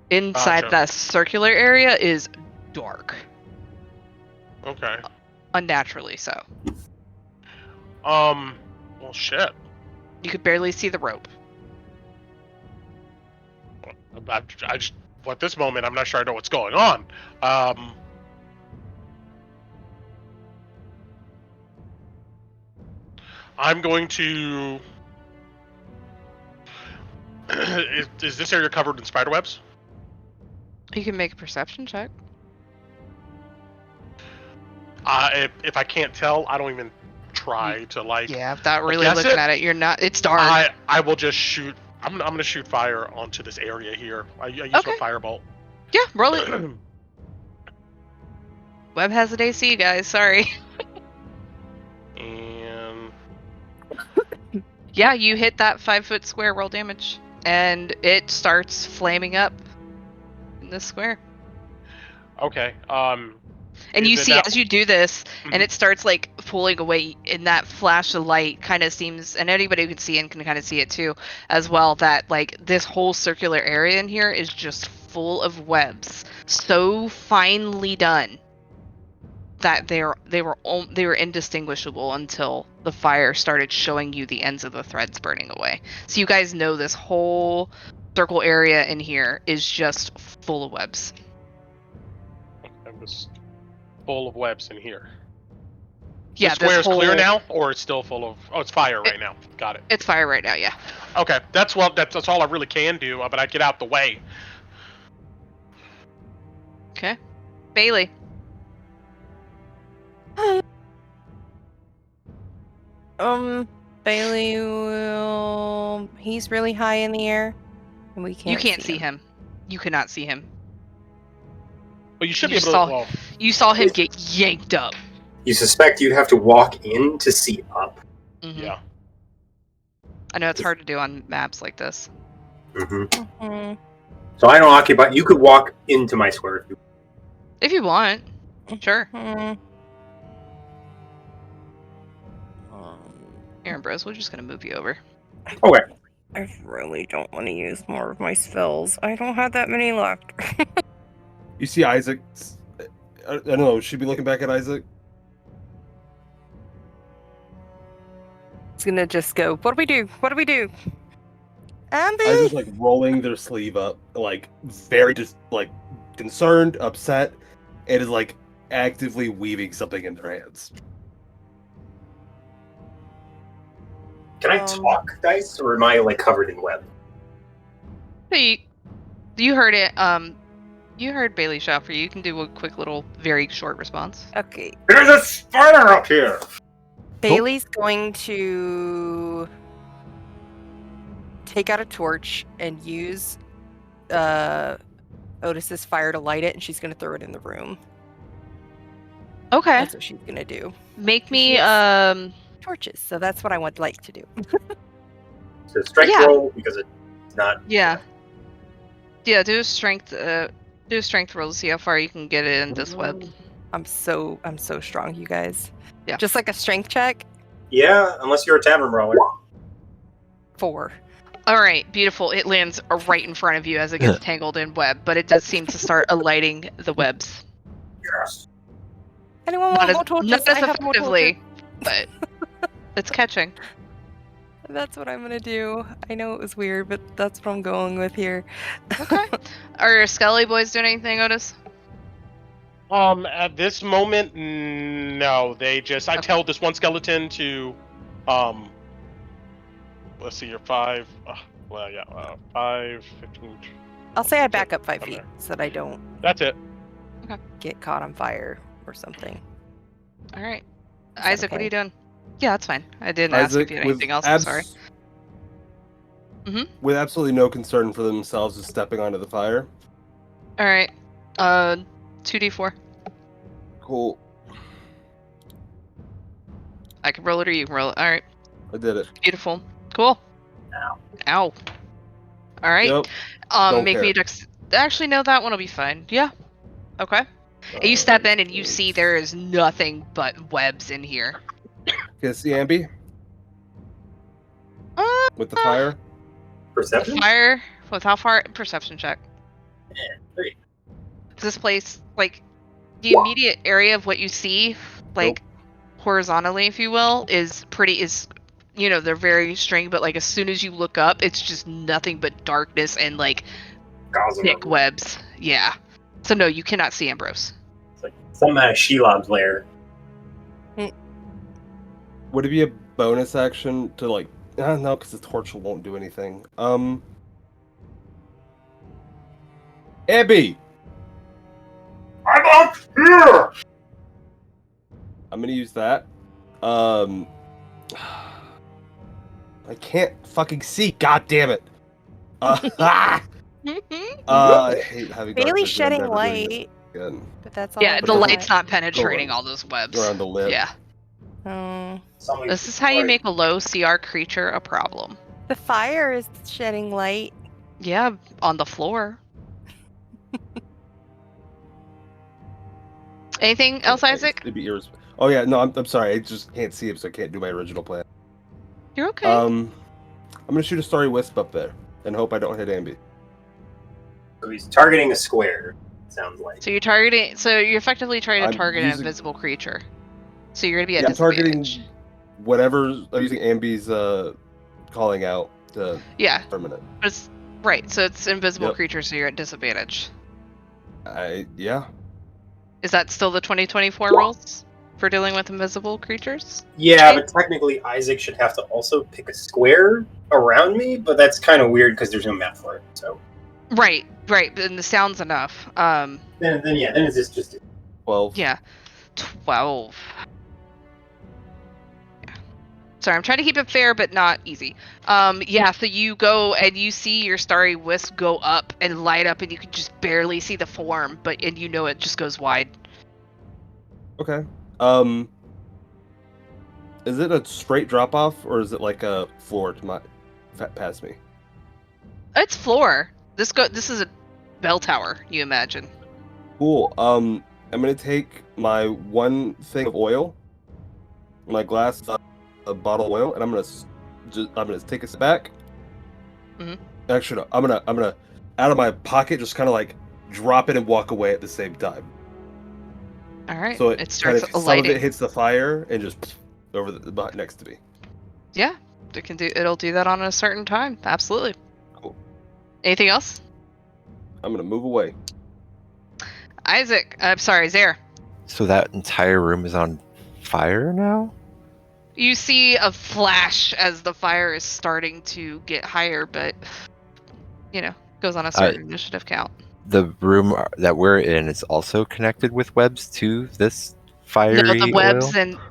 Inside Gotcha. that circular area is dark, Okay. unnaturally so. Well, shit. You could barely see the rope. I just, at this moment, I'm not sure I know what's going on. I'm going to... is this area covered in spider webs? You can make a perception check. If I can't tell, I don't even try to, like... Yeah, without really guess looking it. at it, you're not. It's dark. I will just shoot... I'm going to shoot fire onto this area here. I use Okay. my firebolt. Yeah, roll it. Web has an AC, guys. Sorry. And... Yeah, you hit that 5-foot square, roll damage, and it starts flaming up in this square. Okay. And you Is it see now- as you do this, Mhm. and it starts like pulling away in that flash of light, kind of seems, and anybody who can see and can kind of see it too, as well, that like this whole circular area in here is just full of webs, so finely done that they were indistinguishable until the fire started showing you the ends of the threads burning away. So you guys know this whole circle area in here is just full of webs. It was full of webs in here. Yeah, the square this is clear whole- now, or it's still full of... Oh, it's fire right now. Got it. It's fire right now, yeah. Okay, that's all I really can do, but I get out the way. Okay. Bailey. Bailey will. He's really high in the air, and we can't. You can't see him. You cannot see him. But you should You be able saw- to. Well, You saw him get yanked up. You suspect you'd have to walk in to see up. Mhm. yeah. I know it's hard to do on maps like this. Mm-hmm. Mhm. So I don't occupy. You could walk into my square if you. If you want. Sure. Mhm. Aaron Bros, we're just gonna move you over. Okay. I really don't want to use more of my spells. I don't have that many left. You see Isaac. I don't know. Should be looking back at Isaac. It's gonna just go. What do we do? What do we do? Ambi. Isaac's like rolling their sleeve up, like very just like concerned, upset, and is like actively weaving something in their hands. Can I talk, Dice, or am I like covered in web? Hey, you heard it. You heard Bailey shout for you. You can do a quick little, very short response. Okay. There's a spider up here. Bailey's going to take out a torch and use Otis's fire to light it, and she's going to throw it in the room. Okay. That's what she's going to do. Make me Torches. So that's what I would like to do. So strength Yeah. roll because it's not. Yeah. Yeah, do a strength roll to see how far you can get it in this web. I'm so strong, you guys. Yeah. Just like a strength check. Yeah, unless you're a tavern brawler. 4. Alright, beautiful. It lands right in front of you as it gets tangled in web, but it does seem to start alighting the webs. Yes. Anyone want more torches? Not as I have more effectively, but it's catching. That's what I'm going to do. I know it was weird, but that's what I'm going with here. Okay. Are Skelly boys doing anything, Otis? At this moment, no. They just. I tell this one skeleton to, let's see, you're 5. 5, 15. I'll say I back up 5 Okay. feet so that I don't That's it. get caught on fire or something. Alright. that Isaac, what are okay? you doing? Yeah, that's fine. I didn't ask if you had anything else. I'm sorry. Mhm. With absolutely no concern for themselves, just stepping onto the fire. Alright. 2d4. Cool. I can roll it or you can roll it. Alright. I did it. Beautiful. Cool. Ow. Alright. Yep. Don't Make me a care. dex. Actually, no, that one will be fine. Yeah. Okay. And you step in and you see there is nothing but webs in here. Can see Ambi with the fire. Perception? Fire. With how far? Perception check. Yeah, 3. This place, like, the immediate area of what you see, like, horizontally, if you will, is they're very string, but, like, as soon as you look up, it's just nothing but darkness and, like, Gauze thick webs. Yeah. So, no, you cannot see Ambrose. It's like some Shelob's lair. Would it be a bonus action to like? No, because the torch won't do anything. Abby, I'm up here! I'm gonna use that. I can't fucking see. God damn it. I hate having dark Bailey's vision. I'm shedding never doing this light, again. but that's all. Yeah, I the got. light's not penetrating all those webs. Around the lip. Yeah. Oh. This is how you make a low CR creature a problem. The fire is shedding light. Yeah, on the floor. Anything else, Isaac? It'd be oh yeah, no, I'm sorry. I just can't see him, so I can't do my original plan. You're okay. I'm gonna shoot a starry wisp up there and hope I don't hit Ambi. So he's targeting a square, it sounds like. So you're effectively trying to I'm target an using- invisible creature. So you're gonna be at I'm targeting disadvantage. whatever. I'm using Ambi's calling out to Yeah, permanent. but it's right. So it's invisible Yep. creature, so you're at disadvantage. Yeah. Is that still the 2024 rules for dealing with invisible creatures? Yeah, Okay. but technically Isaac should have to also pick a square around me, but that's kind of weird because there's no map for it. So Right. And the sound's enough. then it's just 12. Yeah. 12. Sorry, I'm trying to keep it fair, but not easy. Yeah, so you go and you see your starry wisp go up and light up, and you can just barely see the form, and you know it just goes wide. Okay. Is it a straight drop off, or is it like a floor to past me? It's floor. This is a bell tower, you imagine. Cool. I'm gonna take my one thing of oil, my glass bottle of oil, and I'm gonna take a step back. Mhm. Actually, no. I'm gonna out of my pocket just kind of like drop it and walk away at the same time. All right. So it starts some of lighting. it hits the fire and just over the next to me. Yeah, it'll do that on a certain time. Absolutely. Cool. Anything else? I'm gonna move away. Isaac, I'm sorry, Zare. So that entire room is on fire now? You see a flash as the fire is starting to get higher, but goes on a certain initiative count. The room that we're in is also connected with webs to this fiery No, oil?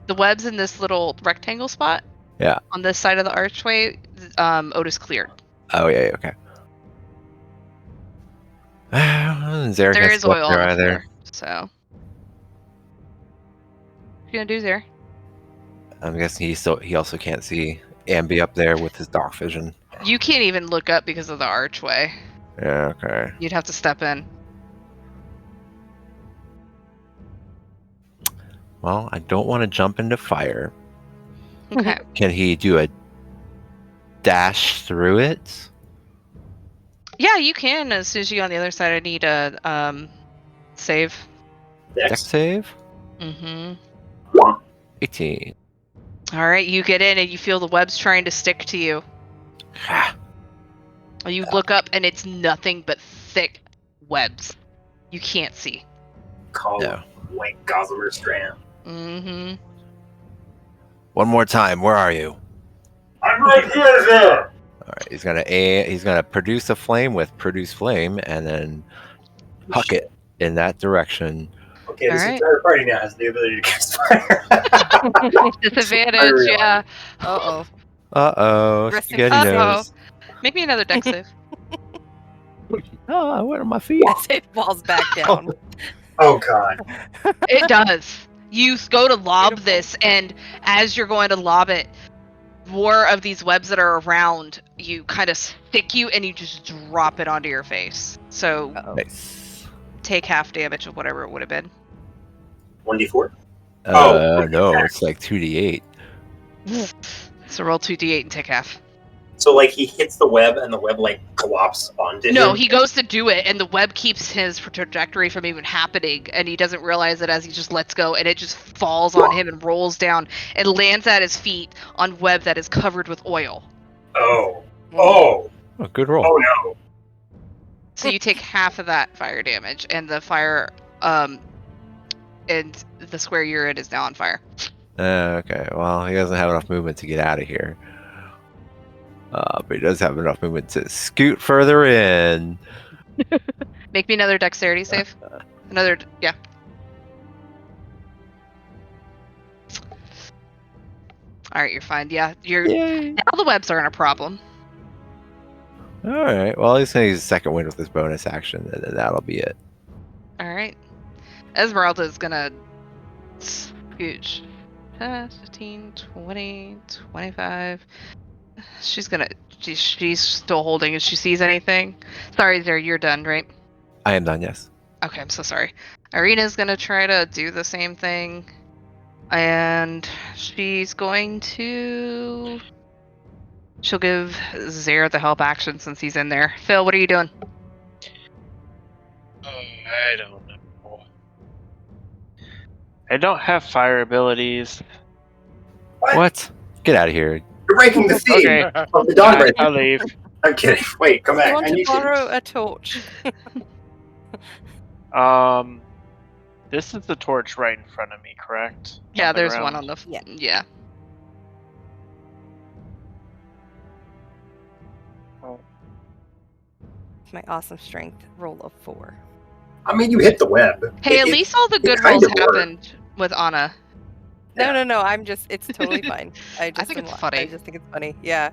the webs in this little rectangle spot. Yeah. On this side of the archway, Otis cleared. Oh yeah, okay. Zare There has is to go oil up there on the either. floor, so. What you gonna do, Zare? I'm guessing he also can't see Ambi up there with his dark vision. You can't even look up because of the archway. Yeah, okay. You'd have to step in. Well, I don't want to jump into fire. Okay. Can he do a dash through it? Yeah, you can. As soon as you get on the other side, I need a save. Dex save? Mm-hmm. 18. All right, you get in and you feel the webs trying to stick to you. You look up and it's nothing but thick webs. You can't see. Call No. White Gossamer Strand. Mm-hmm. One more time, where are you? I'm right here, there. Alright, he's gonna produce a flame with produce flame and then huck it in that direction. Okay, this Alright. entire party now has the ability to cast fire. Disadvantage, yeah. Uh-oh. Uh-oh, Rest in spaghetti peace. nose. Make me another dex save. Oh, what are my feet? As it falls back down. Oh god. It does. You go to lob Beautiful. this, and as you're going to lob it, more of these webs that are around you kind of stick you, and you just drop it onto your face. So Uh-oh. Nice. take half damage of whatever it would have been. 1d4? No, it's like 2d8. So roll 2d8 and take half. So, like, he hits the web and the web, like, glops onto him? No, he goes to do it, and the web keeps his trajectory from even happening, and he doesn't realize it as he just lets go, and it just falls on him and rolls down and lands at his feet on web that is covered with oil. Oh. Oh. Oh, good roll. Oh, no. So you take half of that fire damage, and the fire, and the square you're in is now on fire. Okay, well, he doesn't have enough movement to get out of here. But he does have enough movement to scoot further in. Make me another dexterity save. Yeah. All right, you're fine. Yeah, Yay! now the webs aren't a problem. Alright, well, he's going to use a second wind with his bonus action, and then that'll be it. All right. Esmeralda is gonna scooch. 15, 20, 25. She's still holding. If she sees anything. Sorry, there. You're done, right? I am done, yes. Okay, I'm so sorry. Irina's gonna try to do the same thing. And she's going to... She'll give Zare the help action since he's in there. Phil, what are you doing? I don't know. I don't have fire abilities. What? Get out of here. You're breaking the theme Okay. of the Dawn Breath. I'll leave. I'm kidding. Wait, come I back. want I to need borrow a torch. This is the torch right in front of me, correct? Yeah, On the there's ground? one on the... Yeah. Yeah. It's my awesome strength roll of 4. I mean, you hit the web. Hey, at least all the good rolls kind of worked. happened with Anna. No. I'm just. It's totally fine. I just think am it's la- funny. I just think it's funny. Yeah.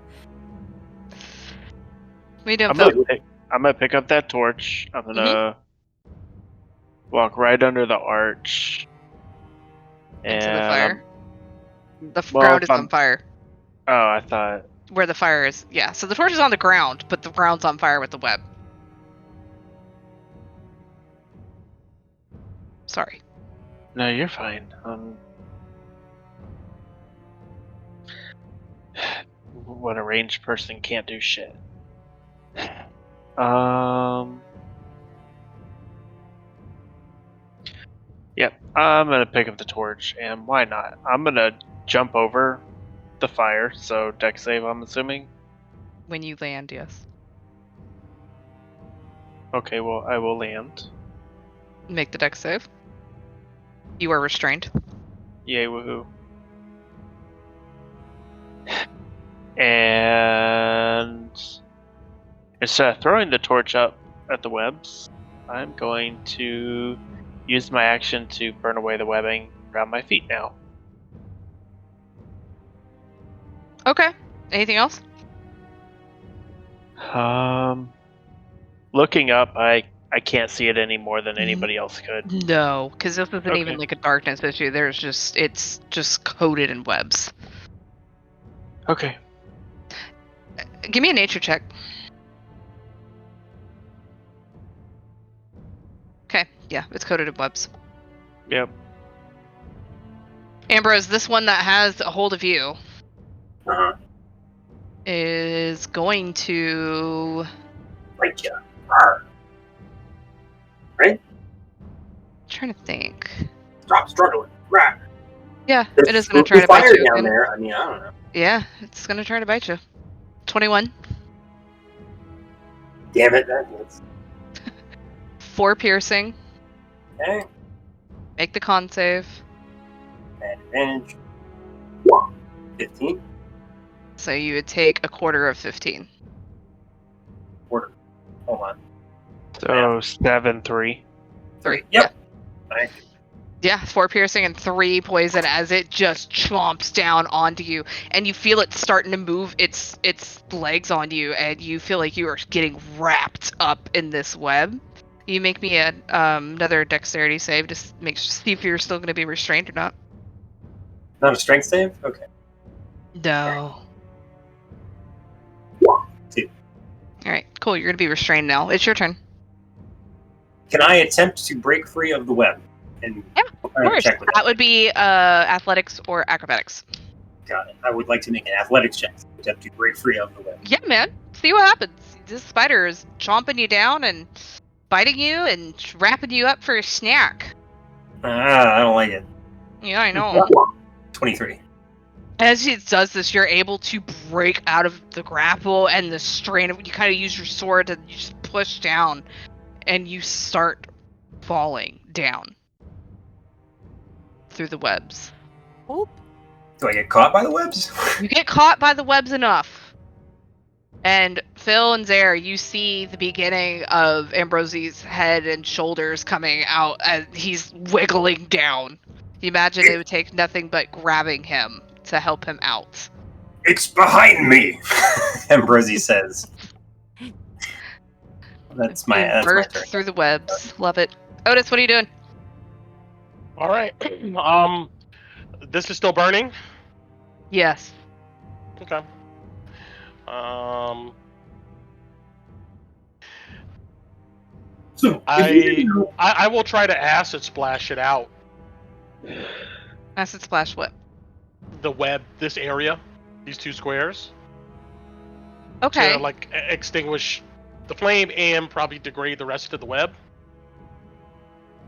What are you doing, I'm Phil? gonna pick up that torch. I'm gonna walk right under the arch. Into the And fire. The well, ground if is on I'm- fire. Oh, I thought. Where the fire is. Yeah, so the torch is on the ground, but the ground's on fire with the web. Sorry. No, you're fine. When a ranged person can't do shit. Yep, I'm gonna pick up the torch, and why not? I'm gonna jump over the fire, so deck save, I'm assuming. When you land, yes. Okay, well, I will land. Make the deck save. You are restrained. Yay, woohoo. And instead of throwing the torch up at the webs, I'm going to use my action to burn away the webbing around my feet now. Okay. Anything else? Looking up, I can't see it any more than anybody else could. No, because this isn't even Okay. like a darkness issue. It's just coated in webs. Okay. Give me a nature check. Okay, yeah, it's coated in webs. Yep. Ambrose, this one that has a hold of you Uh-huh. is going to... Like, yeah. Arr. trying to think. Stop struggling. Right. Yeah, There's it is going to try to fire bite you. down again. there. I mean, I don't know. Yeah, it's going to try to bite you. 21. Damn it, that hits. 4 piercing. Okay. Make the con save. Advantage. 15. So you would take a quarter of 15. Quarter. Hold on. So 7-3. 3. Yep. Nice. Yeah, 4 piercing and 3 poison as it just chomps down onto you, and you feel it starting to move its legs on you, and you feel like you are getting wrapped up in this web. You make me another dexterity save to see if you're still going to be restrained or not. Not a strength save? Okay. No. 2. All right, cool. You're going to be restrained now. It's your turn. Can I attempt to break free of the web? And Yeah, of course. check with That would be athletics or acrobatics. Got it. I would like to make an athletics check to attempt to break free of the web. Yeah, man. See what happens. This spider is chomping you down and biting you and wrapping you up for a snack. I don't like it. Yeah, I know. 23. As it does this, you're able to break out of the grapple and the strain of you kind of use your sword and you just push down and you start falling down through the webs. Oop. Do I get caught by the webs? You get caught by the webs enough. And Phil and Zare, you see the beginning of Ambrosie's head and shoulders coming out as he's wiggling down. You imagine it would take nothing but grabbing him to help him out. It's behind me, Ambrosie says. That's my Burst turn. through the webs. Love it. Otis, what are you doing? All right. This is still burning. Yes. Okay. So, I will try to acid splash it out. Acid splash what? The web, this area, these 2 squares. Okay. To like extinguish the flame and probably degrade the rest of the web.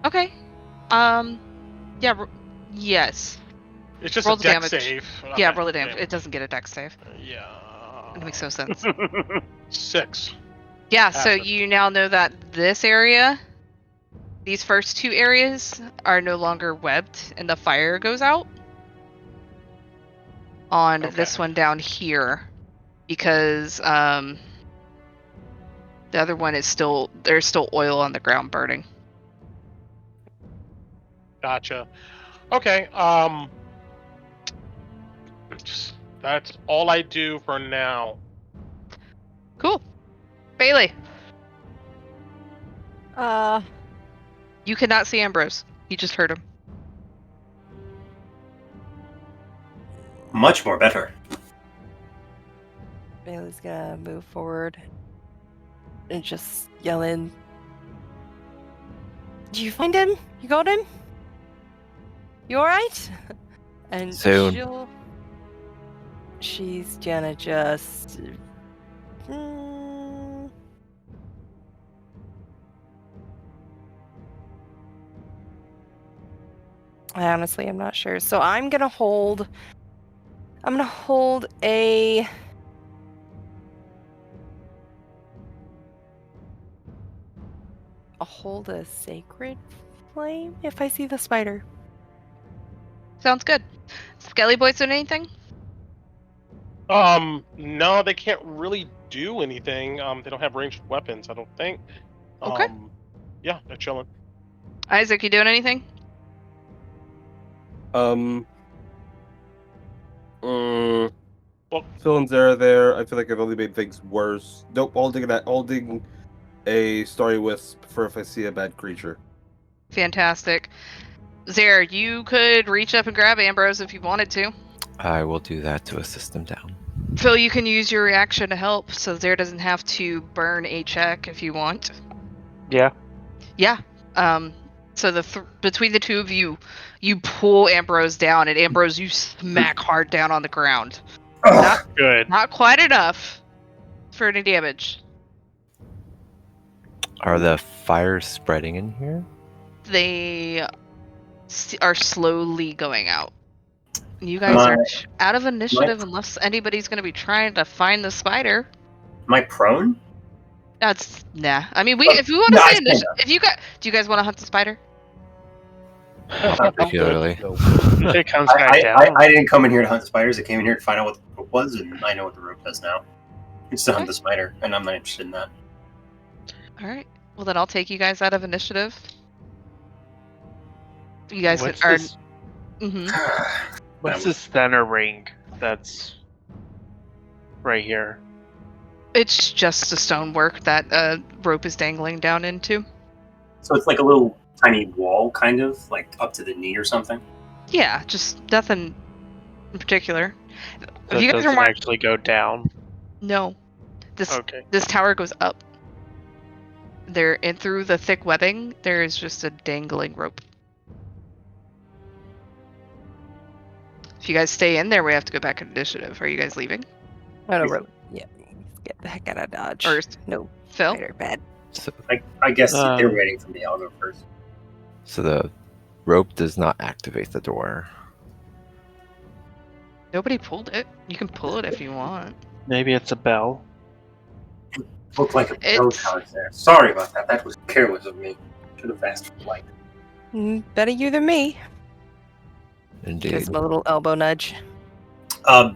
Okay. Yeah. Yes. It's just Roll a the deck damage. save. Yeah. Okay, Roll the damage. It doesn't get a dex save. Yeah. It makes no sense. 6. Yeah. So Acid. you now know that this area, these first 2 areas, are no longer webbed, and the fire goes out on this Okay. one down here, because the other one is still there's still oil on the ground burning. Gotcha. Okay. That's all I do for now. Cool. Bailey, Uh, you cannot see Ambrose. You just heard him. Much more better. Bailey's gonna move forward and just yell in. Did you find him? You got him? You alright? And Soon. she's gonna just... Honestly, I'm not sure. So I'm gonna hold a... I'll hold a sacred flame if I see the spider. Sounds good. Skelly Boys doing anything? No, they can't really do anything. They don't have ranged weapons, I don't think. Okay. Yeah, they're chilling. Isaac, you doing anything? Phil and Zara there. I feel like I've only made things worse. Nope, holding a starry wisp for if I see a bad creature. Fantastic. Zara, you could reach up and grab Ambrose if you wanted to. I will do that to assist him down. Phil, you can use your reaction to help, so Zara doesn't have to burn a check if you want. Yeah. Yeah. So between the two of you, you pull Ambrose down, and Ambrose, you smack hard down on the ground. Good. Not quite enough for any damage. Are the fires spreading in here? They are slowly going out. You guys are out of initiative unless anybody's going to be trying to find the spider. Am I prone? That's nah. I mean, if we want to say initiative, do you guys want to hunt the spider? Not particularly. If it comes back down. I didn't come in here to hunt spiders. I came in here to find out what the rope was, and I know what the rope does now. It's to hunt the spider, and I'm not interested in that. All right. Well, then I'll take you guys out of initiative. You guys What's are. this- Mm-hmm. What's the center ring that's right here? It's just a stonework that rope is dangling down into. So it's like a little tiny wall, kind of, like up to the knee or something? Yeah, just nothing in particular. So If you it guys doesn't are actually go down. No. Okay. This tower goes up. And through the thick webbing, there is just a dangling rope. If you guys stay in there, we have to go back in initiative. Are you guys leaving? No, yeah. Get the heck out of Dodge. Or No, Phil? spider bad. So, I guess they're waiting for me. I'll go first. so the rope does not activate the door. Nobody pulled it. You can pull it if you want. Maybe it's a bell. Looked like a bell tower there. Sorry about that. That was careless of me. Should have asked for light. Better you than me. Indeed. Just a little elbow nudge.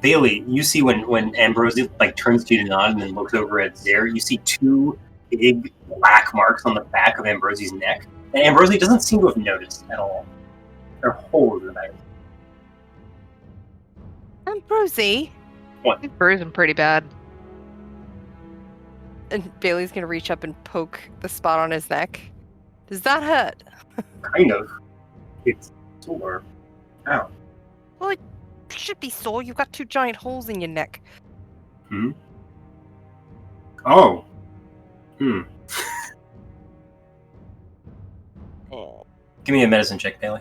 Bailey, you see when Ambrose turns to you to nod and then looks over at Zare, you see two big black marks on the back of Ambrose's neck. And Ambrose doesn't seem to have noticed at all. They're holes in the back. Ambrosie. It's bruising pretty bad. And Bailey's gonna reach up and poke the spot on his neck. Does that hurt? Kind of. It's sore. Ow. Well, it should be sore. You've got two giant holes in your neck. Oh. Give me a medicine check, Bailey.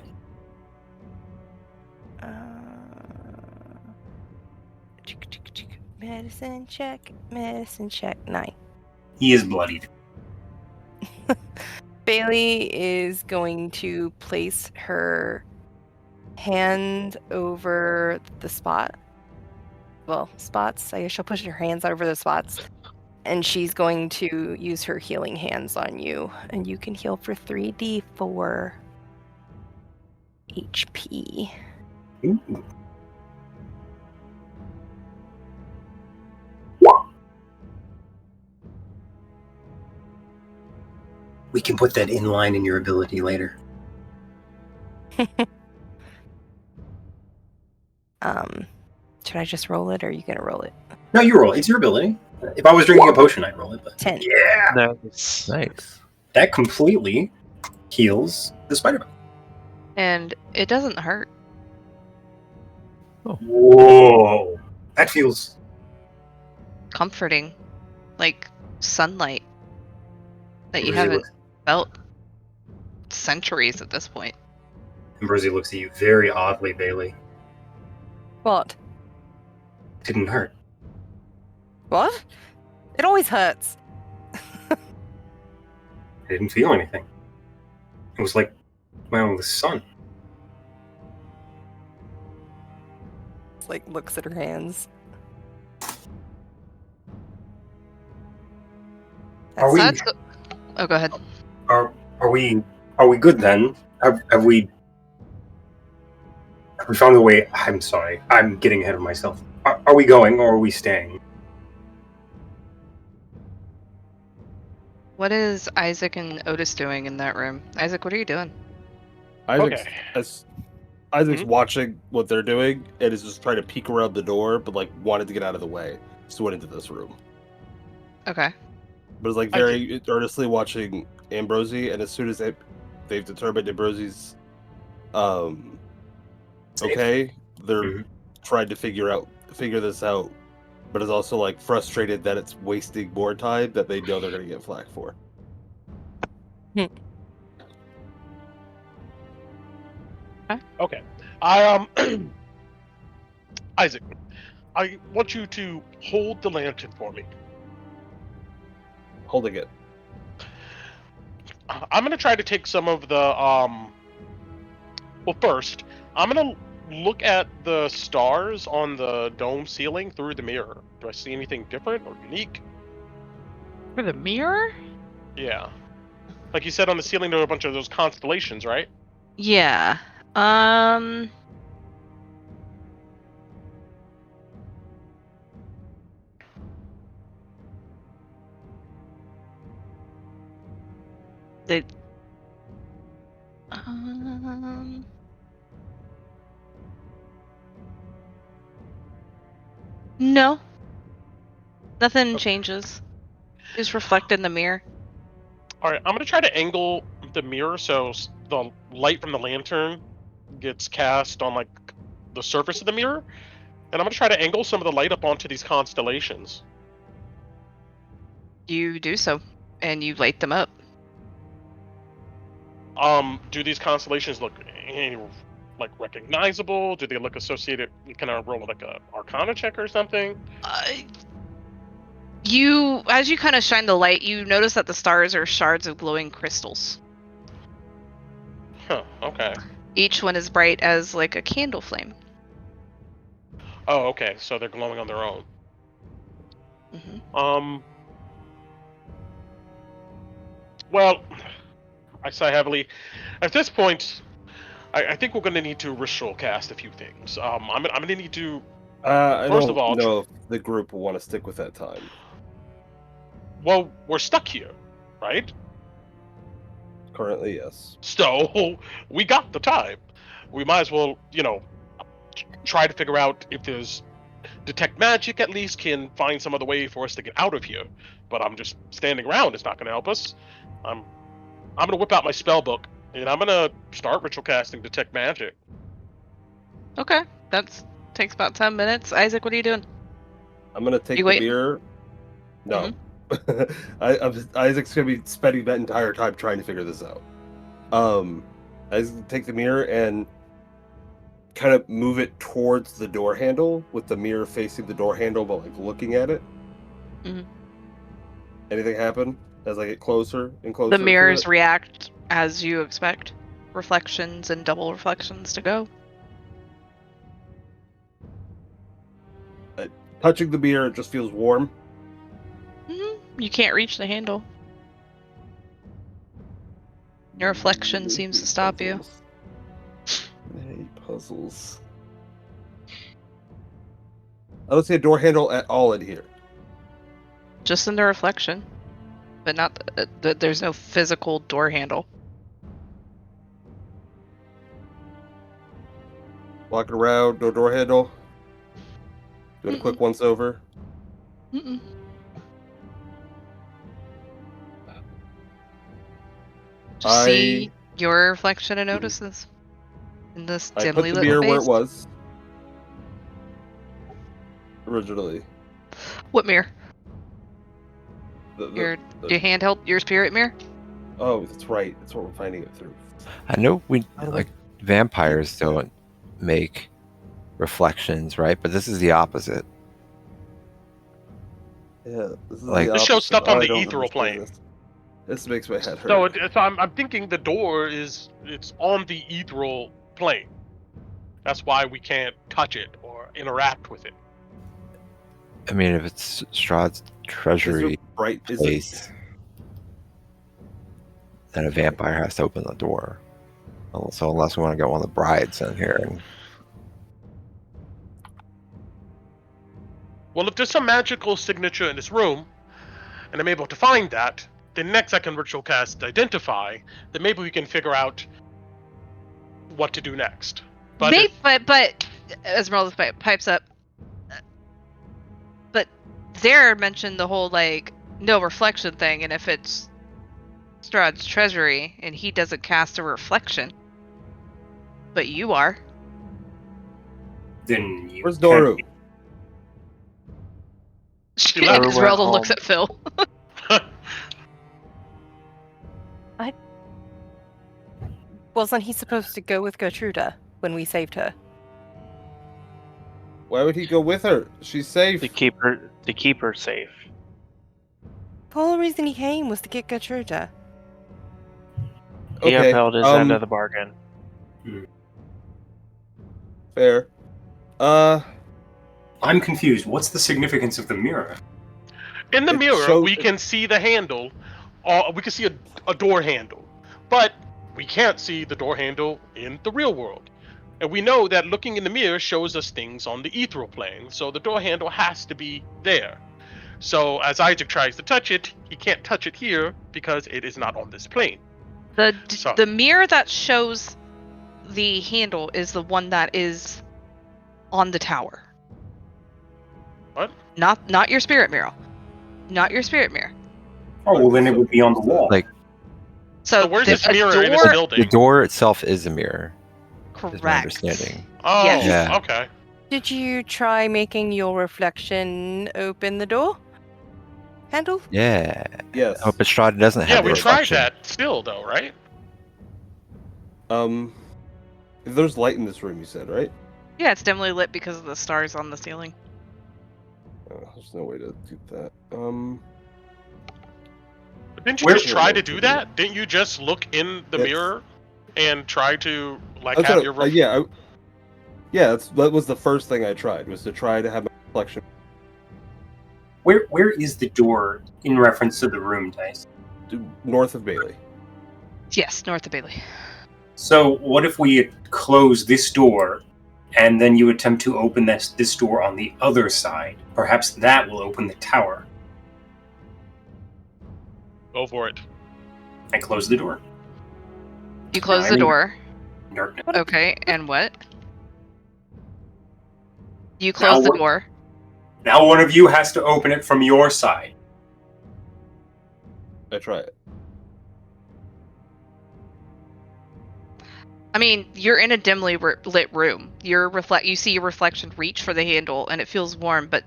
Medicine check. 9. He is bloodied. Bailey is going to place her hand over the spot. Well, spots. I guess she'll push her hands over the spots. And she's going to use her healing hands on you. And you can heal for 3d4 HP. Ooh. We can put that in line in your ability later. Should I just roll it, or are you gonna roll it? No, you roll it. It's your ability. If I was drinking a potion, I'd roll it. But 10. yeah, Nice. that completely heals the spider bite. And it doesn't hurt. Whoa, that feels. Comforting. Like sunlight. That you Ambrosia haven't looks, felt centuries at this point. Ambrosia looks at you very oddly, Bailey. What? Didn't hurt. What? It always hurts. I didn't feel anything. It was like my own son. Like, looks at her hands. Are we? Oh, go ahead. Are we good then? Have we found a way? I'm sorry, I'm getting ahead of myself. Are we going or are we staying? What is Isaac and Otis doing in that room? Isaac, what are you doing? Isaac's watching what they're doing and is just trying to peek around the door, but like wanted to get out of the way. Just went into this room. Okay. But it's like very earnestly watching Ambrosie, and as soon as they've determined Ambrosie's okay, they're trying to figure this out, but is also like frustrated that it's wasting more time that they know they're gonna get flack for. Okay. I Isaac, I want you to hold the lantern for me. Holding it. I'm gonna try to take some of the well, first, I'm gonna look at the stars on the dome ceiling through the mirror. Do I see anything different or unique? For the mirror? Yeah. Like you said, on the ceiling there are a bunch of those constellations, right? Yeah. They. No. Nothing changes. Just reflect in the mirror. Alright, I'm gonna try to angle the mirror so the light from the lantern gets cast on like the surface of the mirror, and I'm gonna try to angle some of the light up onto these constellations. You do so, and you light them up. Do these constellations look like recognizable? Do they look associated? Can I roll like a Arcana check or something? As you kind of shine the light, you notice that the stars are shards of glowing crystals. Huh. Okay. Each one is bright as like a candle flame. Oh, okay. So they're glowing on their own. Mm-hmm. Well, I sigh heavily. At this point, I think we're going to need to ritual cast a few things. I'm going to need to. I First don't of all, know if the group will want to stick with that time. Well, we're stuck here, right? Currently, yes. So we got the time. We might as well, try to figure out if there's detect magic. At least can find some other way for us to get out of here. But I'm just standing around. It's not going to help us. I'm going to whip out my spell book and I'm going to start ritual casting detect magic. Okay, that takes about 10 minutes. Isaac, what are you doing? I'm gonna take the mirror. No, Isaac's gonna be spending that entire time trying to figure this out. Isaac's gonna take the mirror and kind of move it towards the door handle, with the mirror facing the door handle, but like looking at it. Mm-hmm. Anything happen as I get closer and closer? The mirrors react as you expect. Reflections and double reflections to go. Touching the mirror, it just feels warm. Mm-hmm. You can't reach the handle. Your reflection seems to stop you. Hey, puzzles. I don't see a door handle at all in here. Just in the reflection. But not. There's no physical door handle. Walking around, no door handle. Doing a quick once over. Mm-mm. Just see your reflection and notice this in this I put dimly the lit mirror space. where it was originally. What mirror? The, Your handheld, your spirit mirror? Oh, that's right. That's what we're finding it through. I know we How do I- like vampires don't make reflections, right? But this is the opposite. Yeah, this is Like- the This shows opposite. stuff on I the don't ethereal understand plane. This makes my head hurt. So I'm thinking the door it's on the ethereal plane. That's why we can't touch it or interact with it. I mean, if it's Strahd's Is treasury it bright? Is place, it? then a vampire has to open the door. So unless we want to get one of the brides in here, and Well, if there's some magical signature in this room, and I'm able to find that, then next I can ritual cast Identify, then maybe we can figure what to do next. But But Esmeralda pipes up. But Zara mentioned the whole like no reflection thing, and if it's Strahd's treasury and he doesn't cast a reflection, but you are. Then you Where's Doru? left. Esmeralda Home. looks at Phil. Wasn't he supposed to go with Gertruda when we saved her? Why would he go with her? She's safe. To keep her safe. The whole reason he came was to get Gertruda. He Okay, upheld his end of the bargain. Fair. I'm confused. What's the significance of the mirror? In the It mirror, shows- we can see the handle. We can see a door handle, but we can't see the door handle in the real world. And we know that looking in the mirror shows us things on the ethereal plane, so the door handle has to be there. So as Isaac tries to touch it, he can't touch it here because it is not on this plane. The mirror that shows the handle is the one that is on the tower. What? Not your spirit mirror. Not your spirit mirror. Oh, well, then it would be on the wall. Like- So where's this a mirror in this door- building? the door itself is a mirror. Is my Correct. understanding. Oh, Yes. Yeah. okay. Did you try making your reflection open the door handle? Yeah. Yes. Oh, but Strahd doesn't Yeah, have we the tried reflection. that still, though, right? There's light in this room, you said, right? Yeah, it's dimly lit because of the stars on the ceiling. There's no way to do that. But didn't you Where- just try to do that? Didn't you just look in the Yes. mirror and try to like That's have what- your yeah, that was the first thing I tried, was to try to have a reflection Where is the door in reference to the room, Dice? north of Bailey. Yes, north of Bailey. So what if we close this door, and then you attempt to open this door on the other side? Perhaps that will open the tower. Go for it. I close the door. You close I the mean- door. Darkness. Okay, and what? You close the what- door. Now one of you has to open it from your side. I try it. I mean, you're in a dimly lit room. You see your reflection reach for the handle, and it feels warm, but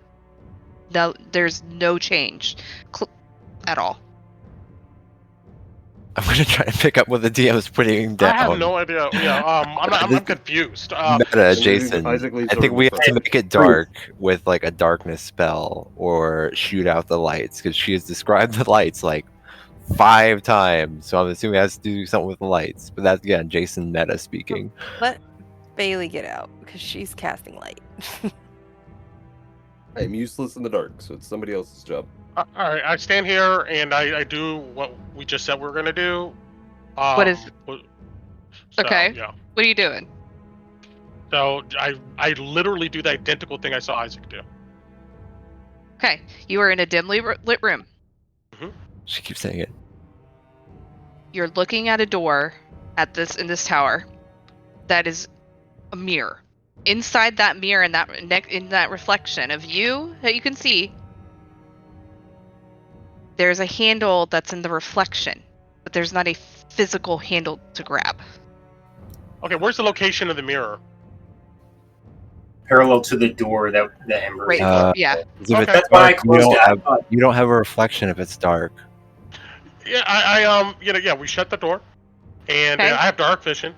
no, there's no change at all. I'm gonna try to pick up what the DM is putting down. I have no idea. Yeah, I'm confused. Meta, Jason. Isaac leaves I the think room we have to first. make it dark with like a darkness spell or shoot out the lights because she has described the lights like 5 times. So I'm assuming it has to do something with the lights. But that's again Jason meta speaking. Let Bailey get out because she's casting light. I'm useless in the dark, so it's somebody else's job. All right, I stand here and I do what we just said we're gonna do. What is- So, Okay. Yeah. What are you doing? So I literally do the identical thing I saw Isaac do. Okay, you are in a dimly lit room. She keeps saying it. You're looking at a door in this tower that is a mirror. inside that mirror in that reflection of you that you can see, there's a handle that's in the reflection, but there's not a physical handle to grab. Okay, where's the location of the mirror? Parallel to the door that Ambrose. Right. Yeah. 'Cause if Okay. it's That's why I dark, you closed don't it. I have- thought, you don't have a reflection if it's dark. Yeah, we shut the door, and Okay. I have dark vision,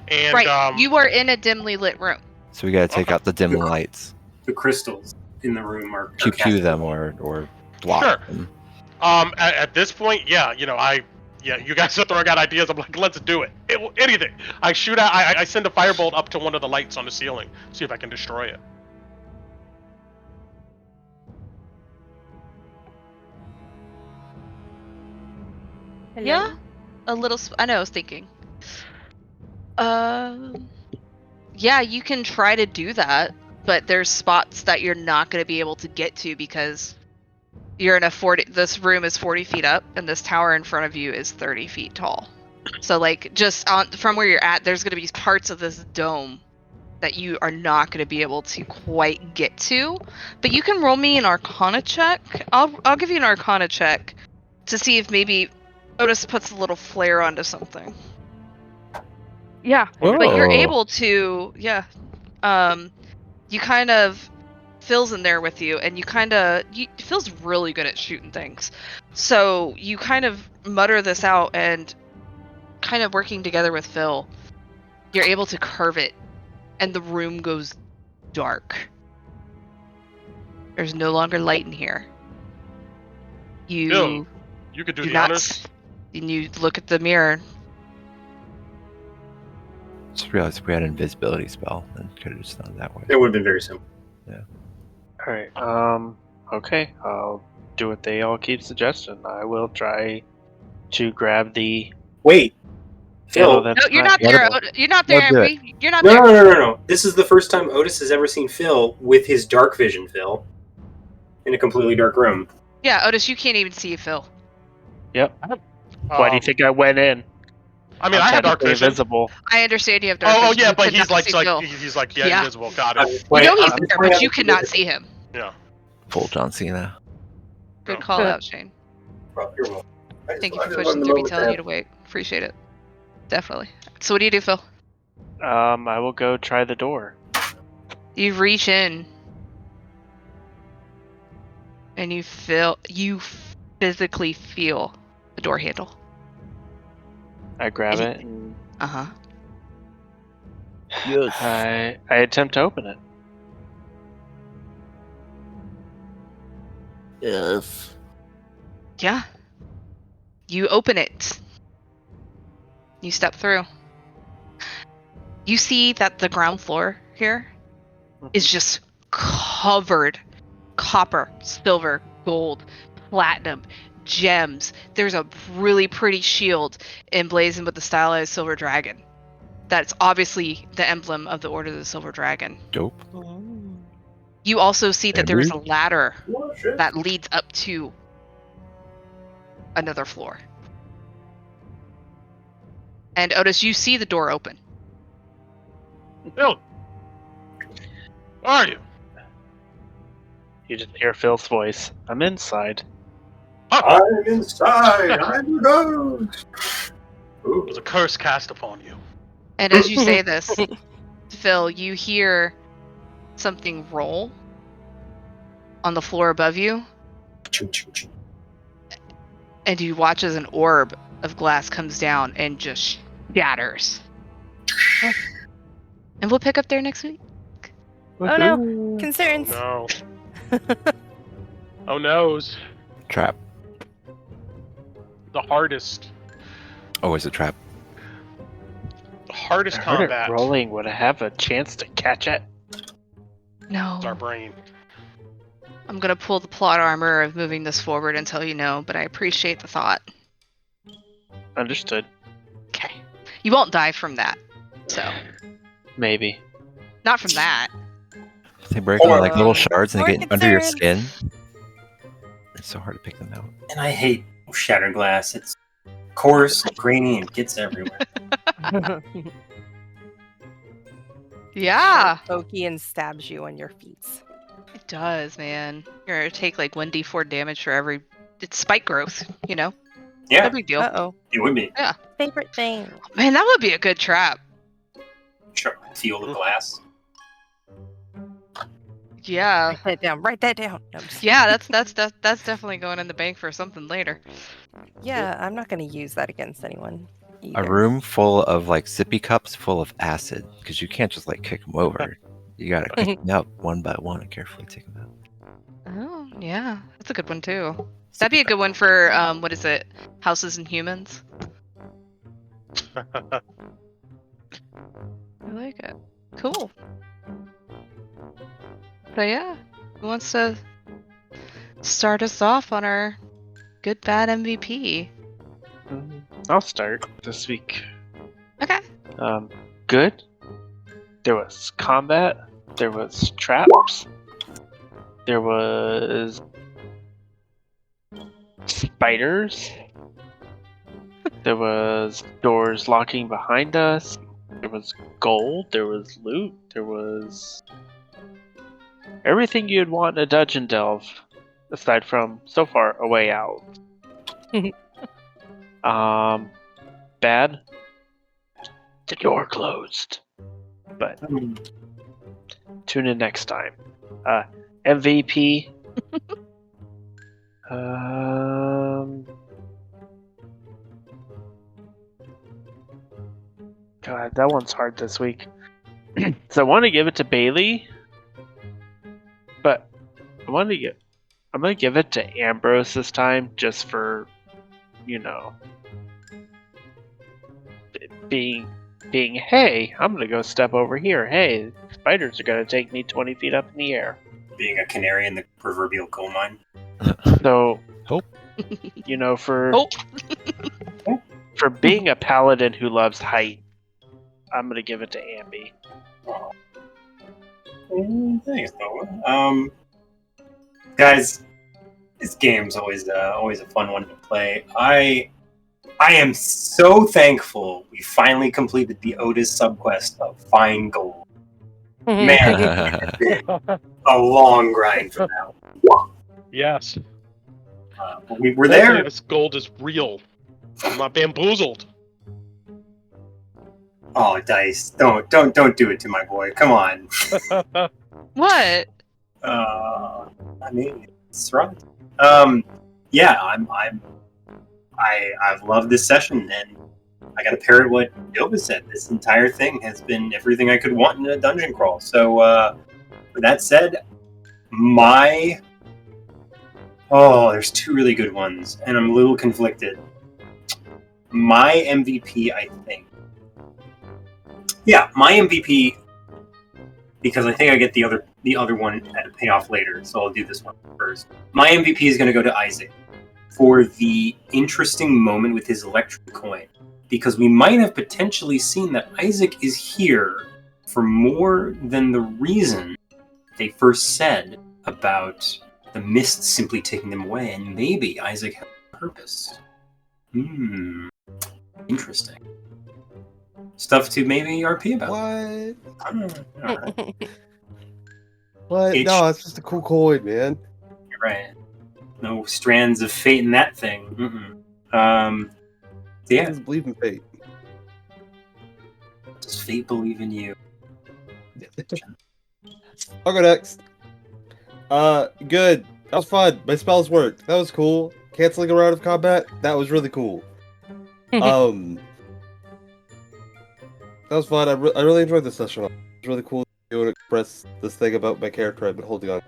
and Right. You are in a dimly lit room. So we gotta take Okay. out the dim lights. the crystals in the room are Pew casting. them or block Sure. them. At this point, you guys are throwing out ideas. I'm like, let's do it. Anything. I shoot out. I send a firebolt up to one of the lights on the ceiling. See if I can destroy it. Hello? Yeah. A little. I know. I was thinking. Yeah, you can try to do that, but there's spots that you're not going to be able to get to because you're in a 40. This room is 40 feet up, and this tower in front of you is 30 feet tall. So, like, just from where you're at, there's going to be parts of this dome that you are not going to be able to quite get to. But you can roll me an Arcana check. I'll give you an Arcana check to see if maybe Otis puts a little flair onto something. Yeah, but you're Oh. able to, you kind of, Phil's in there with you, and Phil's really good at shooting things. So you kind of mutter this out, and kind of working together with Phil, you're able to curve it, and the room goes dark. There's no longer light in here. Phil, you could do do the not honors. And you look at the mirror. Just realized if we had an invisibility spell, then could have just done it that way. It would have been very simple. Alright, okay. I'll do what they all keep suggesting. I will try to grab the... Wait, Phil. that's No, you're not there. You're not there, Don't do it. Ambry. You're not No, there. no. This is the first time Otis has ever seen Phil with his dark vision, Phil, in a completely dark room. Yeah, Otis, you can't even see Phil. Yep. Why do you think I went in? I mean, I had dark technically vision. invisible. I understand you have dark Oh, vision. yeah, You but could he's not like, see Phil. Yeah. invisible. Got it. Wait, You know he's I'm there, trying but to- you cannot see him. Yeah. Full John Cena. Good call out, Shane. Well, you're welcome. Thank you for pushing through me telling you to wait. Appreciate it. Definitely. So what do you do, Phil? I will go try the door. You reach in. And you physically feel the door handle. I grab it and Uh-huh. I attempt to open it. Yes. Yeah. You open it. You step through. You see that the ground floor here is just covered copper, silver, gold, platinum, gems. There's a really pretty shield emblazoned with the stylized silver dragon. That's obviously the emblem of the Order of the Silver Dragon. Dope. You also see that there is a Ambry? ladder Oh, shit. that leads up to another floor. And Otis, you see the door open. Phil, where are you? You just hear Phil's voice. I'm inside. I'm inside. I'm a ghost. Ooh. There's a curse cast upon you. And as you say this, Phil, you hear something roll on the floor above you, Ching, ching, ching. and you watch as an orb of glass comes down and just shatters. And we'll pick up there next week. Oh no, concerns. No. Oh noes. Trap. The hardest Oh, it's a trap. hardest I heard combat it rolling. Would I have a chance to catch it? No. is our brain. I'm gonna pull the plot armor of moving this forward until you know, but I appreciate the thought. Understood. Okay. You won't die from that. So, Maybe. not from that. They break them Or- like little shards and they More get under your concerns. skin. It's so hard to pick them out. And I hate shattered glass. It's coarse, grainy, and gets everywhere. Yeah, pokey and stabs you on your feet. it does, man. You're gonna take like 1d4 damage for every. It's spike growth, you know? Yeah, No big deal. Uh-oh. it would be. Favorite thing. Man, that would be a good trap. Sure. Feel the glass. Yeah. Write that down. No, I'm just- Yeah, that's definitely going in the bank for something later. Yeah, I'm not going to use that against anyone. A Either. room full of like sippy cups full of acid, because you can't just like kick them over. You gotta pick them up one by one and carefully take them out. Oh, yeah. That's a good one too. That'd be a good one for what is it? Houses and Humans. I like it. Cool. But yeah, who wants to start us off on our good bad MVP? I'll start this week. Okay. Good. There was combat. There was traps. There was spiders. There was doors locking behind us. There was gold. There was loot. There was everything you'd want in a dungeon delve, aside from so far a way out. Bad. The door closed. But tune in next time. MVP. God, that one's hard this week. So I want to give it to Bailey, but I'm gonna give it to Ambrose this time, just for, you know, being, hey, I'm gonna go step over here. Hey, spiders are gonna take me 20 feet up in the air. Being a canary in the proverbial coal mine. So, Hope. You know, for Hope. for being a paladin who loves height, I'm gonna give it to Ambi. Oh. Thanks, Noah. Guys, this game's always a fun one to play. I am so thankful we finally completed the Otis subquest of Find Gold. Man, it's been a long grind for that. Yes. But we were Hopefully there. this gold is real. I'm not bamboozled. Oh, Dice, don't do it to my boy. Come on. What? I mean, it's right. Yeah, I've loved this session, and I got to parrot what Nova said. This entire thing has been everything I could want in a dungeon crawl. So, with that said, there's two really good ones, and I'm a little conflicted. My MVP, I think. Yeah, my MVP, because I think I get the other one at a payoff later, so I'll do this one first. My MVP is going to go to Isaac for the interesting moment with his electric coin, because we might have potentially seen that Isaac is here for more than the reason they first said about the mist simply taking them away, and maybe Isaac has a purpose. Interesting. Stuff to maybe RP about. What? Alright. What? No, it's just a cool coin, man. You're right. No strands of fate in that thing. I Yeah. just believe in fate. Does fate believe in you? I'll go next. Good. That was fun. My spells worked. That was cool. Canceling a round of combat. That was really cool. That was fun. I really enjoyed this session. It was really cool to express this thing about my character I've been holding on.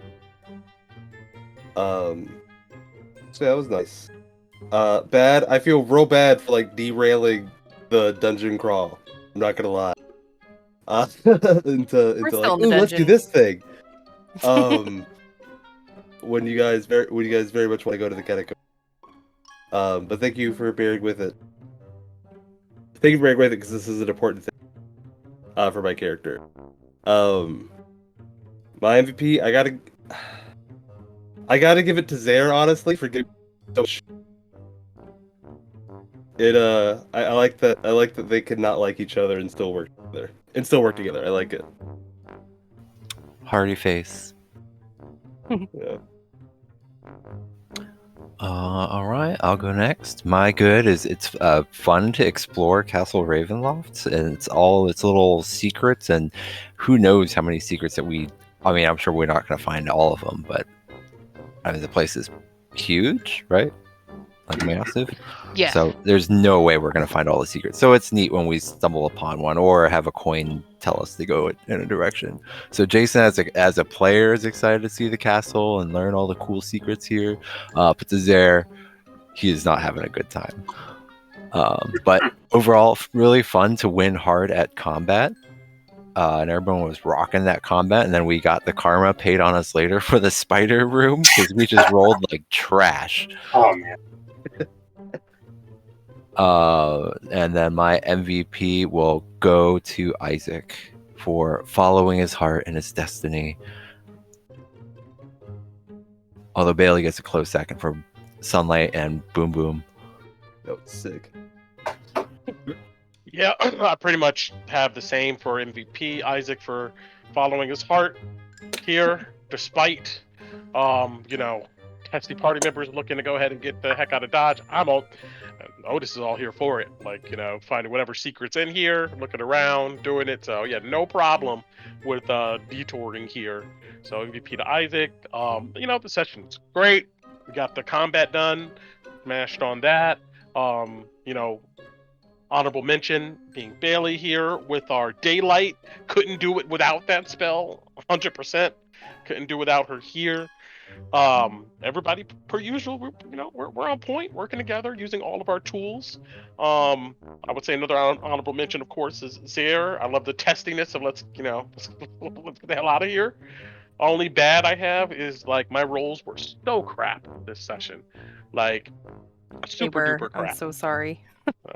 So yeah, that was nice. Bad. I feel real bad for like derailing the dungeon crawl. I'm not gonna lie. Into like, still in the ooh, let's do dungeon. this thing. When you guys very much want to go to the catacomb. But thank you for bearing with it. Thank you for bearing with it, because this is an important thing for my character. My MVP, I gotta give it to Zaire, honestly, for getting so I like that. I like that they could not like each other and still work together. I like it. Hardy face. Yeah. All right, I'll go next. My good is it's fun to explore Castle Ravenloft, and it's all its little secrets, and who knows how many secrets that I mean, I'm sure we're not going to find all of them, but I mean, the place is huge, right? Like massive. Yeah. So there's no way we're going to find all the secrets. So it's neat when we stumble upon one or have a coin tell us to go in a direction. So Jason, as a player, is excited to see the castle and learn all the cool secrets here. But to Zare, he is not having a good time. But overall, really fun to win hard at combat. And everyone was rocking that combat. And then we got the karma paid on us later for the spider room because we just rolled like trash. Oh man. And then my MVP will go to Isaac for following his heart and his destiny. Although Bailey gets a close second for Sunlight and Boom Boom. That was sick. Yeah, I pretty much have the same for MVP. Isaac for following his heart here, despite, testy party members looking to go ahead and get the heck out of Dodge. Otis is all here for it. Like, finding whatever secrets in here, looking around, doing it. So, yeah, no problem with detouring here. So, MVP to Isaac. The session's great. We got the combat done. Smashed on that. Honorable mention being Bailey here with our daylight. Couldn't do it without that spell. 100%. Couldn't do without her here. Everybody per usual, we're on point, working together, using all of our tools. I would say another honorable mention, of course, is Zare. I love the testiness of let's get the hell out of here. Only bad I have is like my rolls were so crap this session, like super duper crap. I'm so sorry.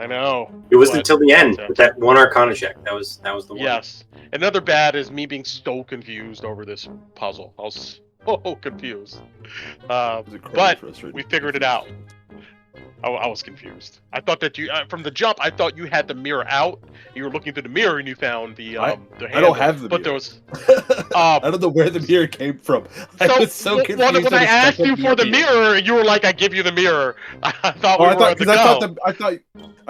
I know. It was until the end with that one Arcana check. That was the one. Yes. Another bad is me being so confused over this puzzle. I was so confused. But we figured it out. I was confused. I thought that you, from the jump, I thought you had the mirror out. You were looking through the mirror and you found the handle. I don't have the mirror. But there was. I don't know where the mirror came from. I was so confused. When I asked you for the mirror, you were like, "I give you the mirror." I thought I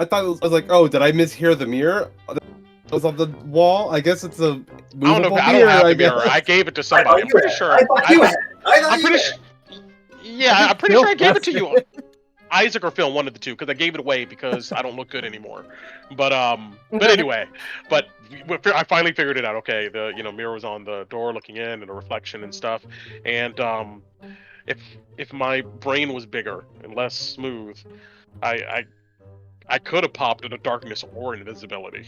was like, "Oh, did I mishear the mirror?" It was on the wall. I guess it's a movable mirror. I don't have the mirror. I gave it to somebody. I'm pretty sure. I'm pretty sure I gave it to you. Isaac or Phil, one of the two, because I gave it away because I don't look good anymore. But anyway, I finally figured it out. Okay, the mirror was on the door looking in and a reflection and stuff. And if my brain was bigger and less smooth, I could have popped into darkness or invisibility.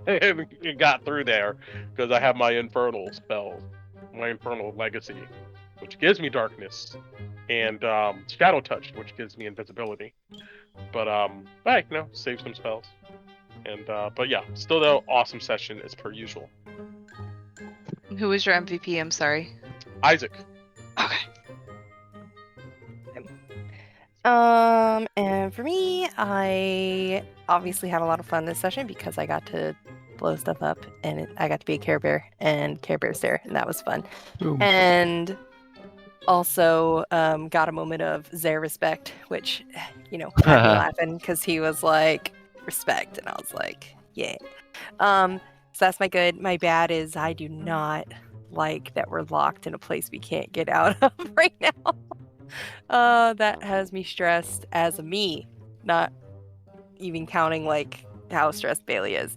It got through there because I have my infernal spell, my infernal legacy, which gives me darkness, and shadow touch, which gives me invisibility. But save some spells. And but yeah, still though, awesome session as per usual. Who was your MVP? I'm sorry. Isaac. Okay. And for me, I obviously had a lot of fun this session because I got to blow stuff up and I got to be a Care Bear and Care Bear's there, and that was fun. Boom. And also got a moment of Zare respect, which, had me laughing because he was like, respect, and I was like, yeah. So that's my good. My bad is I do not like that we're locked in a place we can't get out of right now. That has me stressed as a me, not even counting like how stressed Bailey is.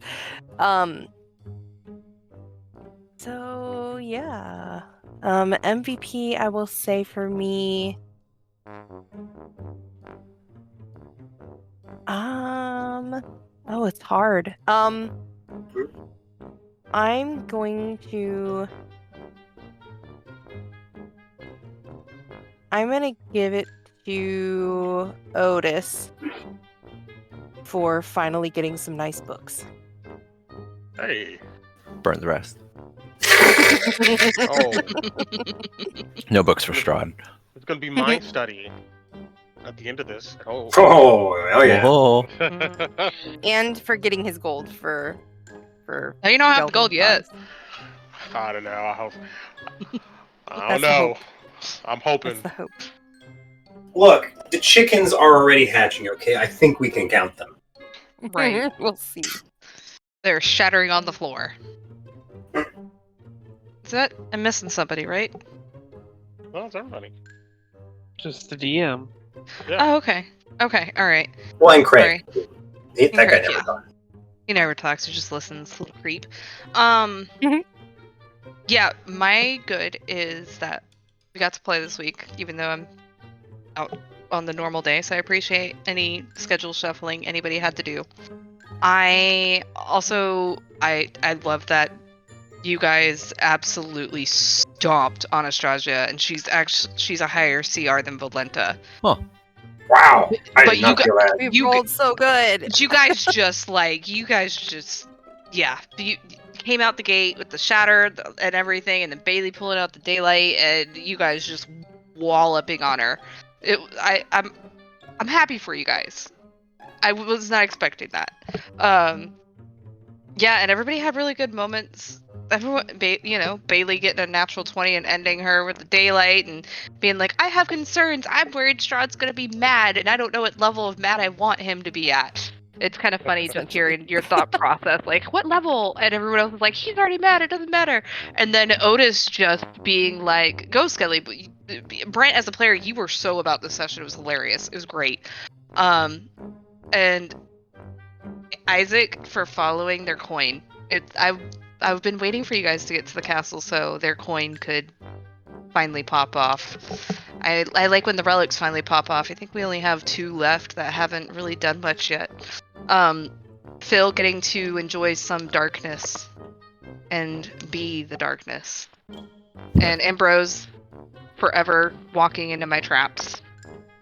So yeah. MVP, I will say for me. It's hard. I'm going to give it to Otis for finally getting some nice books. Hey. Burn the rest. Oh. No books for Strahd. It's gonna be mind study. at the end of this. Oh. Oh yeah. Whoa. And for getting his gold for. No, you don't have the delving gold yet. lives. I don't know. I That's don't the know. hope. I'm hoping. That's the hope. Look, the chickens are already hatching. Okay, I think we can count them. Right. We'll see. They're shattering on the floor. Is that... I'm missing somebody, right? Well, it's everybody. Just the DM. Yeah. Oh, okay. Okay, alright. Well, and Craig. That guy Craig, never yeah. talks. He never talks, he just listens, little creep. Mhm. Yeah, my good is that we got to play this week, even though I'm out on the normal day, so I appreciate any schedule shuffling anybody had to do. I also I love that you guys absolutely stomped Anatrasya, and she's a higher CR than Valenta. Wow, I But did not feel that. We You- rolled so good. You guys just yeah, you came out the gate with the shatter and everything, and then Bailey pulling out the daylight, and you guys just walloping on her. I'm happy for you guys. I was not expecting that. Yeah, and everybody had really good moments. Everyone, Bailey getting a natural 20 and ending her with the daylight and being like, I have concerns. I'm worried Strahd's gonna be mad, and I don't know what level of mad I want him to be at. It's kind of funny just hearing your thought process, like, what level? And everyone else is like, he's already mad, it doesn't matter. And then Otis just being like, go Skelly. But Brent, as a player, you were so about this session. It was hilarious. It was great. And Isaac for following their coin. I've been waiting for you guys to get to the castle so their coin could finally pop off. I like when the relics finally pop off. I think we only have 2 left that haven't really done much yet. Phil getting to enjoy some darkness and be the darkness. And Ambrose forever walking into my traps.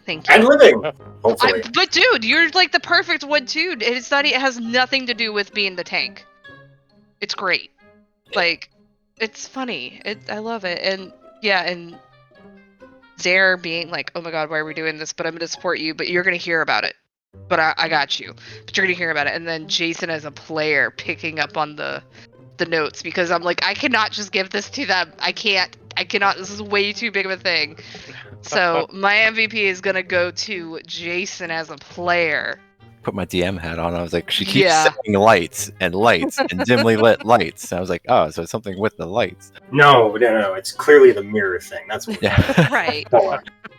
Thank you. And living, hopefully. But dude, you're like the perfect one too. It has nothing to do with being the tank. It's great. Like, it's funny. I love it. And yeah, and Zare being like, oh my god, why are we doing this? But I'm gonna support you, but you're gonna hear about it. But I got you. But you're gonna hear about it. And then Jason as a player picking up on the notes, because I'm like, I cannot just give this to them. I cannot. This is way too big of a thing. So my MVP is gonna go to Jason as a player. Put my DM hat on. I was like, she keeps saying lights and dimly lit lights. And I was like, oh, so it's something with the lights. No. It's clearly the mirror thing. That's what. Yeah. Right.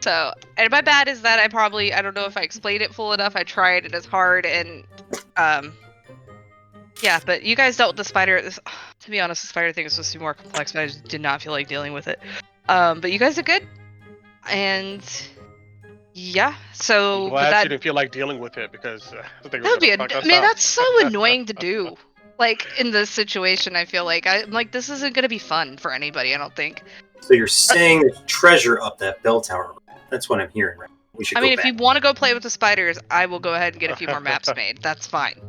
So, and my bad is that I don't know if I explained it full enough. I tried it as hard, and yeah, but you guys dealt with the spider. To be honest, the spider thing was supposed to be more complex, but I just did not feel like dealing with it. But you guys did good, and yeah. So I'm glad you didn't feel like dealing with it, because I think that would be man. That's so annoying to do. Like in this situation, I feel like I'm like, this isn't gonna be fun for anybody. I don't think. So you're saying there's treasure up that bell tower? That's what I'm hearing. Right? We should. I mean, if you want to go play with the spiders, I will go ahead and get a few more maps made. That's fine.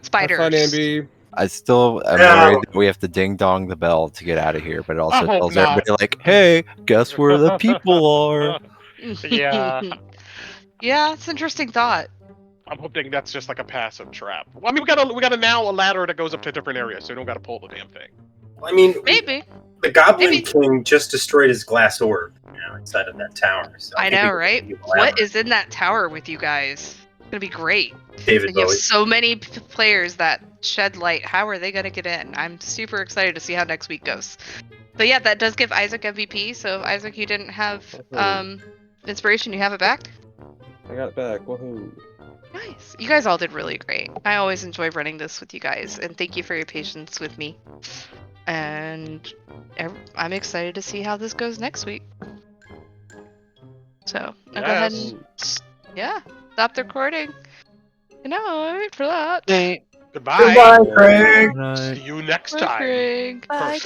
Spiders. Have fun, Ambi. I still am worried that we have to ding dong the bell to get out of here, but it also tells everybody like, hey, guess where the people are. Yeah. Yeah, it's an interesting thought. I'm hoping that's just like a passive trap. Well, I mean, we got now a ladder that goes up to different areas, so you don't got to pull the damn thing. I mean, Maybe. The Goblin Maybe. King just destroyed his glass orb, inside of that tower. So I know, right? What is in that tower with you guys? It's gonna be great. David And you have Bowie? so many players that shed light. How are they gonna get in? I'm super excited to see how next week goes. But yeah, that does give Isaac MVP. So if Isaac, you didn't have inspiration, you have it back. I got it back. Woohoo. Nice. You guys all did really great. I always enjoy running this with you guys, and thank you for your patience with me. And I'm excited to see how this goes next week. So I'll go ahead and stop the recording. Good night for that. Goodbye. Goodbye, Craig. Good night. See you next Bye, time. Craig. Bye.